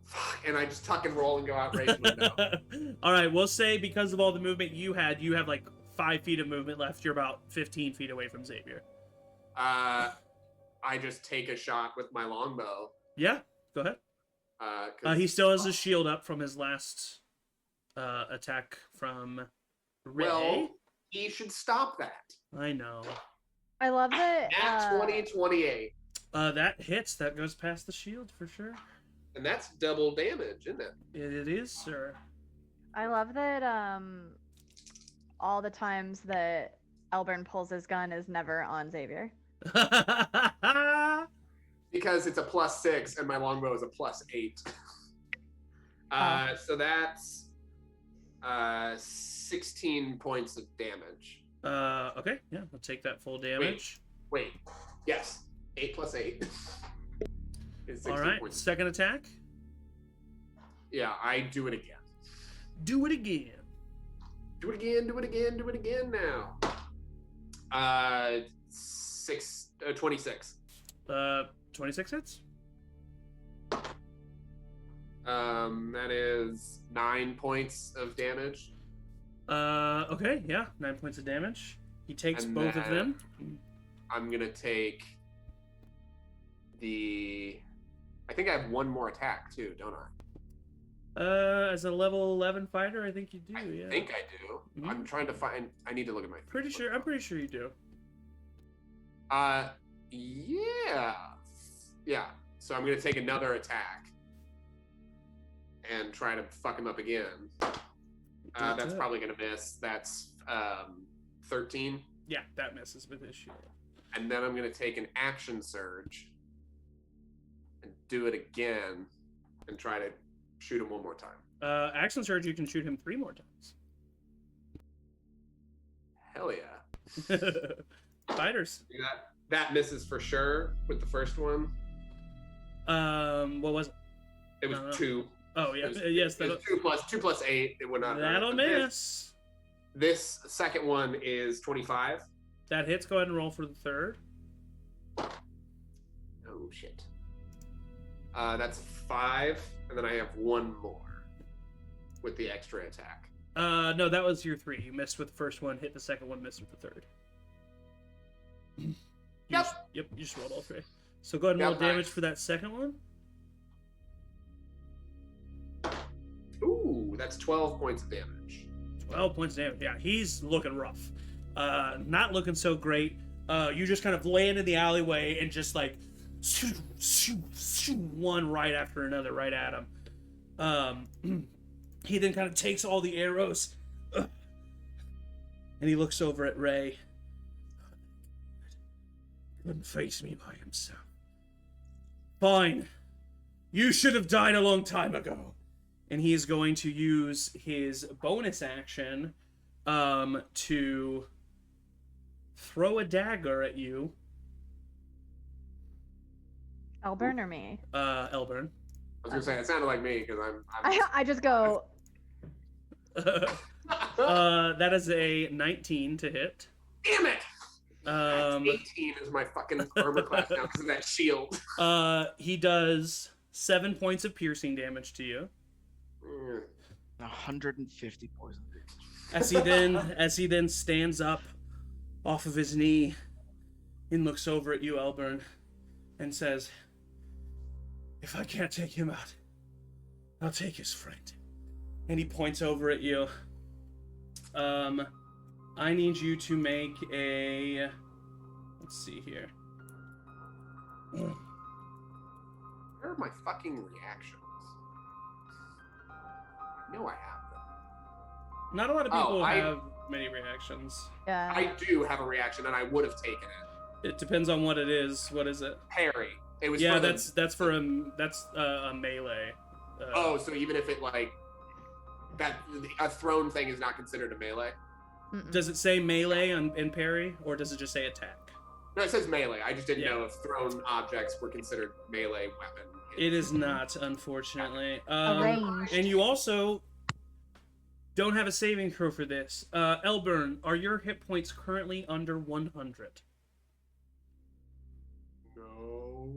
Fuck, and I just tuck and roll and go out right window. All right, we'll say because of all the movement you have like 5 feet of movement left. You're about 15 feet away from Xavier. I just take a shot with my longbow. Yeah, go ahead. He still has his shield up from his last attack from Ray. Well, he should stop that. I know. I love that. At 2028. That hits. That goes past the shield for sure. And that's double damage, isn't it? It is, sir. I love that. All the times that Elburn pulls his gun is never on Xavier. Because it's a +6 and my longbow is a +8. So that's 16 points of damage. Okay, yeah, I'll take that full damage. Wait. Yes. 8 + 8 is 16 All right, points. second attack. Yeah, I do it again. Do it again. Do it again, do it again, do it again now. 26. 26 hits. That is 9 points of damage. Okay, yeah, 9 points of damage. He takes And both of them. I'm gonna take I think I have one more attack too, don't I? As a level 11 fighter, I think you do. Yeah. I think I do. Mhm. I'm trying to find. I need to look at my. I'm pretty sure you do. Yeah. So I'm gonna take another attack and try to fuck him up again. That's probably gonna miss. That's 13. Yeah, that misses with his shield. And then I'm gonna take an action surge and do it again and try to shoot him one more time. Action surge, you can shoot him 3 more times. Hell yeah. Fighters. That misses for sure with the first one. What was it? It was No. 2. Oh yeah, It was, yes. it was 2 + 8. It would not. That'll hurt. miss. This second one is 25. That hits. Go ahead and roll for the third. Oh shit. That's 5, and then I have one more with the extra attack. No, that was your 3. You missed with the first one, hit the second one, missed with the third. Yep. You just rolled all 3. So go ahead and roll Yep, damage nice. for that second one. Ooh, that's 12 points of damage. 12 points of damage. Yeah, he's looking rough. Not looking so great. You just kind of land in the alleyway and just like one right after another right at him. He then kind of takes all the arrows and he looks over at Ray. Couldn't face me by himself. Fine. You should have died a long time ago. And he is going to use his bonus action to throw a dagger at you. Elburn or me? Elburn. I was gonna say it sounded like me because I'm I just go. That is a 19 to hit. Damn it! 18 is my fucking armor class now because of that shield. He does 7 points of piercing damage to you. 150 poison. As he then stands up off of his knee and looks over at you, Elburn, and says, "If I can't take him out, I'll take his friend. And he points over at you. I need you to make a... Let's see here. Where are my fucking reactions? I know I have them. Not a lot of people I- have many reactions. Yeah. I do have a reaction, and I would have taken it. It depends on what it is. What is it? Parry. It was. Yeah, for the- that's a melee. Oh, so even if it like that, a thrown thing is not considered a melee. Mm-mm. Does it say melee in parry, or does it just say attack? No, it says melee. I just didn't Yeah. know if thrown objects were considered melee weapon. It is not, unfortunately. Arranged. And you also don't have a saving throw for this. Elburn, are your hit points currently under 100? No.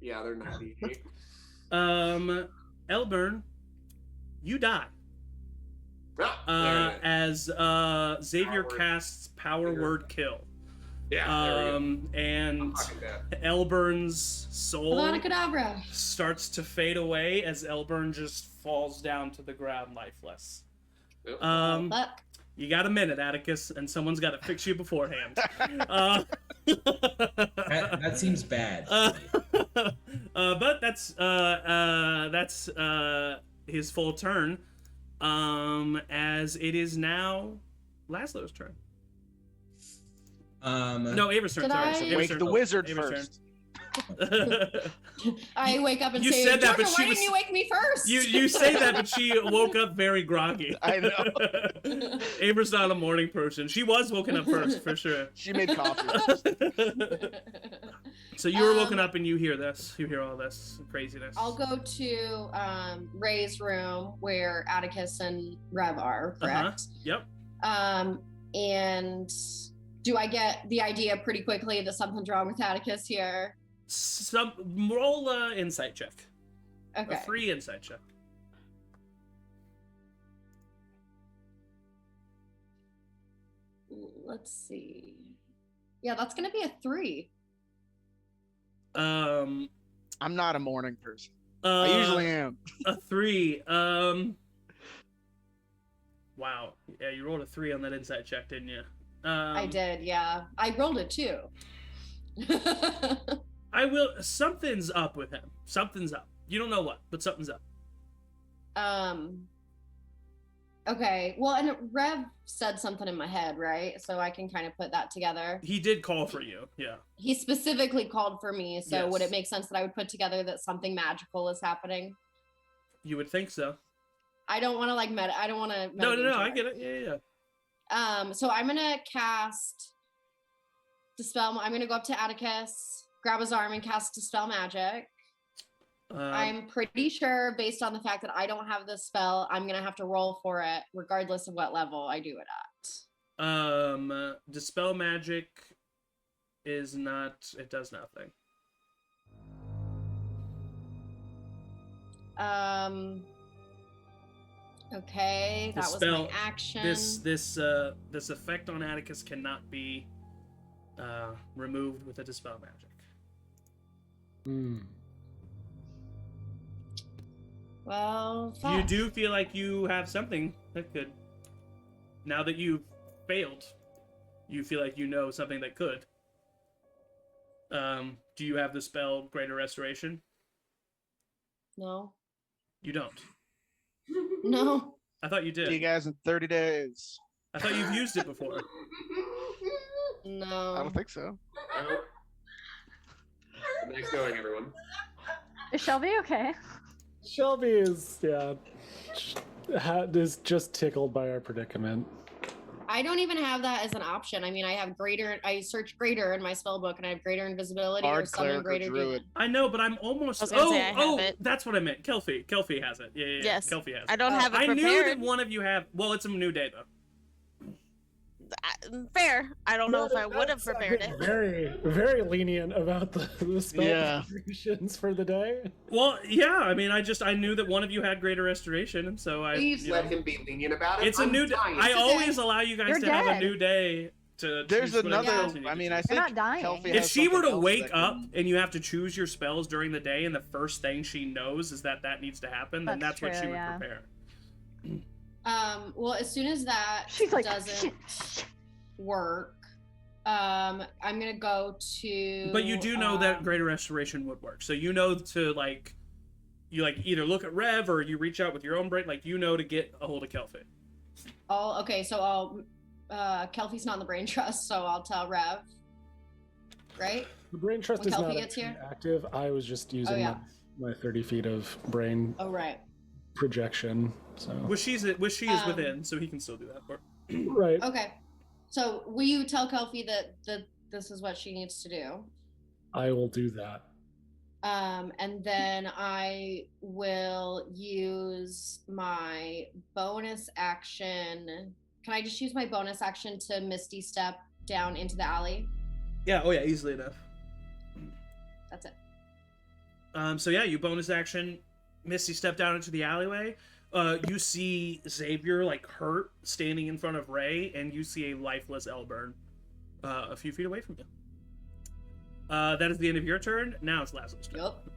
Yeah, they're 98. Elburn, you die. Ah, there it is. As Xavier Power word. casts Power Trigger. Word Kill. Yeah, there we go. And I'm fucking dead. Elburn's soul Avada Kedavra. starts to fade away as Elburn just falls down to the ground lifeless. Yep. Fuck. You got a minute, Atticus, and someone's got to fix you beforehand. That seems bad. But that's his full turn. As it is now Laszlo's turn. No, Ava's turn. Did Sorry. I- Ava's Wake turn. the wizard Ava's first. I wake up and You say, said that, Georgia, but she why was- didn't you wake me first? You say that, but she woke up very groggy. I know. Ava's not a morning person. She was woken up first, for sure. She made coffee. So you were woken up and you hear this. You hear all this craziness. I'll go to Ray's room where Atticus and Rev are, correct? Yep. And do I get the idea pretty quickly that something's wrong with Atticus here? Roll a insight check. Okay. A free insight check. Let's see. Yeah, that's gonna be a 3. Um. I'm not a morning person. I usually am. A 3. Wow. Yeah, you rolled a 3 on that insight check, didn't you? I did, yeah. I rolled it too. I will. Something's up with him. Something's up. You don't know what, but something's up. Okay. Well, and Rev said something in my head, right? So I can kind of put that together. He did call for you. Yeah. He specifically called for me, so would Yes. it make sense that I would put together that something magical is happening? You would think so. I don't want to like I don't want to. No. I get it. Yeah. So I'm gonna cast Dispel. I'm gonna go up to Atticus, grab his arm, and cast Dispel Magic. I'm pretty sure, based on the fact that I don't have this spell, I'm gonna have to roll for it, regardless of what level I do it at. Dispel Magic is not. It does nothing. Okay, The that was spell- my action. This effect on Atticus cannot be removed with a Dispel Magic. Hmm. Well, You fuck. do feel like you have something that could. Now that you've failed, you feel like you know something that could. Do you have the spell Greater Restoration? No. You don't. No. I thought you See you did. guys in 30 days. I thought you've used it before. No. I don't think so. Well, nice knowing everyone. Is Shelby okay? Shelby is is just tickled by our predicament. I don't even have that as an option. I mean, I have greater. I search greater in my spell book, and I have greater invisibility or Bard, summon cleric, or greater druid. demon. I know, but I'm almost. I was gonna say I have it. That's what I meant. Kelfie has it. Yeah. Yes. Kelfie has it. I don't have it I prepared. knew that one of you have. Well, it's a new day though. Fair. I don't know if I would have That's prepared it. Very, very lenient about the spell Yeah. contributions for the day. Well, yeah. I mean, I knew that one of you had Greater Restoration, and so I. Please you let know, him be lenient about it. It's a I'm new day. dying. I always allow you guys You're to have a dead. new day to There's choose whatever another. spells you need I to mean, choose. I think not dying. Kelpie If has she were to something else wake that up can- and you have to choose your spells during the day, and the first thing she knows is that needs to happen, then That's that's what she true, would yeah. prepare. Well, as soon as that She's like, doesn't work, I'm gonna go to. But you do know that Greater Restoration would work, so you know to like, you like either look at Rev or you reach out with your own brain, like you know to get a hold of Kelpie. Okay, so Kelpie's not in the brain trust, so I'll tell Rev. Right? The brain trust When is Kelpie not gets here? active. I was just using yeah. my 30 feet of brain Oh right. projection. So Which she is within, so he can still do that part. right. Okay. So will you tell Kelpie that this is what she needs to do? I will do that. And then I will use my bonus action. Can I just use my bonus action to Misty Step down into the alley? Yeah. Oh yeah. Easily enough. That's it. So yeah, you bonus action, Misty step down into the alleyway. You see Xavier like hurt, standing in front of Ray, and you see a lifeless Elburn, a few feet away from you. That is the end of your turn. Now it's Laszlo's turn. Yup.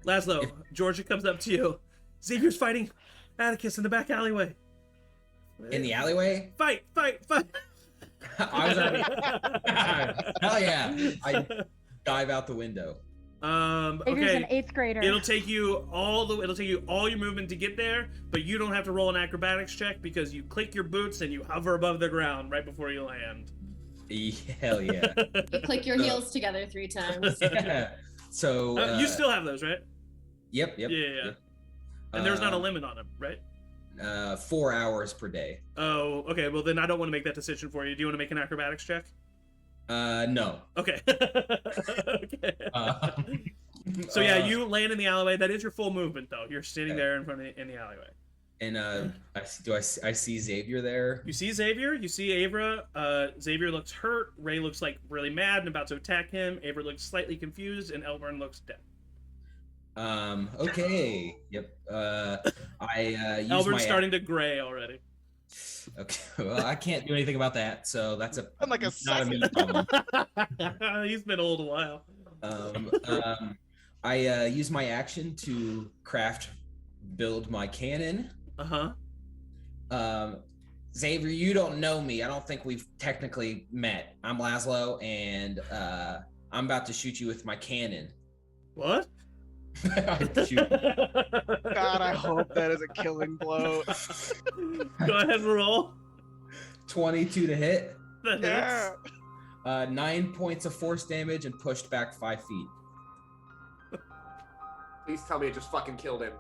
Laszlo, Georgia comes up to you. Xavier's fighting Atticus in the back alleyway. In the alleyway? Fight! I was already. Hell yeah! I dive out the window. Xavier's Okay. an 8th grader. It'll take you all your movement to get there, but you don't have to roll an acrobatics check because you click your boots and you hover above the ground right before you land. Hell yeah! You click your heels together 3 times. Yeah. So You still have those, right? Yep. Yeah. And there's not a limit on them, right? 4 hours per day. Oh, okay. Well, then I don't want to make that decision for you. Do you want to make an acrobatics check? No. Okay. Okay. So yeah, you land in the alleyway. That is your full movement, though. You're standing there in front of in the alleyway. And I see Xavier there? You see Xavier. You see Avra. Xavier looks hurt. Ray looks like really mad and about to attack him. Avra looks slightly confused, and Elburn looks dead. Okay. Yep. I use Elburn's my starting to gray already. Okay. Well, I can't do anything about that, so that's I'm like a not a me second. problem. He's been old a while. I use my action to build my cannon. Xavier, you don't know me. I don't think we've technically met. I'm Laszlo, and I'm about to shoot you with my cannon. What? Shoot. God, I hope that is a killing blow. Go ahead and roll. 22 to hit. That hits. Yeah. 9 points of force damage and pushed back 5 feet. Please tell me it just fucking killed him.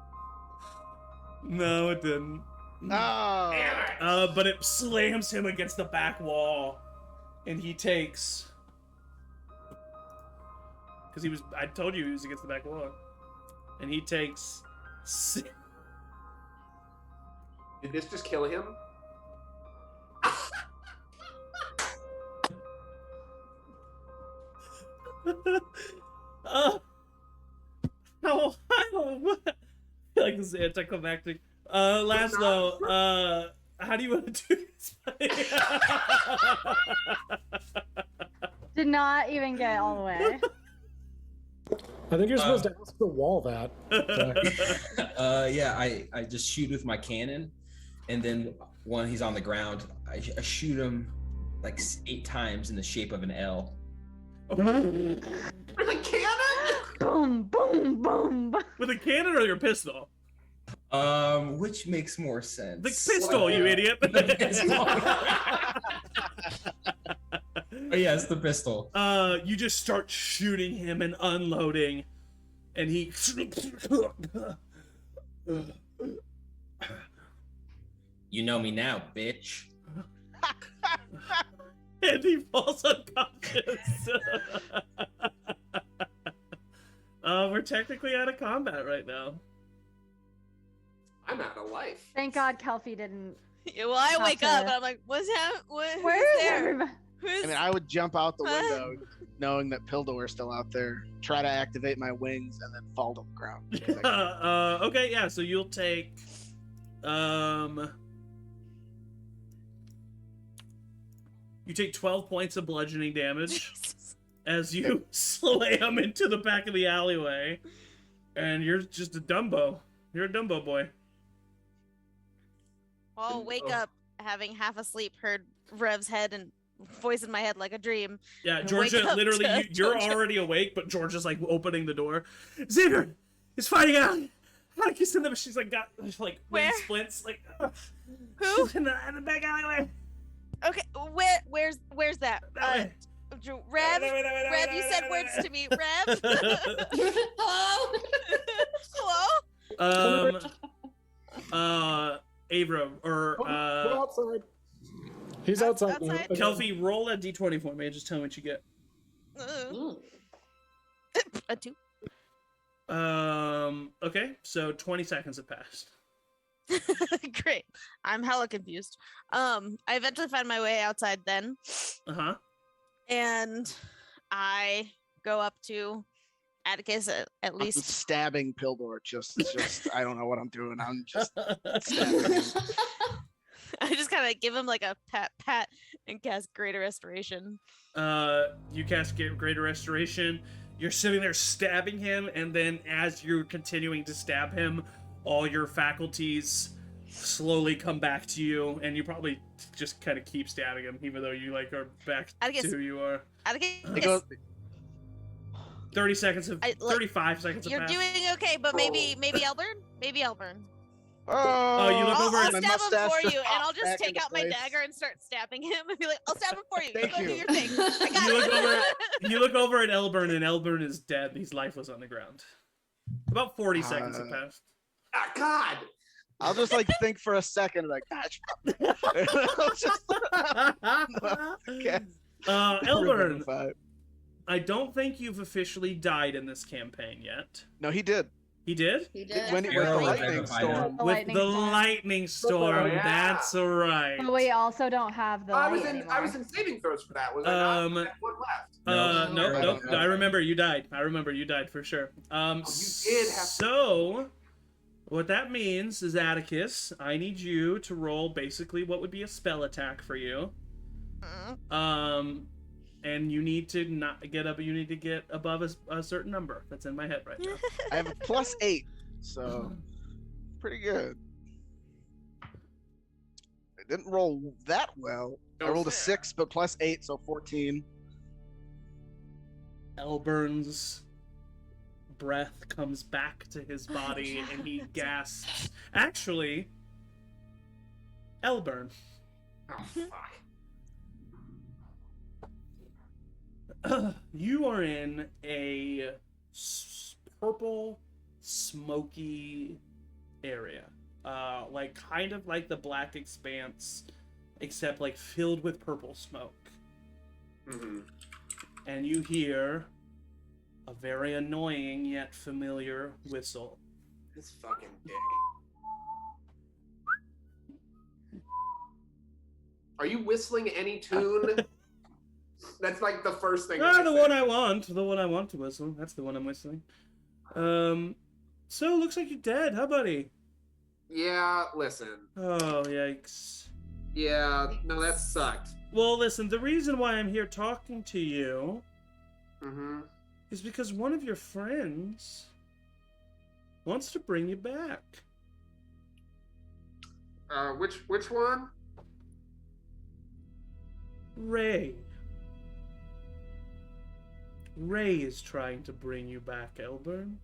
No, it didn't. Oh. But it slams him against the back wall, and he takes. Because I told you he was against the back wall, and he takes. Did this just kill him? No, I don't. I feel like this is anticlimactic. Laszlo, how do you want to do this? Did not even get all the way. I think you're supposed to ask the wall that. Yeah, I just shoot with my cannon, and then when he's on the ground, I shoot him like 8 times in the shape of an L. With a cannon? Boom, boom, boom. With a cannon or your pistol? Which makes more sense? The pistol, you idiot. The pistol. Oh, yes, the pistol. You just start shooting him and unloading, and he. You know me now, bitch. And he falls unconscious. We're technically out of combat right now. I'm out of life. Thank God Kelpie didn't. Yeah, well, I Have wake to- up and I'm like, who's Where who's is there? everybody? Who's I mean, I would jump out the window knowing that Pildower's still out there, try to activate my wings, and then fall to the ground. Okay, yeah, so you'll take You take 12 points of bludgeoning damage Jesus. as you slam into the back of the alleyway, and you're just a Dumbo. You're a Dumbo boy. I'll wake up having half asleep, heard Rev's head and voice in my head like a dream. Yeah, and Georgia, wake up literally, to you're Georgia. already awake, but Georgia's like opening the door. Xavier is fighting out. How to kiss in them? She's like got like Where? wind splints. Like Who? She's in the back alleyway. Okay, where's that? That way. Rev, Rev, you said words to me. Rev, Hello? hello. Avro or We're outside. He's outside. Outside? Kelfie, roll a d20 for me and just tell me what you get. A 2. Okay, so 20 seconds have passed. Great. I'm hella confused. I eventually find my way outside then, Uh-huh. and I go up to Atticus at I'm least. stabbing Pildor. Just I don't know what I'm doing. I'm just stabbing him. I just kind of give him like a pat and cast Greater Restoration. You cast Greater Restoration. You're sitting there stabbing him, and then as you're continuing to stab him, all your faculties slowly come back to you, and you probably just kind of keep stabbing him, even though you like are back Atticus. to who you are. Atticus, It goes, 30 seconds of I- like, 35 seconds have you're passed. doing okay, but maybe Elburn? Maybe Elburn. oh, you look over I'll at my stab him mustache for just you, and pops I'll just back take into out my place. dagger and start stabbing him and be like, I'll stab him for you. Thank Go do you. your thing. I got You look it. over. You look over at Elburn, and Elburn is dead. He's lifeless on the ground. About 40 seconds have passed. Ah, God. I'll just like think for a second, like, gosh. Okay. Elburn, 5. I don't think you've officially died in this campaign yet. No, he did. He did? He did. When with the Arrow lightning identified storm. The With lightning the storm. lightning storm, Yeah. that's right. But we also don't have the I light was anymore. in saving throws for that. Was I not? Um, I had one left. No, I nope. don't know. I remember you died. I remember you died for sure. you did have to- So, what that means is, Atticus, I need you to roll basically what would be a spell attack for you. And you need to not get up. You need to get above a certain number. That's in my head right now. I have a +8, so pretty good. I didn't roll that well. I rolled a 6, but +8, so 14. Elburn's breath comes back to his body, and he gasps. Actually, Elburn, Oh, fuck. you are in a purple, smoky area. Like kind of like the Black Expanse, except like filled with purple smoke. Mm-hmm. And you hear a very annoying yet familiar whistle. This fucking dick. Are you whistling any tune? That's like the first thing. Ah, the one I want. The one I want to whistle. That's the one I'm whistling. So looks like you're dead, huh, buddy? Yeah, listen. Oh, yikes. Yeah, no, that sucked. Well, listen, the reason why I'm here talking to you Mm-hmm. is because one of your friends wants to bring you back. Which one? Ray. Ray is trying to bring you back, Elburn.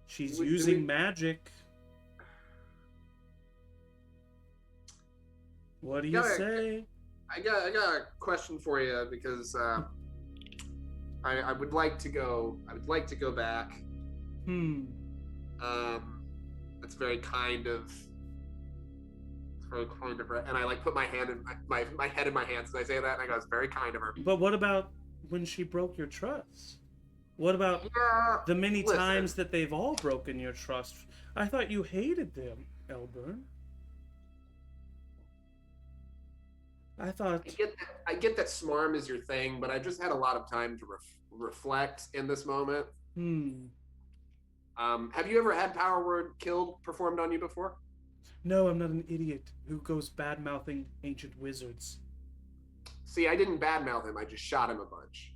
She's Do we- using magic. What do you Gotta- say? I got a question for you because I would like to go. I would like to go back. That's very kind of. It's very kind of her. And I like put my hand in my head in my hands and I say that and I go, it's very kind of her. But what about when she broke your trust? What about Yeah. the many listen. times that they've all broken your trust? I thought you hated them, Elburn. I thought... I get that smarm is your thing, but I just had a lot of time to reflect in this moment. Hmm. Have you ever had power word killed performed on you before? No, I'm not an idiot who goes bad-mouthing ancient wizards. See, I didn't badmouth him. I just shot him a bunch.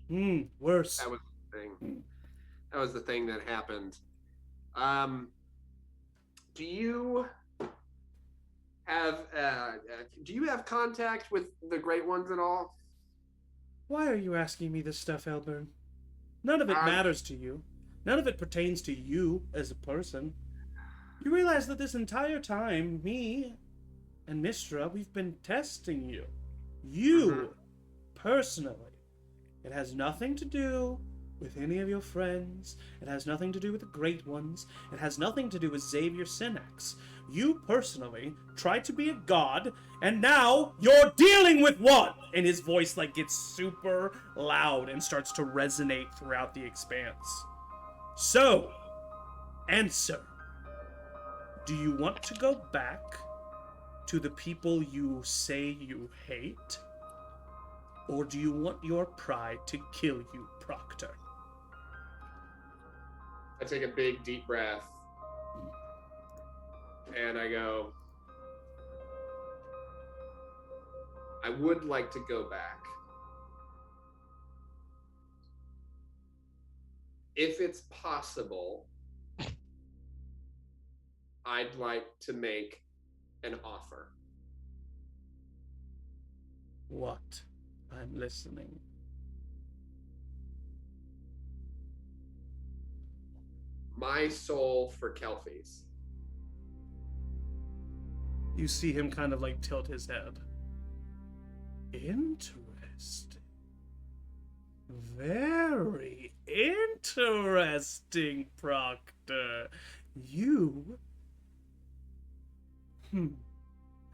Worse. That was the thing. That was the thing that happened. Do you have contact with the Great Ones at all? Why are you asking me this stuff, Elburn? None of it matters to you. None of it pertains to you as a person. You realize that this entire time, me and Mistra, we've been testing you. You, personally. It has nothing to do with any of your friends. It has nothing to do with the Great Ones. It has nothing to do with Xavier Synax. You personally tried to be a god, and now you're dealing with one! And his voice gets super loud and starts to resonate throughout the expanse. So, answer. Do you want to go back to the people you say you hate? Or do you want your pride to kill you, Proctor? I take a big, deep breath. And I go, I would like to go back. If it's possible, I'd like to make an offer. What? I'm listening. My soul for Kelfies. You see him kind of tilt his head. Interesting. Very interesting, Proctor. You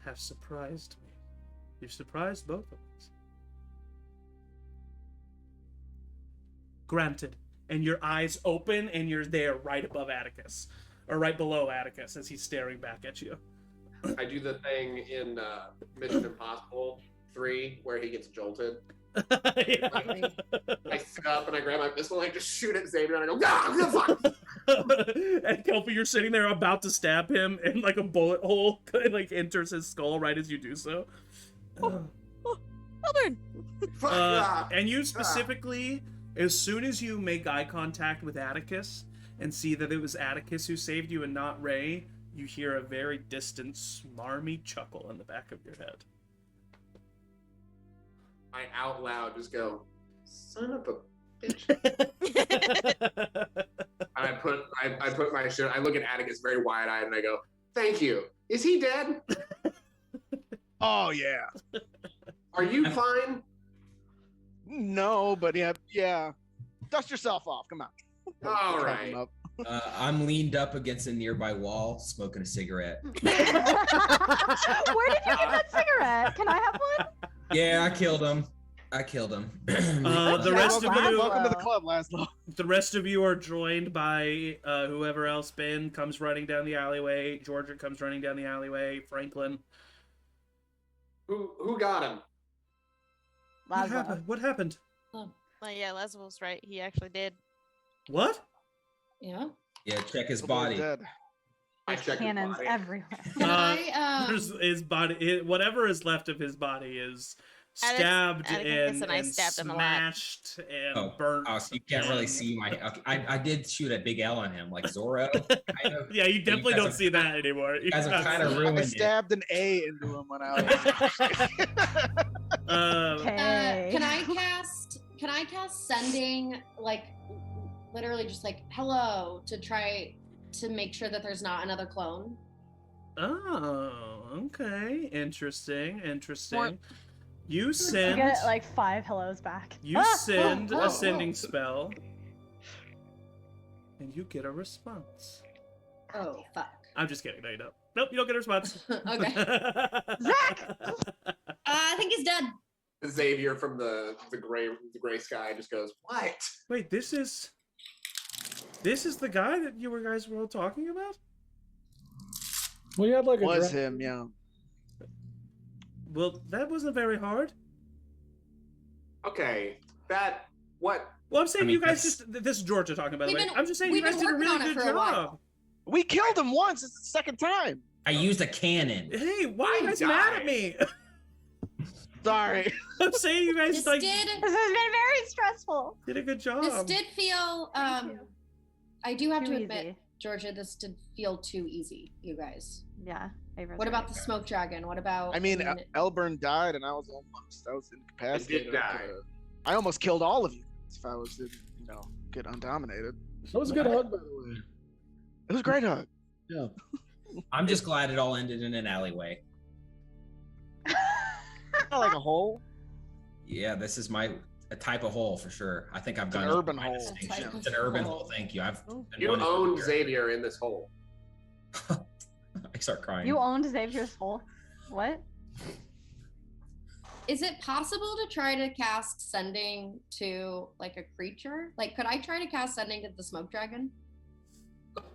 have surprised me. You've surprised both of us. Granted. And your eyes open and you're there right above Atticus. Or right below Atticus as he's staring back at you. I do the thing in Mission Impossible 3 where he gets jolted. Yeah. I sit up and I grab my pistol and I just shoot at Xavier and I go, ah, fuck! And Kelpie, you're sitting there about to stab him and a bullet hole enters his skull right as you do so. Elburn! And you specifically, as soon as you make eye contact with Atticus and see that it was Atticus who saved you and not Ray, you hear a very distant, smarmy chuckle in the back of your head. I out loud just go, son of a bitch. I put my shit, I look at Atticus very wide-eyed and I go, thank you. Is he dead? Oh, yeah. Are you fine? No, but yeah. Dust yourself off. Come on. All right. I'm leaned up against a nearby wall, smoking a cigarette. Where did you get that cigarette? Can I have one? Yeah, I killed him. The rest of you, welcome to the club, Laszlo. The rest of you are joined by whoever else. Ben comes running down the alleyway. Georgia comes running down the alleyway. Franklin. Who got him? What happened? Oh, yeah, Laszlo's right. He actually did. What? Yeah. Yeah, check his body. I check Cannons his body. everywhere. Can I There's his body. Whatever is left of his body is stabbed Atticus and I and stabbed him a lot. smashed and burnt. Oh, so you can't really see my. Okay, I did shoot a big L on him, like Zorro. Kind of. Yeah, you definitely guys don't are- see that anymore. You guys have kind of I ruined it. stabbed an A into him when I was. Okay. Can I cast sending, literally just hello, to try to make sure that there's not another clone? Oh, okay. Interesting. More- You You send. get 5 hellos back. You send oh, a oh. sending spell, and you get a response. Oh, fuck. I'm just kidding. No, you don't. Nope, you don't get a response. Okay. Zach! I think he's dead. Xavier from the gray sky just goes, what? Wait, this is the guy that you guys were all talking about? We had a Was him, yeah. Well, that wasn't very hard. Okay, what? Well, I'm saying I mean, you guys that's- this is Georgia talking, by the We've way. been- I'm just saying you we've guys been did a working really on it good for a while. job. We killed him once. It's the second time. I used a cannon. Hey, why are you guys mad at me? Sorry. I'm saying you guys This like did This has been very stressful. did a good job. this did feel you. I do have Too to admit, easy. Georgia, this did feel too easy, you guys. Yeah. Ava's What about right. the smoke dragon? What about I mean, Elburn died, and I was incapacitated. die. I almost killed all of you if I was, get undominated. That was a good hug, by the way. It was a great hug. Yeah. I'm just glad it all ended in an alleyway. Not like a hole. Yeah, this is a type of hole for sure. I think I've It's an gone urban my hole. distinction. Yeah. It's an urban hole. Thank you. I've been You wanting to own hear. Xavier in this hole. I start crying. You owned Xavier's hole. What? Is it possible to try to cast sending to like a creature? Like, could I try to cast sending to the smoke dragon?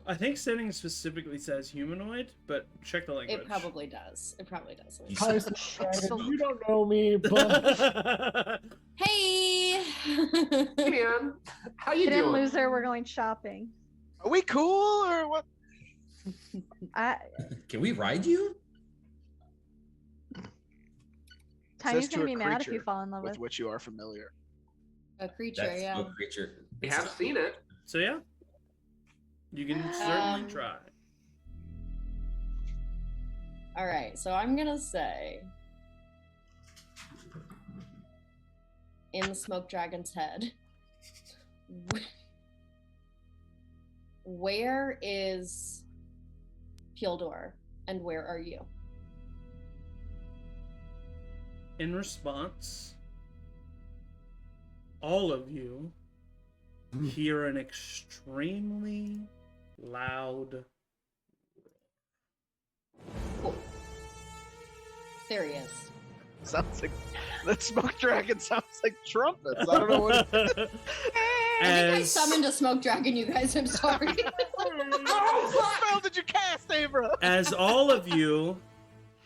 I think sending specifically says humanoid, but check the language. It probably does. It probably does. You Hi, said- Dragon. You don't know me, but Hey! Hey man, how you Get in, doing? loser. We're going shopping. Are we cool or what? Can we ride you? Tiny's Says to gonna a be mad if you creature fall in love with with. which you are familiar. A creature, That's yeah. no creature. We have seen it. So yeah, you can certainly Um, try. All right, so I'm gonna say in the smoke dragon's head, where is Pildor and where are you? In response, all of you hear an extremely loud Cool. There he is. Sounds like that smoke dragon sounds like trumpets. I don't know what. I think I summoned a smoke dragon, you guys. I'm sorry. What spell did you cast, Abra? as all of you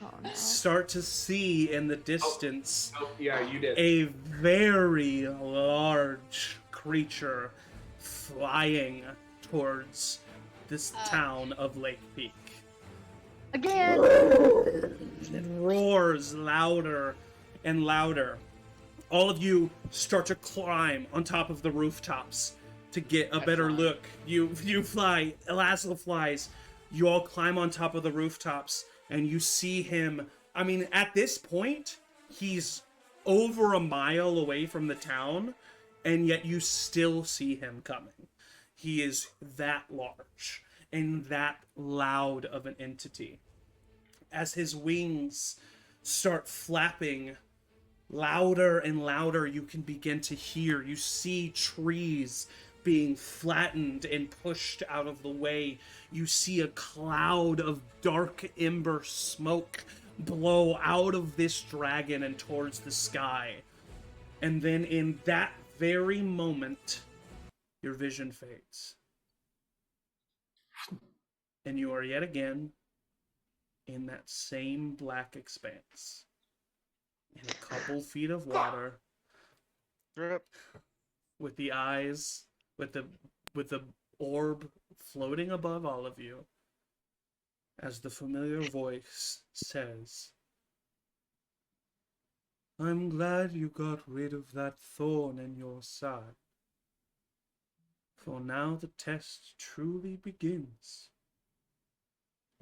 Oh no. start to see in the distance Oh, yeah, you did. a very large creature flying towards this town of Lakepeak. Again. It roars louder and louder. All of you start to climb on top of the rooftops to get a better look. You fly, Laszlo flies. You all climb on top of the rooftops and you see him. I mean, at this point, he's over a mile away from the town, and yet you still see him coming. He is that large and that loud of an entity. As his wings start flapping louder and louder, you can begin to hear. You see trees being flattened and pushed out of the way. You see a cloud of dark ember smoke blow out of this dragon and towards the sky. And then in that very moment, your vision fades. And you are yet again in that same black expanse, in a couple feet of water, Drip. with the eyes, with the orb floating above all of you, as the familiar voice says, "I'm glad you got rid of that thorn in your side, for now the test truly begins.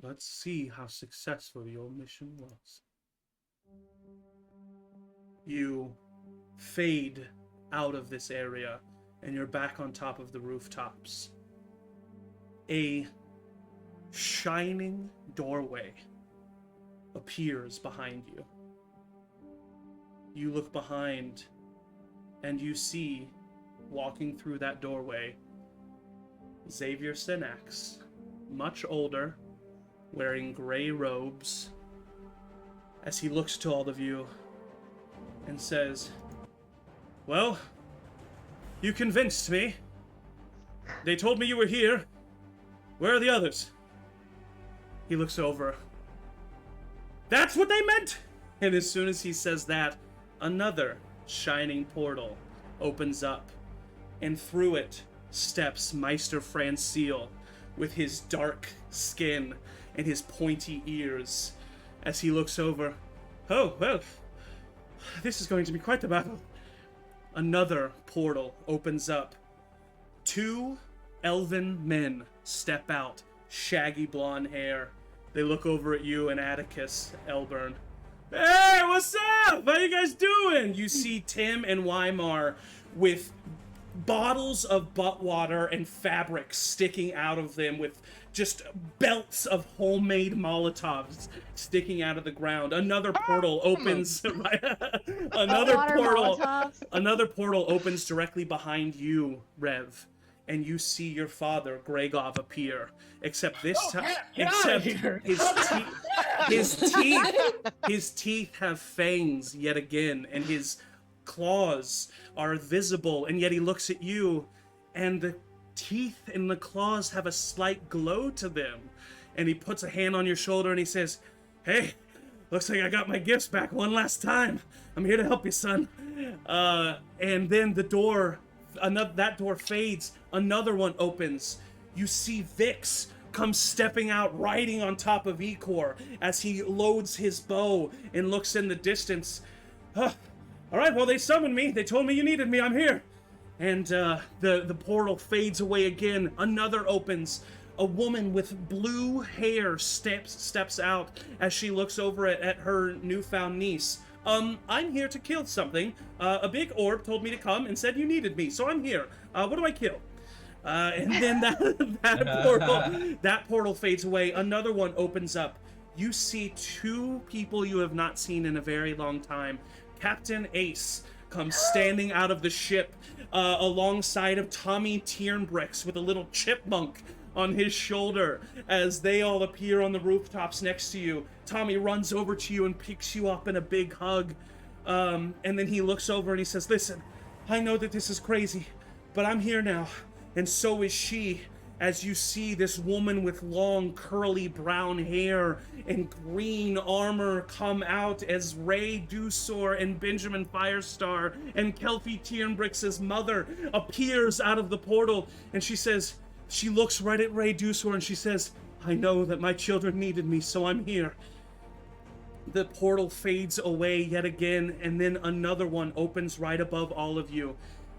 Let's see how successful your mission was." You fade out of this area, and you're back on top of the rooftops. A shining doorway appears behind you. You look behind, and you see, walking through that doorway, Xavier Senax, much older, wearing gray robes, as he looks to all of you and says, "Well, you convinced me. They told me you were here. Where are the others?" He looks over. "That's what they meant!" And as soon as he says that, another shining portal opens up, and through it steps Meister Francil with his dark skin and his pointy ears as he looks over. Oh, well, this is going to be quite the battle. Another portal opens up. 2 elven men step out, shaggy blonde hair. They look over at you and Atticus, Elburn. Hey, what's up? How you guys doing? You see Tim and Weimar with bottles of butt water and fabric sticking out of them, with just belts of homemade Molotovs sticking out of the ground. Another portal opens. Another portal opens directly behind you, Rev, and you see your father, Gregov, appear. Except this time, his teeth have fangs yet again, and his claws are visible, and yet he looks at you, and the teeth and the claws have a slight glow to them. And he puts a hand on your shoulder and he says, "Hey, looks like I got my gifts back one last time. I'm here to help you, son." And then that door fades. Another one opens. You see Vix come stepping out, riding on top of Ecor as he loads his bow and looks in the distance. All right, well, they summoned me. They told me you needed me. I'm here. And the portal fades away again. Another opens. A woman with blue hair steps out as she looks over at her newfound niece. I'm here to kill something. A big orb told me to come and said you needed me, so I'm here. What do I kill? And then that portal fades away. Another one opens up. You see 2 people you have not seen in a very long time. Captain Ace comes standing out of the ship alongside of Tommy Tiernbricks with a little chipmunk on his shoulder as they all appear on the rooftops next to you. Tommy runs over to you and picks you up in a big hug. And then he looks over and he says, "Listen, I know that this is crazy, but I'm here now, and so is she." As you see this woman with long curly brown hair and green armor come out as Ray Dusor and Benjamin Firestar and Kelpie Tiernbricks' mother appears out of the portal, and she looks right at Ray Dusor and she says, "I know that my children needed me, so I'm here." The portal fades away yet again, and then another one opens right above all of you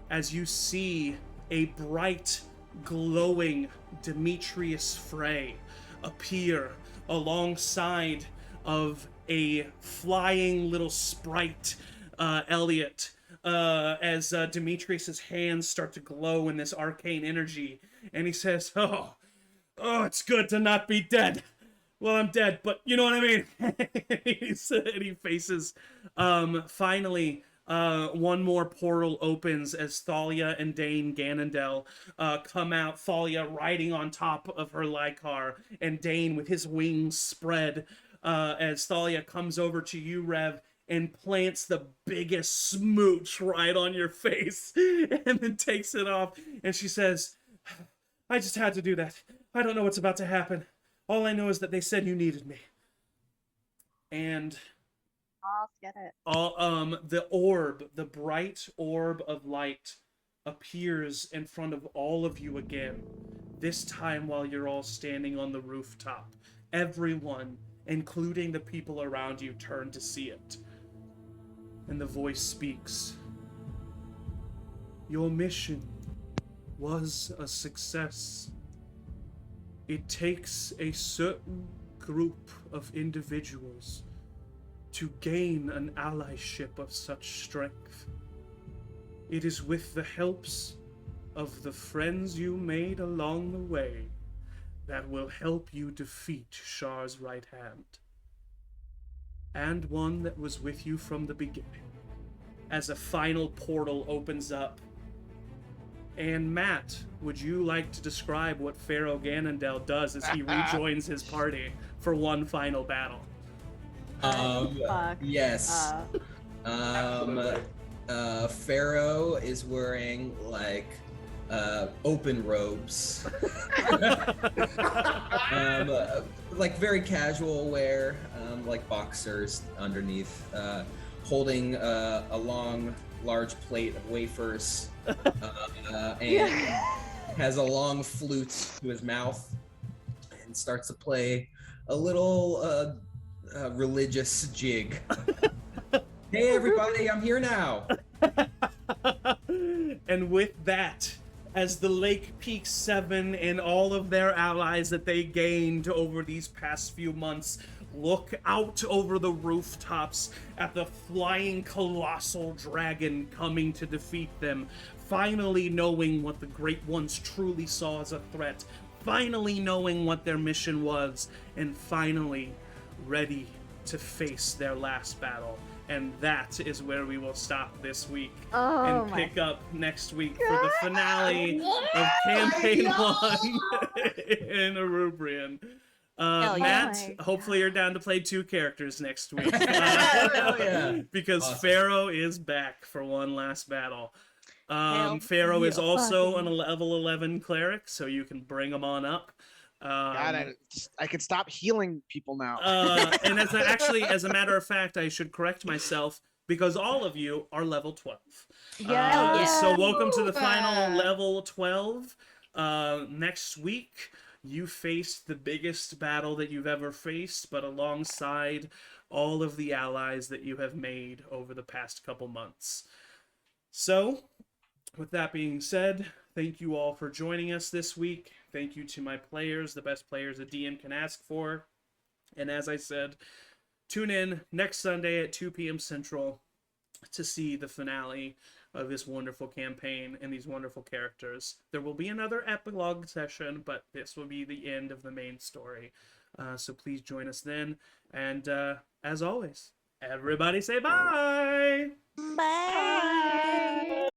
as you see a bright, glowing Demetrius Frey appear alongside of a flying little sprite, Elliot, as Demetrius's hands start to glow in this arcane energy, and he says, oh, it's good to not be dead. Well, I'm dead, but you know what I mean." And he faces, finally, one more portal opens as Thalia and Dane Ganondel come out. Thalia riding on top of her Lycar, and Dane with his wings spread as Thalia comes over to you, Rev, and plants the biggest smooch right on your face and then takes it off. And she says, "I just had to do that. I don't know what's about to happen. All I know is that they said you needed me." And I'll get it. the orb, the bright orb of light, appears in front of all of you again. This time while you're all standing on the rooftop. Everyone, including the people around you, turn to see it. And the voice speaks. "Your mission was a success. It takes a certain group of individuals to gain an allyship of such strength. It is with the helps of the friends you made along the way that will help you defeat Shar's right hand, and one that was with you from the beginning." As a final portal opens up. And Matt, would you like to describe what Pharaoh Ganondel does as he rejoins his party for one final battle? Yes. Pharaoh is wearing like open robes, like very casual wear, like boxers underneath, holding a long, large plate of wafers, and has a long flute to his mouth, and starts to play a little religious jig. Hey everybody, I'm here now. And with that, as the Lakepeak 7 and all of their allies that they gained over these past few months look out over the rooftops at the flying colossal dragon coming to defeat them, finally knowing what the Great Ones truly saw as a threat, finally knowing what their mission was, and finally ready to face their last battle. And that is where we will stop this week and pick up next week for the finale of Campaign 1 in Erubrion. Matt, hopefully you're down to play 2 characters next week. Because awesome. Pharaoh is back for one last battle. Pharaoh is also on a level 11 cleric, so you can bring him on up. God, I can stop healing people now. And as a matter of fact, I should correct myself because all of you are level 12. So welcome to the final level 12. Next week, you face the biggest battle that you've ever faced, but alongside all of the allies that you have made over the past couple months. So, with that being said, thank you all for joining us this week. Thank you to my players, the best players a DM can ask for. And as I said, tune in next Sunday at 2 p.m. Central to see the finale of this wonderful campaign and these wonderful characters. There will be another epilogue session, but this will be the end of the main story. So please join us then. And as always, everybody say bye!